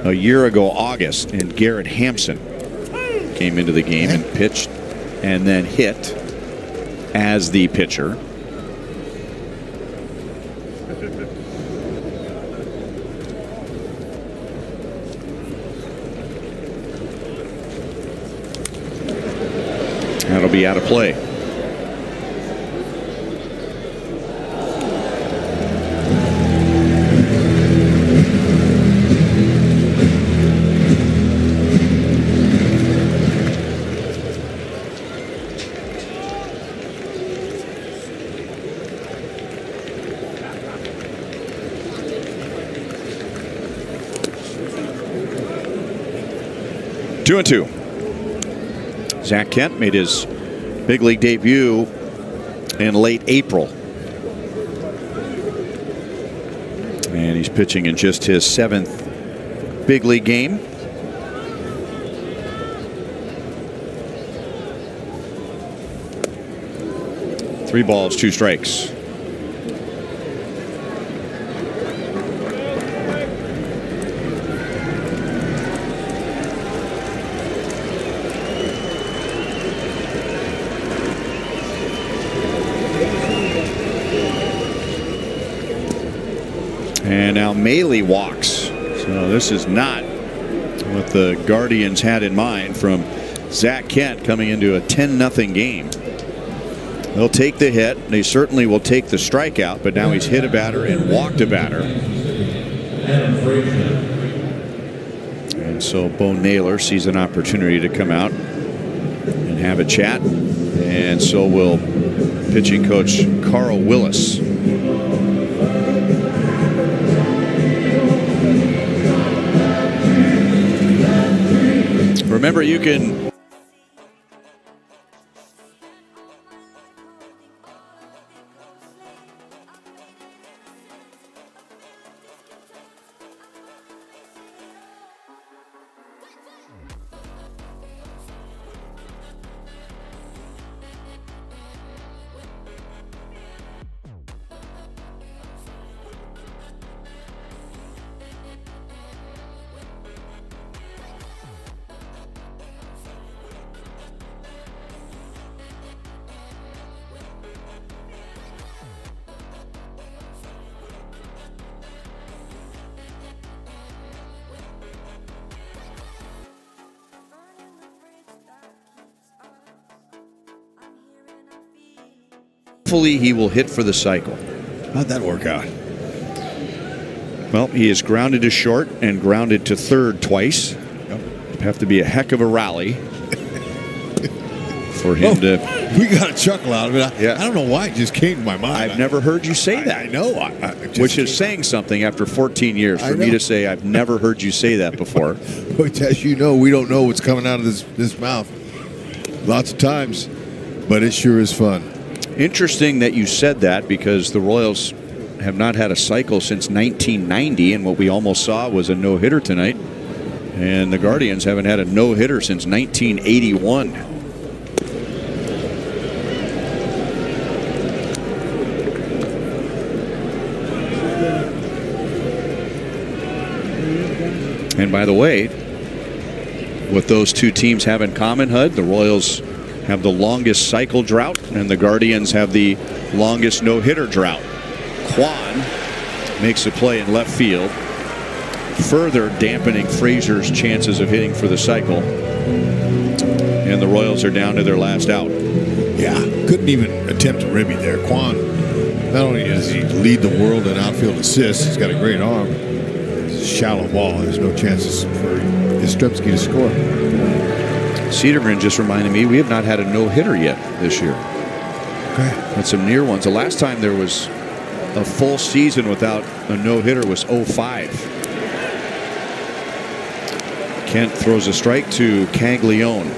S2: a year ago, August, and Garrett Hampson came into the game and pitched and then hit as the pitcher. That'll be out of play. Two and two. Zach Kent made his big league debut in late April. And he's pitching in just his 7th big league game. Three balls, two strikes. And now Maley walks. So this is not what the Guardians had in mind from Zach Kent coming into a 10-0 game. They'll take the hit. They certainly will take the strikeout, but now he's hit a batter and walked a batter. And so Bo Naylor sees an opportunity to come out and have a chat. And so will pitching coach Carl Willis. Remember, you can hopefully he will hit for the cycle.
S1: How'd that work out?
S2: Well, he is grounded to short and grounded to third twice. Yep. Have to be a heck of a rally for him to.
S1: We got a chuckle out of it.
S2: Yeah.
S1: I don't know why it just came to my mind.
S2: I've never heard you say that.
S1: I know.
S2: Which is saying something after 14 years for me to say I've never heard you say that before.
S1: Which, as you know, we don't know what's coming out of this mouth lots of times, but it sure is fun.
S2: Interesting that you said that, because the Royals have not had a cycle since 1990, and what we almost saw was a no-hitter tonight. And the Guardians haven't had a no-hitter since 1981. And by the way, what those two teams have in common, Hud, the Royals have the longest cycle drought, and the Guardians have the longest no-hitter drought. Kwan makes a play in left field, further dampening Frazier's chances of hitting for the cycle. And the Royals are down to their last out.
S1: Yeah, couldn't even attempt a ribby there. Kwan, not only does he lead the world in outfield assists, he's got a great arm. It's a shallow ball. There's no chances for Yastrzemski to score.
S2: Cedergren just reminded me we have not had a no-hitter yet this year.
S1: Okay.
S2: Had some near ones. The last time there was a full season without a no-hitter was 05. Kent throws a strike to Caglione.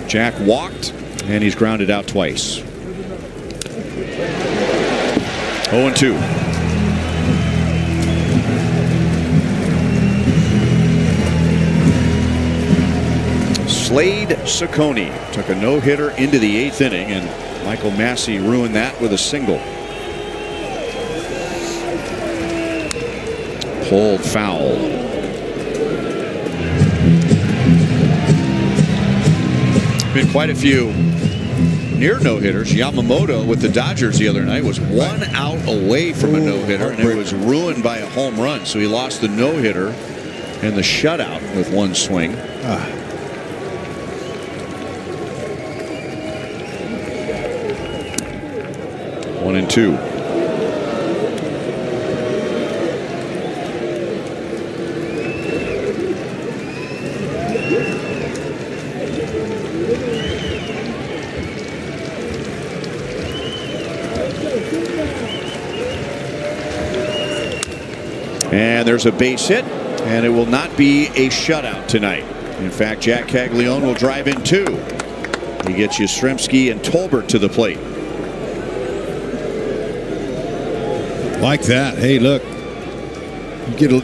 S2: Jack walked, and he's grounded out twice. 0-2. Slade Ciccone took a no-hitter into the 8th inning, and Michael Massey ruined that with a single. Pulled foul. Been quite a few near no-hitters. Yamamoto with the Dodgers the other night was 1 out away from a no-hitter, and it was ruined by a home run. So he lost the no-hitter and the shutout with one swing. 1-2. And there's a base hit, and it will not be a shutout tonight. In fact, Jack Caglione will drive in 2. He gets Yastrzemski and Tolbert to the plate.
S1: Like that. Hey, look. You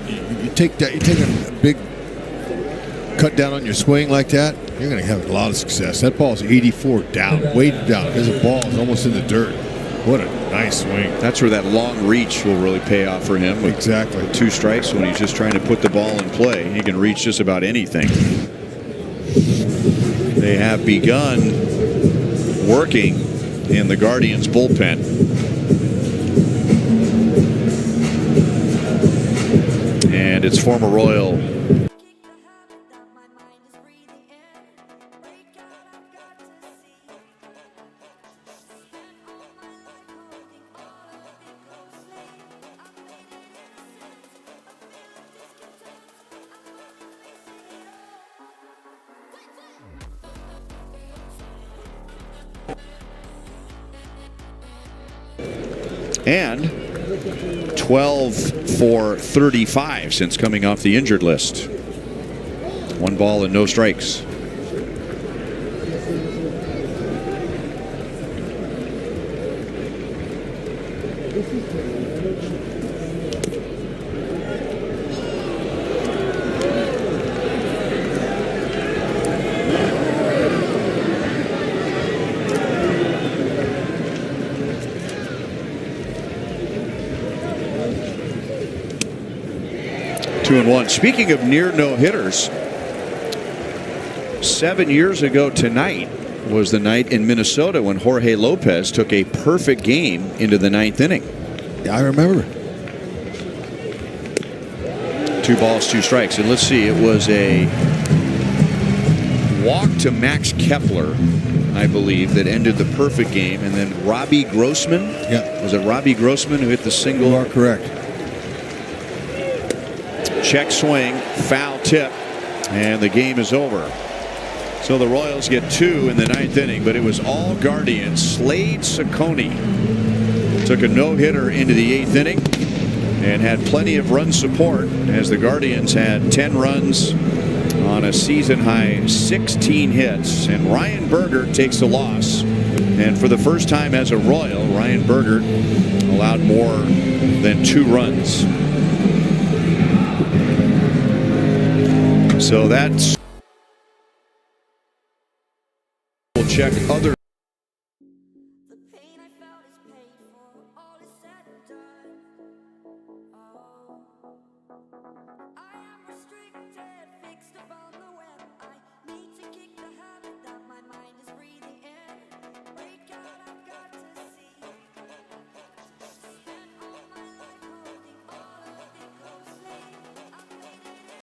S1: take a big cut down on your swing like that, you're going to have a lot of success. That ball's 84 down, way down, because the ball is almost in the dirt. What a nice swing.
S2: That's where that long reach will really pay off for him.
S1: Exactly.
S2: 2 strikes when he's just trying to put the ball in play. He can reach just about anything. They have begun working in the Guardians bullpen. And it's former Royal and 12 for 35 since coming off the injured list. 1 ball and no strikes. Two and one. Speaking of near no-hitters, 7 years ago tonight was the night in Minnesota when Jorge Lopez took a perfect game into the 9th inning.
S1: Yeah, I remember.
S2: 2 balls, 2 strikes. And let's see, it was a walk to Max Kepler, I believe, that ended the perfect game. And then Robbie Grossman.
S1: Yeah.
S2: Was it Robbie Grossman who hit the single?
S1: You are correct.
S2: Check swing, foul tip, And the game is over. So the Royals get 2 in the 9th inning, but it was all Guardians. Slade Ciccone took a no-hitter into the 8th inning and had plenty of run support as the Guardians had 10 runs on a season-high 16 hits. And Ryan Bergert takes the loss. And for the first time as a Royal, Ryan Bergert allowed more than 2 runs. So that's... We'll check other